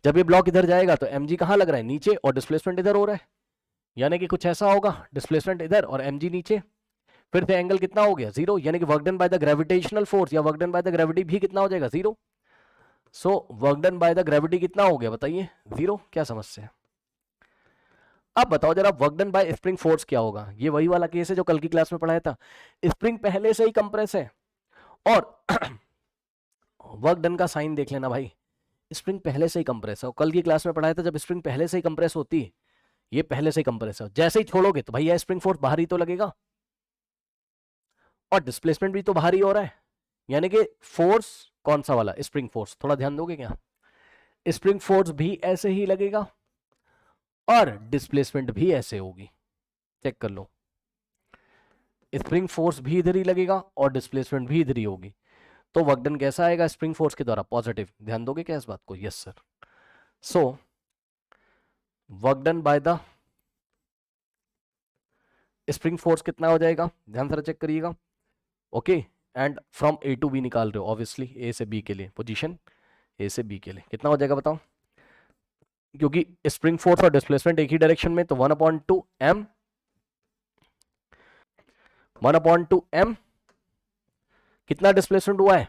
Speaker 1: जब ये ब्लॉक इधर जाएगा तो mg कहां लग रहा है, नीचे, और डिस्प्लेसमेंट इधर हो रहा है, यानी कि कुछ ऐसा होगा, डिस्प्लेसमेंट इधर और mg नीचे, फिर से एंगल कितना हो गया, 0, यानी कि work done by the gravitational force या work done by the gravity भी कितना हो जाएगा, 0। So work done by the gravity कितना हो गया बताइए, 0। क्या समस्या है, अब बताओ जरा, work done by spring force क्या होगा, ये वही वाला केस है जो कल की क्लास में पढ़ाया था, स्प्रिंग पहले से ही कंप्रेस है, और वर्क डन का साइन देख लेना भाई, स्प्रिंग पहले से ही कंप्रेस है, और कल की क्लास में पढ़ाया था जब स्प्रिंग पहले से ही कंप्रेस होती है, ये पहले से ही कंप्रेस है, जैसे ही छोड़ोगे तो भैया स्प्रिंग फोर्स बाहर ही तो लगेगा, और डिस्प्लेसमेंट भी तो बाहर ही हो रहा है, यानी कि फोर्स कौन सा वाला, स्प्रिंग फोर्स, थोड़ा ध्यान दोगे क्या, स्प्रिंग फोर्स भी ऐसे ही लगेगा और डिस्प्लेसमेंट भी ऐसे होगी, चेक कर लो, स्प्रिंग फोर्स भी इधर ही लगेगा और डिस्प्लेसमेंट भी इधर ही होगी, तो वर्क डन कैसा आएगा स्प्रिंग फोर्स के द्वारा, पॉजिटिव, ध्यान दोगे क्या इस बात को, yes sir. So work done by the spring force कितना हो जाएगा, ध्यान से चेक करिएगा, okay, and from A to B निकाल रहे हो ऑब्वियसली, ए से बी के लिए, पोजीशन ए से बी के लिए कितना हो जाएगा बताओ, क्योंकि स्प्रिंग फोर्स और डिस्प्लेसमेंट एक ही डायरेक्शन में, तो 1/2m 1/2m कितना डिस्प्लेसमेंट हुआ है,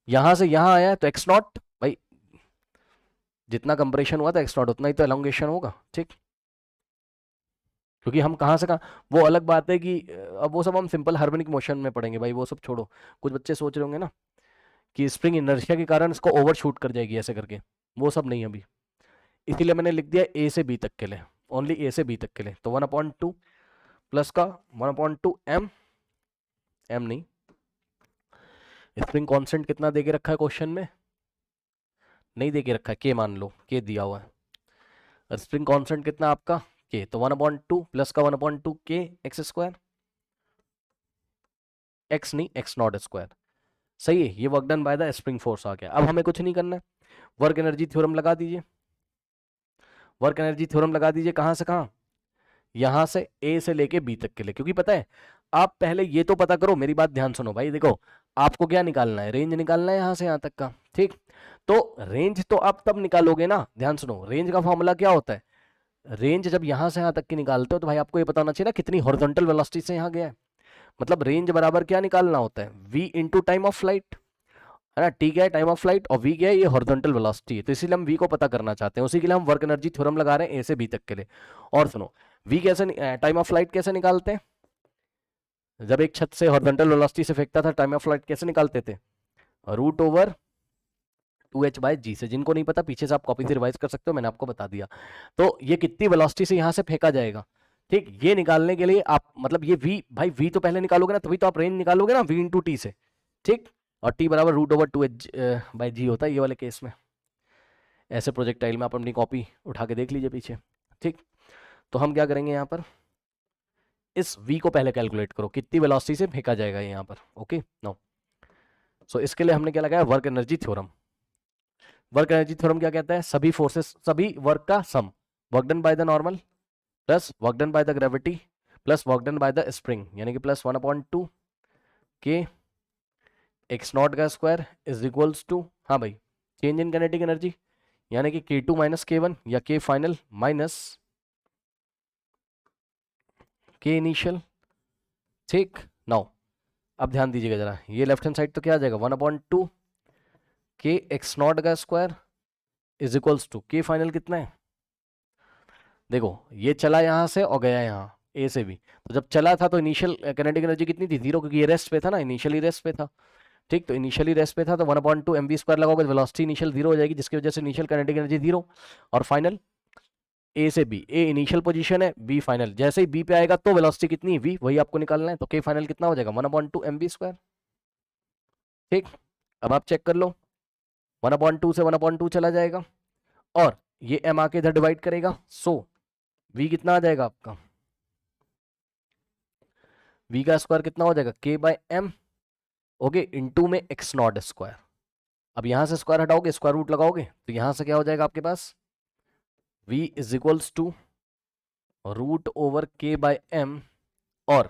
Speaker 1: यहां से यहां आया है, तो x नॉट, भाई जितना कंप्रेशन हुआ था x नॉट उतना ही तो एलोंगेशन होगा, ठीक, क्योंकि हम कहां से कहां, वो अलग बात है कि अब वो सब हम सिंपल हार्मोनिक मोशन में पढ़ेंगे भाई, वो सब छोड़ो, कुछ बच्चे सोच रहे होंगे ना कि स्प्रिंग इनर्शिया के कारण इसको ओवर शूट कर जाएगी ऐसे करके, वो सब नहीं अभी, इसीलिए मैंने लिख दिया ए से बी तक के लिए, ओनली ए से बी तक के लिए, तो 1/2 प्लस का 1/2m, m नहीं, स्प्रिंग कांस्टेंट कितना दे के रखा है क्वेश्चन में, नहीं दे के रखा है, के मान लो, के दिया हुआ है, स्प्रिंग कांस्टेंट कितना आपका के, तो 1/2 प्लस का 1/2 के एक्स स्क्वायर, एक्स नहीं एक्स नॉट स्क्वायर, सही है, ये work done by the spring force आ गया। अब हमें कुछ नहीं करना है, वर्क एनर्जी थ्योरम लगा दीजिए, वर्क एनर्जी थ्योरम लगा दीजिए, कहां से कहां, यहां से ए से लेके बी तक के लिए, क्योंकि पता है आप पहले ये तो पता करो, मेरी बात ध्यान सुनो भाई, देखो आपको क्या निकालना है, रेंज निकालना है यहां से यहां तक का, ठीक, तो रेंज तो आप तब निकालोगे ना, ध्यान सुनो, रेंज का फॉर्मूला क्या होता है, रेंज जब यहाँ से यहाँ तक की निकालते हो तो भाई आपको ये पता होना चाहिए ना कितनी हॉरिजॉन्टल वेलोसिटी से यहाँ गया है। मतलब रेंज बराबर क्या निकालना होता है, v into time of flight, है ना। टी क्या है, टाइम ऑफ फ्लाइट, और v क्या है, ये हॉरिजॉन्टल वेलोसिटी है। तो इसीलिए हम v को पता करना चाहते हैं, उसी के लिए हम वर्क एनर्जी थ्योरम लगा रहे हैं ए से बी तक के लिए। और सुनो, v कैसे, टाइम ऑफ फ्लाइट कैसे निकालते हैं, जब एक छत से हॉरिजॉन्टल वेलोसिटी से फेंकता था टाइम ऑफ फ्लाइट कैसे निकालते थे, रूट ओवर 2h/g से। जिनको नहीं पता पीछे से आप कॉपी से रिवाइज कर सकते हो, मैंने आपको बता दिया। तो ये कितनी वेलोसिटी से यहाँ से फेंका जाएगा, ठीक, ये निकालने के लिए आप मतलब ये v, भाई v तो पहले निकालोगे ना, तभी तो आप रेंज निकालोगे ना v इंटू टी से, ठीक। और t बराबर रूट ओवर 2h/g होता है ये वाले केस में। ऐसे प्रोजेक्टाइल में आप अपनी कॉपी उठा के देख लीजिए पीछे, ठीक। तो हम क्या करेंगे यहाँ पर, इस v को पहले कैलकुलेट करो कितनी वेलोसिटी से फेंका जाएगा यहाँ पर, ओके नो। सो इसके लिए हमने क्या लगाया, work energy theorem. Work energy theorem क्या कहता है, सभी फोर्सेस, सभी वर्क का sum, work done by the normal plus work done by the gravity plus work done by the spring, यानी कि प्लस 1/2 के एक्स नॉट का स्क्वायर इज इक्वल्स टू, हाँ भाई, चेंज इन काइनेटिक एनर्जी, यानी कि K2 माइनस K1 या K final minus K initial, ठीक। नाउ अब ध्यान दीजिएगा जरा, ये लेफ्ट हैंड साइड तो क्या आ जाएगा, 1/2 के एक्स नॉट का square is equals to K final कितना है, देखो ये चला यहाँ से और गया यहाँ ए से भी, तो जब चला था तो इनिशियल काइनेटिक एनर्जी कितनी थी, 0, क्योंकि ये रेस्ट पे था ना, इनिशियली रेस्ट पे था, ठीक। तो इनिशियली रेस्ट पे था तो 1/2 mv² लगाओगे, वेलोसिटी इनिशियल 0 हो जाएगी, जिसकी वजह से इनिशियल काइनेटिक एनर्जी 0, और फाइनल ए से बी, ए इनिशियल पोजीशन है, बी फाइनल, जैसे ही बी पे आएगा तो वेलोसिटी कितनी है, वी, वही आपको निकालना है। तो के फाइनल कितना हो जाएगा, 1/2 mv², ठीक। अब आप चेक कर लो, 1/2 से 1/2 चला जाएगा और ये m आके इधर डिवाइड करेगा, सो v कितना आ जाएगा आपका, v का स्क्वायर कितना हो जाएगा, k/m, ओके, इनटू में एक्स नॉट स्क्वायर। अब यहां से स्क्वायर हटाओगे, स्क्वायर रूट लगाओगे, तो यहां से क्या हो जाएगा आपके पास, v is equals to root over k/m, और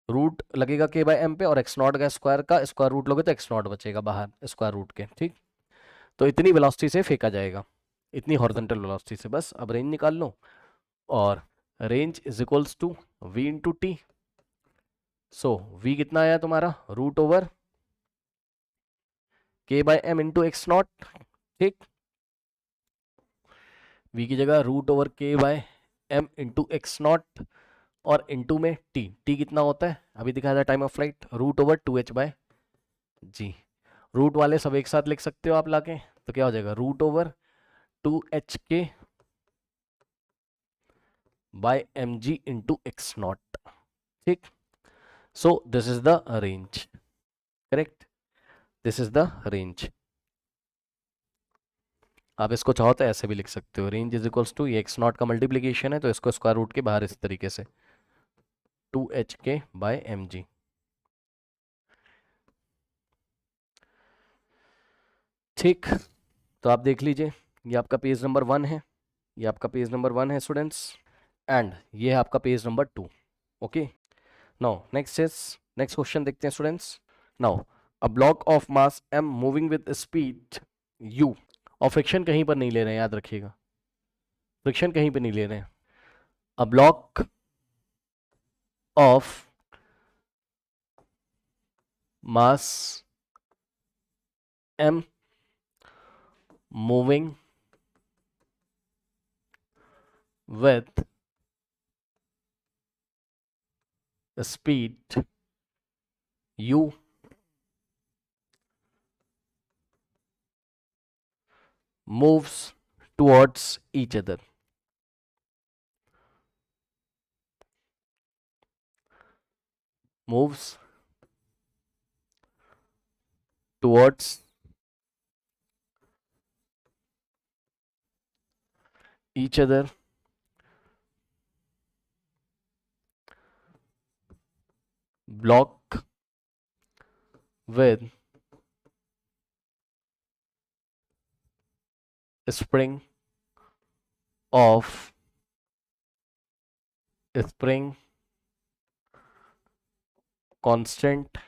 Speaker 1: रूट लगेगा k/m पे, और एक्स नॉट का स्क्वायर रूट लोगे तो एक्स नॉट बचेगा बाहर स्क्वायर रूट के, ठीक। तो इतनी वेलोसिटी से फेंका जाएगा, इतनी हॉरिजॉन्टल वेलोसिटी से। बस अब रेंज निकाल लो, और range is equals to v into t. So v कितना आया तुम्हारा, root over k/m into x naught, ठीक। v की जगह root over k/m into x naught, और इंटू में टी कितना होता है, अभी दिखाया था time of flight, root over 2h/g। Root वाले सब एक साथ लिख सकते हो आप लाके, तो क्या हो जाएगा, root over 2h by mg into x naught, ठीक। So this is the range, correct, this is the range. आप इसको चाहो तो ऐसे भी लिख सकते हो, रेंज इज इक्वल्स टू, ये एक्स नॉट का मल्टीप्लीकेशन है तो इसको स्क्वायर रूट के बाहर इस तरीके से 2h/mg, ठीक। तो आप देख लीजिए, ये आपका पेज नंबर 1 है, ये आपका पेज नंबर 1 है स्टूडेंट्स, एंड ये है आपका page number 2, okay. Now next question देखते हैं students. Now a block of mass m moving with speed u, और फ्रिक्शन कहीं पर नहीं ले रहे हैं, याद रखिएगा, फ्रिक्शन कहीं पर नहीं ले रहे हैं। A block of mass m moving with speed u moves towards each other, moves towards each other block with spring of spring constant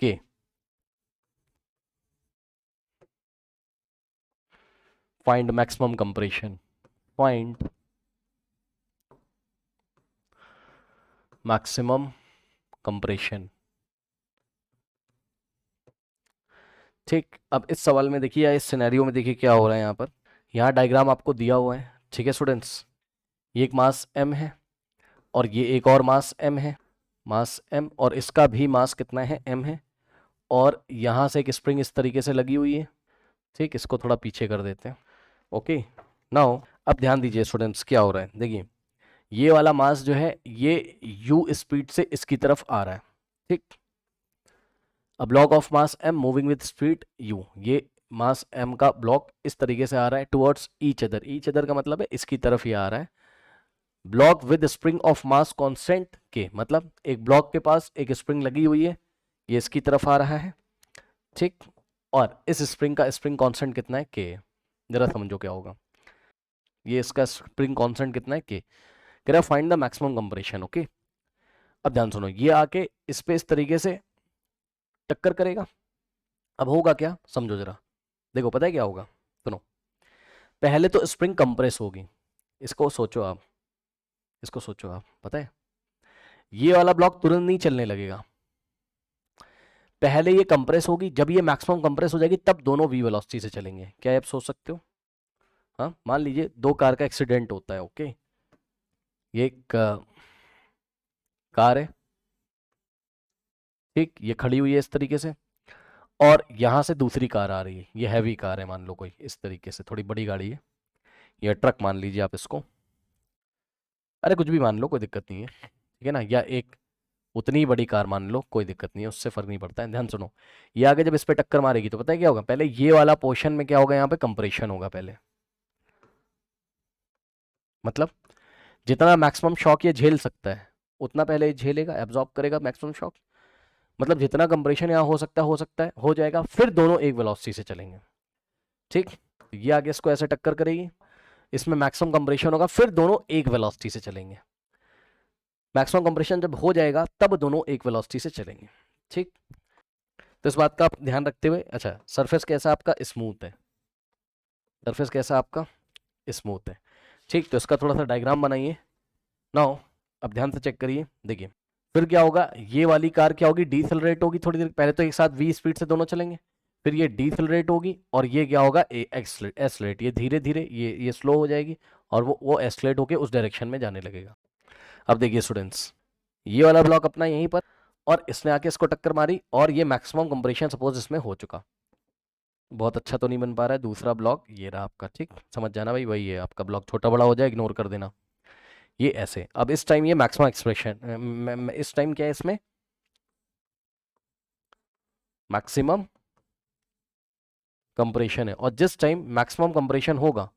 Speaker 1: k, find maximum compression, find maximum compression. ठीक, अब इस सवाल में देखिए या इस सिनेरियो में देखिए क्या हो रहा है यहाँ पर। यहाँ डायग्राम आपको दिया हुआ है, ठीक है स्टूडेंट्स। ये एक मास m है और ये एक और मास m है, मास m, और इसका भी मास कितना है, m है। और यहाँ से एक स्प्रिंग इस तरीके से लगी हुई है। ठीक, इसको थोड़ा पीछे कर देते हैं। ओके, नाउ अब ध्यान दीजिए स्टूडेंट्स क्या हो रहा है। देखिए ये वाला मास जो है ये u स्पीड से इसकी तरफ आ रहा है। ठीक, a block of mass m moving with speed u, ये मास m का ब्लॉक इस तरीके से आ रहा है towards each other. Each other का मतलब है इसकी तरफ ही आ रहा है। Block with spring of mass constant k, मतलब एक ब्लॉक के पास एक स्प्रिंग लगी हुई है, ये इसकी तरफ आ रहा है। ठीक, और इस स्प्रिंग का स्प्रिंग कांस्टेंट कितना है, k। जरा समझो क्या होगा। ये इसका स्प्रिंग कांस्टेंट कितना है, k। कह रहा find the maximum compression. Okay, अब ध्यान सुनो, ये आके इस पे इस तरीके से टक्कर करेगा। अब होगा क्या, समझो जरा। देखो पता है क्या होगा, सुनो। पहले तो स्प्रिंग कंप्रेस होगी, इसको सोचो आप, इसको सोचो आप। पता है ये वाला ब्लॉक तुरंत नहीं चलने लगेगा, पहले ये कंप्रेस होगी। जब ये मैक्सिमम कंप्रेस हो जाएगी तब दोनों v वेलोसिटी से चलेंगे। क्या आप सोच सकते हो? हाँ, मान लीजिए दो कार का एक्सीडेंट होता है। ओके, ये एक कार है, ठीक, ये खड़ी हुई है इस तरीके से, और यहां से दूसरी कार आ रही है। ये हैवी कार है, मान लो कोई इस तरीके से, थोड़ी बड़ी गाड़ी है, या ट्रक मान लीजिए आप इसको, अरे कुछ भी मान लो, कोई दिक्कत नहीं है, ठीक है ना। या एक उतनी ही बड़ी कार मान लो, कोई दिक्कत नहीं है, उससे फर्क नहीं पड़ता है। ध्यान सुनो, ये आगे जब इस पे टक्कर मारेगी तो पता है क्या होगा, पहले ये वाला पोर्शन में क्या होगा, यहाँ पे कंप्रेशन होगा पहले। मतलब जितना मैक्सिमम शॉक ये झेल सकता है उतना पहले ये झेलेगा, एब्जॉर्ब करेगा मैक्सिमम शॉक। मतलब जितना कंप्रेशन यहाँ हो सकता है हो जाएगा, फिर दोनों एक वेलोसिटी से चलेंगे। ठीक, ये आगे इसको ऐसे टक्कर करेगी, इसमें मैक्सिमम कंप्रेशन होगा, फिर दोनों एक वेलोसिटी से चलेंगे। मैक्सिमम कंप्रेशन जब हो जाएगा तब दोनों एक वेलोसिटी से चलेंगे। ठीक, तो इस बात का आप ध्यान रखते हुए, अच्छा सरफेस कैसा आपका, स्मूथ है, सरफेस कैसा आपका, स्मूथ है। ठीक, तो इसका थोड़ा सा डायग्राम बनाइए। नाउ अब ध्यान से चेक करिए, देखिए फिर क्या होगा, ये वाली कार क्या होगी, डीसेलरेट होगी थोड़ी देर। पहले तो एक साथ v स्पीड से दोनों चलेंगे, फिर ये डीसेलरेट होगी, और ये क्या होगा, एस्लेट, ये धीरे धीरे ये स्लो हो जाएगी, और वो एस्लेट होके उस डायरेक्शन में जाने लगेगा। अब देखिए स्टूडेंट्स, ये वाला ब्लॉक अपना यहीं पर, और इसने आके इसको टक्कर मारी, और ये मैक्सिमम कंप्रेशन सपोज इसमें हो चुका। बहुत अच्छा तो नहीं बन पा रहा है। दूसरा ब्लॉक ये रहा आपका, ठीक, समझ जाना भाई, वही है आपका ब्लॉक, छोटा बड़ा हो जाए इग्नोर कर देना। ये ऐसे, अब इस टाइम ये मैक्सिमम एक्सप्रेशन, इस टाइम क्या है इसमें, मैक्सिमम कंप्रेशन है, और जिस टाइम मैक्सिमम कंप्रेशन होगा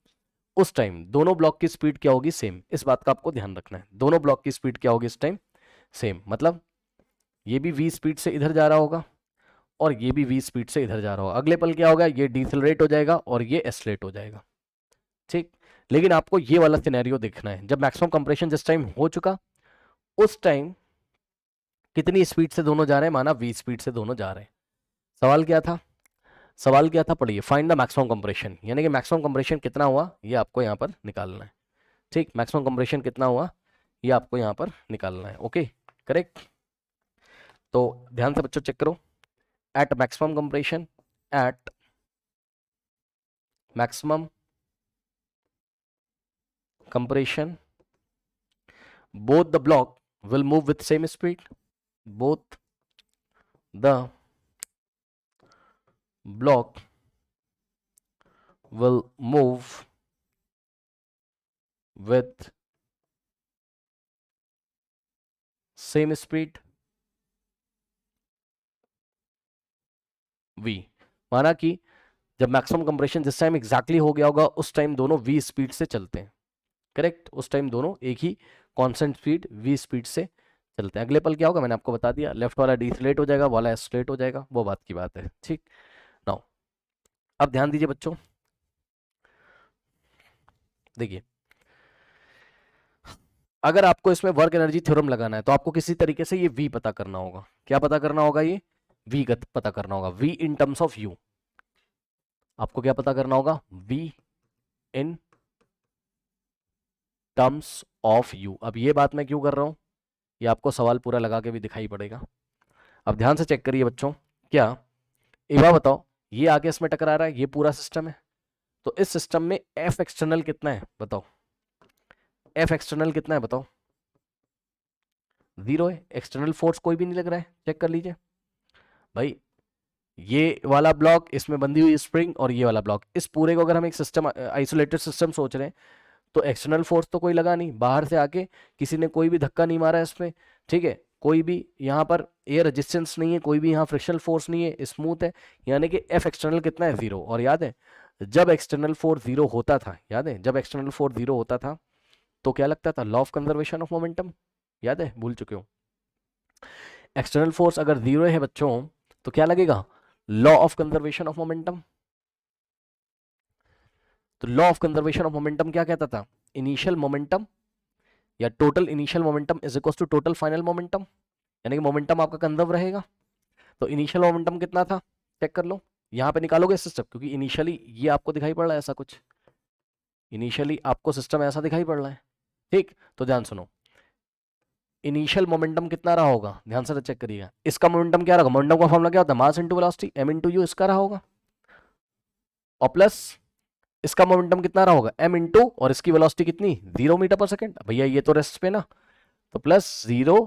Speaker 1: उस टाइम दोनों ब्लॉक की स्पीड क्या होगी, सेम। इस बात का आपको ध्यान रखना है, दोनों ब्लॉक की स्पीड क्या होगी इस टाइम, सेम। मतलब ये भी v स्पीड से इधर जा रहा होगा, और ये भी v स्पीड से इधर जा रहा होगा। अगले पल क्या होगा, ये डिसेलरेट हो जाएगा और ये एस्लेट हो जाएगा। ठीक, लेकिन आपको ये वाला सिनेरियो देखना है, जब मैक्सिमम कंप्रेशन जिस टाइम हो चुका उस टाइम कितनी स्पीड से दोनों जा रहे हैं, माना v स्पीड से दोनों जा रहे हैं। सवाल क्या था, सवाल क्या था, पढ़िए, फाइंड द मैक्सिमम कंप्रेशन, यानी कि मैक्सिमम कंप्रेशन कितना हुआ ये आपको यहाँ पर निकालना है। ठीक, मैक्सिमम कंप्रेशन कितना हुआ ये आपको यहाँ पर निकालना है। Okay, correct. तो ध्यान से बच्चों चेक करो, at maximum compression, at maximum compression both the block will move with same speed, both the block will move with same speed v। माना कि जब मैक्सिमम कंप्रेशन जिस टाइम एग्जैक्टली हो गया होगा उस टाइम दोनों v स्पीड से चलते हैं। करेक्ट, उस टाइम दोनों एक ही कांस्टेंट स्पीड v स्पीड से चलते हैं। अगले पल क्या होगा, मैंने आपको बता दिया, लेफ्ट वाला डिसलेट हो जाएगा, वाला एस्लेट हो जाएगा, वो बात की बात है। ठीक, नाउ अब ध्यान दीजिए बच्चों, देखिए अगर आपको इसमें वर्क एनर्जी थ्योरम लगाना है तो आपको किसी तरीके से ये v पता करना होगा। क्या पता करना होगा, ये v पता करना होगा, v in terms of u। आपको क्या पता करना होगा, v in terms of u। अब ये बात मैं क्यों कर रहा हूं, ये आपको सवाल पूरा लगा के भी दिखाई पड़ेगा। अब ध्यान से चेक करिए बच्चों, क्या एक बार बताओ, ये आगे इसमें टकरा रहा है, ये पूरा सिस्टम है, तो इस सिस्टम में एफ एक्सटर्नल कितना है बताओ, एफ एक्सटर्नल कितना है बताओ, 0 है। एक्सटर्नल फोर्स कोई भी नहीं लग रहा है, चेक कर लीजिए भाई। ये वाला ब्लॉक, इसमें बंधी हुई स्प्रिंग, और ये वाला ब्लॉक, इस पूरे को अगर हम एक सिस्टम, आइसोलेटेड सिस्टम सोच रहे हैं, तो एक्सटर्नल फोर्स तो कोई लगा नहीं, बाहर से आके किसी ने कोई भी धक्का नहीं मारा है इसमें, ठीक है, कोई भी यहाँ पर एयर रेजिस्टेंस नहीं है, कोई भी यहाँ फ्रिक्शनल फोर्स नहीं है, स्मूथ है, यानी कि एफ एक्सटर्नल कितना है 0। और याद है जब एक्सटर्नल फोर्स 0 होता था, याद है जब एक्सटर्नल फोर्स 0 होता था तो क्या लगता था, law of conservation of momentum, याद है, भूल चुके हो। एक्सटर्नल फोर्स अगर 0 है बच्चों तो क्या लगेगा, law of conservation of momentum. तो law of conservation of momentum क्या कहता था, इनिशियल मोमेंटम या total initial momentum is equal to total final momentum, यानी कि मोमेंटम आपका कंजर्व रहेगा। तो इनिशियल मोमेंटम कितना था, चेक कर लो, यहाँ पे निकालोगे सिस्टम, क्योंकि इनिशियली ये आपको दिखाई पड़ रहा है ऐसा कुछ, इनिशियली आपको सिस्टम ऐसा दिखाई पड़ रहा है, ठीक। तो ध्यान सुनो, इनिशियल मोमेंटम कितना रहा होगा, ध्यान से चेक करिएगा, इसका मोमेंटम क्या रहा, मोमेंटम का फॉर्मूला क्या होता है, mass into velocity, m into you, इसका रहा होगा, और प्लस इसका मोमेंटम कितना रहा होगा, m इंटू, और इसकी वेलोसिटी कितनी 0 मीटर पर सेकेंड, भैया ये तो रेस्ट पे ना, तो प्लस 0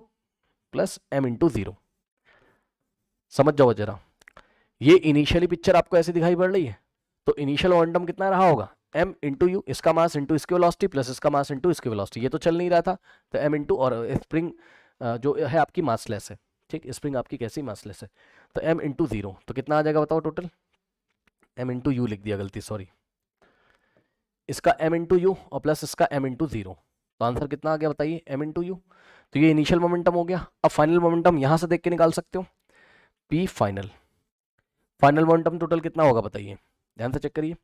Speaker 1: प्लस m इंटू 0। समझ जाओ जरा, ये इनिशियली पिक्चर आपको ऐसे दिखाई पड़ रही है, तो इनिशियल मोमेंटम कितना रहा होगा, m इंटू यू, इसका मास इंटू इसकी वेलोसिटी, प्लस इसका मास इंटू इसकी वेलोसिटी, ये तो चल नहीं रहा था, तो m इंटू, और स्प्रिंग जो है आपकी मासलेस है, ठीक, स्प्रिंग आपकी कैसी मासलेस है, तो m इंटू 0, तो कितना आ जाएगा बताओ टोटल, m इंटू यू लिख दिया, गलती सॉरी, इसका m इंटू यू और प्लस इसका m इंटू 0, तो आंसर कितना आ गया बताइए, m इंटू यू। तो ये इनिशियल मोमेंटम हो गया। अब फाइनल मोमेंटम यहां से देख के निकाल सकते हो, p final, final momentum total कितना होगा बताइए, ध्यान से चेक करिए,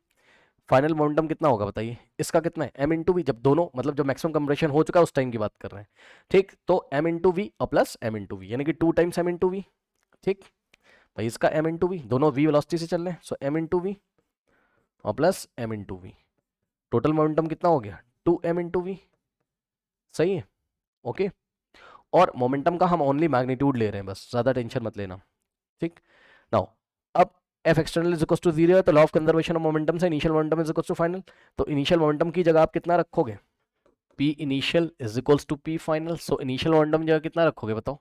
Speaker 1: फाइनल मोमेंटम कितना होगा बताइए, इसका कितना है m इंटू वी, जब दोनों मतलब जब मैक्सिमम कंप्रेशन हो चुका है उस टाइम की बात कर रहे हैं, ठीक, तो m इंटू वी और प्लस m इंटू वी, यानी कि 2 टाइम्स m इंटू वी, ठीक भाई, इसका m इंटू वी, दोनों v वेलोसिटी से चल रहे हैं, सो m इंटू वी और plus m into v, total momentum कितना हो गया 2m इंटू वी, सही है, ओके। और मोमेंटम का हम ओनली मैग्नीट्यूड ले रहे हैं, बस ज़्यादा टेंशन मत लेना, ठीक। नाउ अब F external is equal to 0 है, तो law of conservation of momentum से initial momentum is equal to final, तो इनिशियल मोमेंटम की जगह आप कितना रखोगे, p initial is equal to p final, so initial momentum जगह कितना रखोगे बताओ,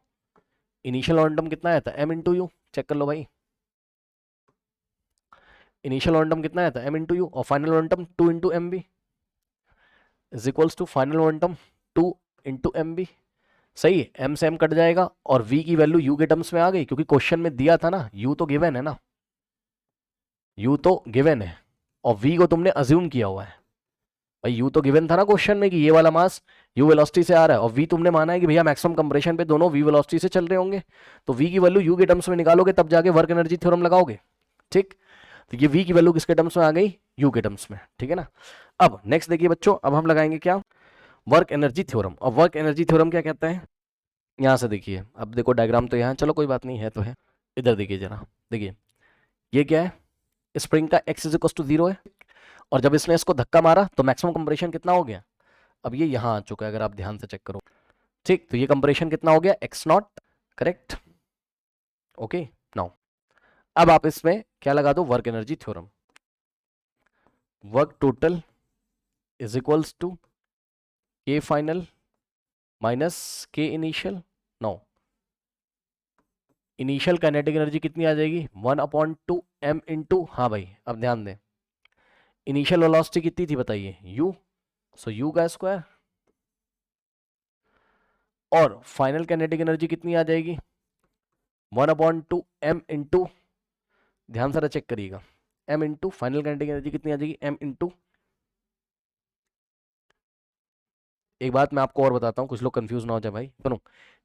Speaker 1: इनिशियल मोमेंटम कितना आया था m इंटू यू, चेक कर लो भाई, इनिशियल मोमेंटम कितना आया था m इंटू यू, और final momentum 2 into m b is equals to final momentum 2 into m b, सही है, m से m कट जाएगा और v की वैल्यू u के टर्म्स में आ गई, क्योंकि क्वेश्चन में दिया था ना, u तो गिवन है ना, u तो गिवन है और v को तुमने अज्यूम किया हुआ है, भाई u तो गिवन था ना क्वेश्चन में कि ये वाला मास u वेलोसिटी से आ रहा है, और v तुमने माना है कि भैया मैक्सिमम कंप्रेशन पे दोनों v वेलोसिटी से चल रहे होंगे, तो v की वैल्यू u के टर्म्स में निकालोगे तब जाके वर्क एनर्जी थ्योरम लगाओगे, ठीक। तो ये v की वैल्यू किसके टर्म्स में आ गई, u के टर्म्स में, ठीक है ना। अब नेक्स्ट देखिए बच्चों, अब हम लगाएंगे क्या, वर्क एनर्जी थ्योरम। और वर्क एनर्जी थ्योरम क्या कहता है, यहाँ से देखिए, अब देखो डायग्राम तो यहाँ, चलो कोई बात नहीं है तो है, इधर देखिए जरा, देखिए ये क्या है, स्प्रिंग का x इज इक्वल टू 0 है, और जब इसने इसको धक्का मारा तो मैक्सिमम कंप्रेशन कितना हो गया, अब ये यहाँ आ चुका है, अगर आप ध्यान से चेक करो, ठीक, तो ये कंप्रेशन कितना हो गया x naught, correct, okay. Now अब आप इसमें क्या लगा दो, work energy theorem, work total is equals to k final minus k initial. No, initial kinetic energy कितनी आ जाएगी, 1/2 m इंटू, हाँ भाई अब ध्यान दें, इनिशियल वेलोसिटी कितनी थी बताइए u, सो u का स्क्वायर, और फाइनल काइनेटिक एनर्जी कितनी आ जाएगी 1/2 m इंटू, ध्यान से चेक करिएगा, m into final kinetic energy कितनी आ जाएगी m इंटू, एक बात मैं आपको और बताता हूँ, कुछ लोग कंफ्यूज ना हो जाए भाई, सुनो,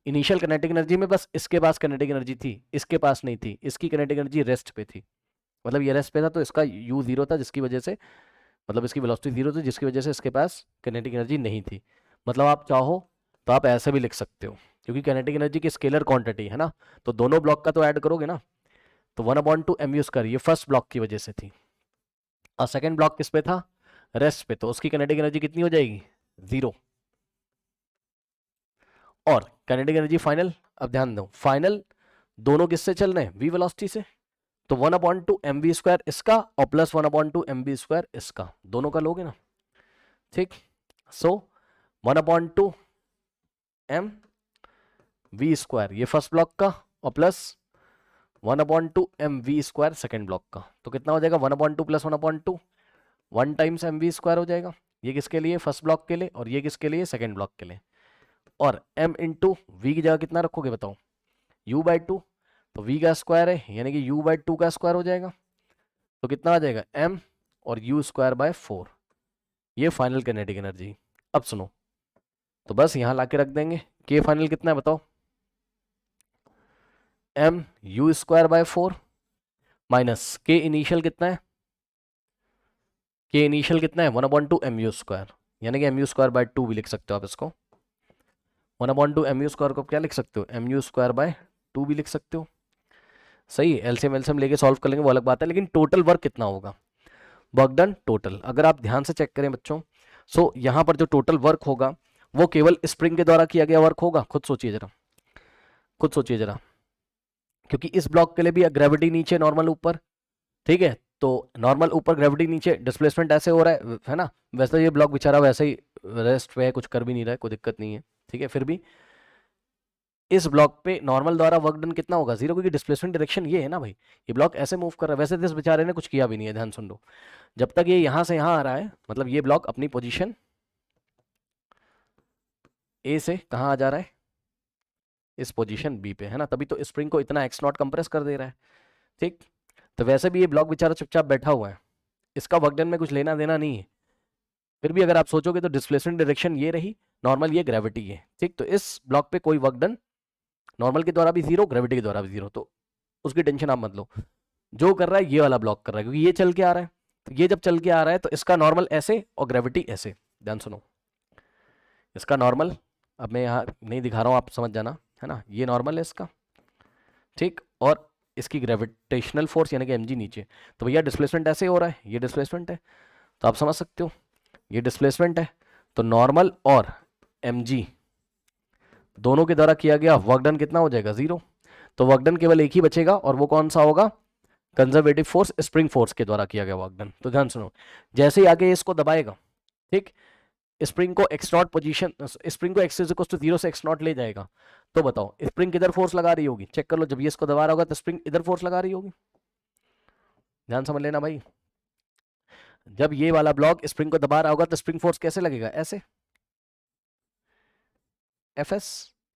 Speaker 1: इनिशियल काइनेटिक एनर्जी में बस इसके पास काइनेटिक एनर्जी थी, इसके पास नहीं थी, इसकी काइनेटिक एनर्जी रेस्ट पे थी, मतलब ये रेस्ट पे था तो इसका u 0 था, जिसकी वजह से मतलब इसकी वेलोसिटी 0 थी, जिसकी वजह से इसके पास काइनेटिक एनर्जी नहीं थी। मतलब आप चाहो तो आप ऐसे भी लिख सकते हो, क्योंकि काइनेटिक एनर्जी की स्केलर क्वांटिटी है ना, तो दोनों ब्लॉक का तो ऐड करोगे ना, तो 1/2 mu स्क्वायर ये फर्स्ट ब्लॉक की वजह से थी, और सेकेंड ब्लॉक किस पे था, रेस्ट पे, तो उसकी काइनेटिक एनर्जी कितनी हो जाएगी 0, और काइनेटिक एनर्जी फाइनल, अब ध्यान दो फाइनल दोनों किससे चल रहे हैं, v वेलोसिटी से, तो 1/2 mv² इसका और प्लस 1/2 mv² इसका, दोनों का लोगे ना, ठीक। सो 1/2 mv² ये फर्स्ट ब्लॉक का और प्लस 1/2 mv² सेकेंड ब्लॉक का, तो कितना हो जाएगा 1/2 प्लस 1/2 1 टाइम्स mv² हो जाएगा, ये किसके लिए फर्स्ट ब्लॉक के लिए और ये किसके लिए सेकेंड ब्लॉक के लिए। और m इंटू वी की जगह कितना रखोगे बताओ, u/2, तो v का स्क्वायर है यानी कि u/2 का स्क्वायर हो जाएगा, तो कितना आ जाएगा m और u²/4, ये फाइनल काइनेटिक एनर्जी। अब सुनो, तो बस यहां लाके रख देंगे, k फाइनल कितना है बताओ, m u²/4 minus k initial कितना है, k इनिशियल कितना है 1/2 mu², यानी कि mu²/2 भी लिख सकते हो आप इसको, 1/2 mu² को क्या लिख सकते हो, mu²/2 भी लिख सकते हो, सही। एलसीएम एलसीएम लेके सॉल्व कर लेंगे वो अलग बात है, लेकिन टोटल वर्क कितना होगा, वर्क डन टोटल, अगर आप ध्यान से चेक करें बच्चों, सो यहाँ पर जो टोटल वर्क होगा वो केवल स्प्रिंग के द्वारा किया गया वर्क होगा, खुद सोचिए जरा, खुद सोचिए जरा, क्योंकि इस ब्लॉक के लिए भी ग्रेविटी नीचे नॉर्मल ऊपर, ठीक है, तो नॉर्मल ऊपर ग्रेविटी नीचे, डिस्प्लेसमेंट ऐसे हो रहा है ना, वैसे ये ब्लॉक बेचारा वैसे ही रेस्ट पे है, कुछ कर भी नहीं रहा है, कोई दिक्कत नहीं है, ठीक है, फिर भी इस ब्लॉक पे नॉर्मल द्वारा वर्क डन कितना होगा 0, क्योंकि डिस्प्लेसमेंट डायरेक्शन ये है ना भाई, ये ब्लॉक ऐसे मूव कर रहा है, वैसे तो इस बेचारे ने कुछ किया भी नहीं है, ध्यान सुन लो, जब तक ये यहां से यहां आ रहा है, मतलब ये ब्लॉक अपनी पोजीशन ए से कहां आ जा रहा है, इस पोजीशन बी पे है ना, तभी तो स्प्रिंग को इतना x0 कंप्रेस कर दे रहा है, ठीक। तो वैसे भी ये ब्लॉक बेचारा चुपचाप बैठा हुआ है, इसका वर्क डन में कुछ लेना देना नहीं है, फिर भी अगर आप सोचोगे तो डिस्प्लेसमेंट डायरेक्शन ये रही, नॉर्मल ये ग्रेविटी है, ठीक, तो इस ब्लॉक पे कोई वर्क डन नॉर्मल के द्वारा भी 0, ग्रेविटी के द्वारा भी 0, तो उसकी टेंशन आप मत लो, जो कर रहा है ये वाला ब्लॉक कर रहा है, क्योंकि ये चल के आ रहा है, तो ये जब चल के आ रहा है तो इसका नॉर्मल ऐसे और ग्रेविटी ऐसे, ध्यान सुनो, इसका नॉर्मल, अब मैं यहाँ नहीं दिखा रहा हूँ, आप समझ जाना, है ना, ये नॉर्मल है इसका, ठीक, और इसकी ग्रेविटेशनल फोर्स यानी कि mg नीचे, तो भैया डिस्प्लेसमेंट ऐसे हो रहा है, ये डिस्प्लेसमेंट है, तो आप समझ सकते हो ये डिस्प्लेसमेंट है, तो नॉर्मल और mg दोनों के द्वारा किया गया वर्क डन कितना हो जाएगा 0, तो वर्क डन केवल एक ही बचेगा और वो कौन सा होगा, कंजर्वेटिव फोर्स स्प्रिंग फोर्स के द्वारा किया गया वर्क डन। तो ध्यान सुनो, जैसे ही आगे इसको दबाएगा, ठीक, स्प्रिंग को x0 पोजीशन, स्प्रिंग को x = 0 से x0 ले जाएगा, तो बताओ स्प्रिंग किधर फोर्स लगा रही होगी, चेक कर लो, जब ये इसको दबा रहा होगा तो स्प्रिंग इधर फोर्स लगा रही होगी, ध्यान समझ लेना भाई, जब ये वाला ब्लॉक स्प्रिंग को दबा रहा होगा तो स्प्रिंग फोर्स कैसे लगेगा, ऐसे, Fs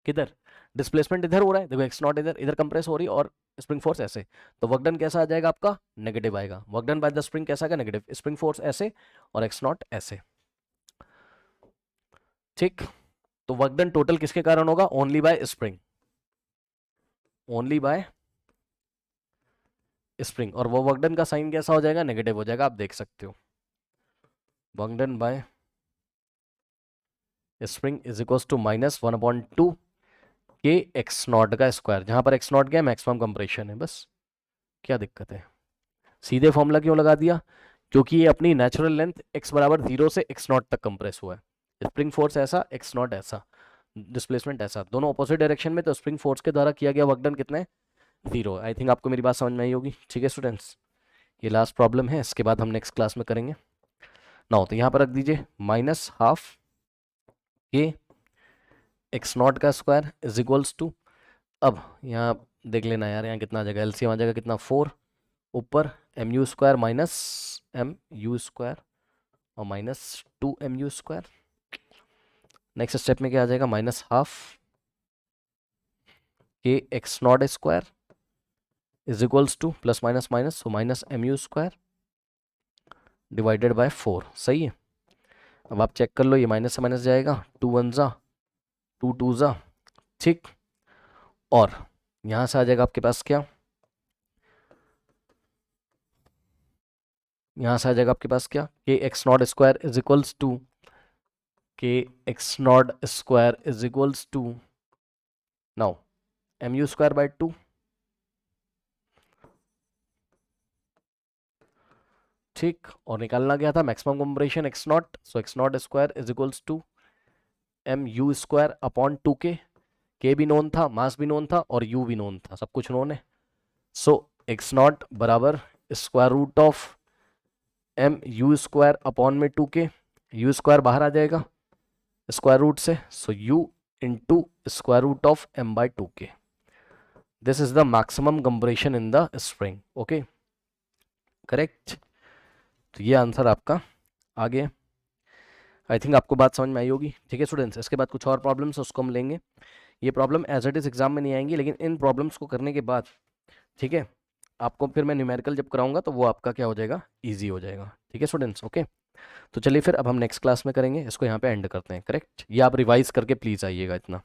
Speaker 1: किधर, डिस्प्लेसमेंट इधर हो रहा है, देखो x0 इधर इधर कंप्रेस हो रही है और स्प्रिंग फोर्स ऐसे, तो वर्क डन कैसा आ जाएगा आपका, नेगेटिव आएगा, work done by the spring कैसा आएगा, नेगेटिव, स्प्रिंग फोर्स ऐसे और x0 ऐसे, ठीक। तो वर्क डन टोटल किसके कारण होगा, only by spring, only by spring, और वो वर्क डन का साइन कैसा हो जाएगा, नेगेटिव हो जाएगा, आप देख सकते हो, work done by spring is equals to -1/2 k x0 का स्क्वायर, जहां पर x0 क्या है, मैक्सिमम कंप्रेशन है, बस क्या दिक्कत है, सीधे फॉर्मूला क्यों लगा दिया, क्योंकि ये अपनी नेचुरल लेंथ x = 0 से x0 तक कंप्रेस हुआ है, स्प्रिंग फोर्स ऐसा, x0 ऐसा, डिस्प्लेसमेंट ऐसा, दोनों ऑपोजिट डायरेक्शन में, तो स्प्रिंग फोर्स के द्वारा किया गया वर्क डन कितना है, 0। आई थिंक आपको मेरी बात समझ में आई होगी, ठीक है स्टूडेंट्स, ये लास्ट प्रॉब्लम है, इसके बाद हम नेक्स्ट क्लास में करेंगे ना, तो यहाँ पर रख दीजिए -12 के x0 का स्क्वायर इज इक्वल्स टू, अब यहाँ देख लेना यार, यहाँ कितना आ जाएगा, एलसीएम आ जाएगा कितना 4, ऊपर mu² माइनस mu² और -2mu², नेक्स्ट स्टेप में क्या आ जाएगा, -12 के x0 square is equals two plus minus minus, so -mu² divided by 4, सही है। अब आप चेक कर लो, ये माइनस से माइनस जाएगा, 2 1 जा 2 2 जा, ठीक, और यहां से आ जाएगा आपके पास क्या, यहां से आ जाएगा आपके पास क्या, के x0 square is equals to, k x0 square is equals to, now mu²/2, ठीक, और निकालना क्या था, maximum compression x0, so x0 square is equals to mu² upon 2k, k भी नोन था, मास भी नोन था और यू भी नोन था, सब कुछ नोन है। सो एक्स नॉट बराबर square root of m u square upon में 2k, यू स्क्वायर बाहर आ जाएगा स्क्वायर रूट से, so u into square root of m by 2k। This is the maximum compression in the spring. Okay, correct. तो ये आंसर आपका आ गया। आई थिंक आपको बात समझ में आई होगी। ठीक है स्टूडेंट्स, इसके बाद कुछ और प्रॉब्लम्स उसको हम लेंगे। ये problem as it is exam में नहीं आएंगी, लेकिन इन प्रॉब्लम्स को करने के बाद ठीक है आपको फिर मैं न्यूमेरिकल जब कराऊंगा तो वो आपका क्या हो जाएगा, ईजी हो जाएगा। ठीक है स्टूडेंट्स, ओके। तो चलिए फिर अब हम नेक्स्ट क्लास में करेंगे, इसको यहाँ पे एंड करते हैं। करेक्ट, ये आप रिवाइज करके प्लीज़ आइएगा इतना।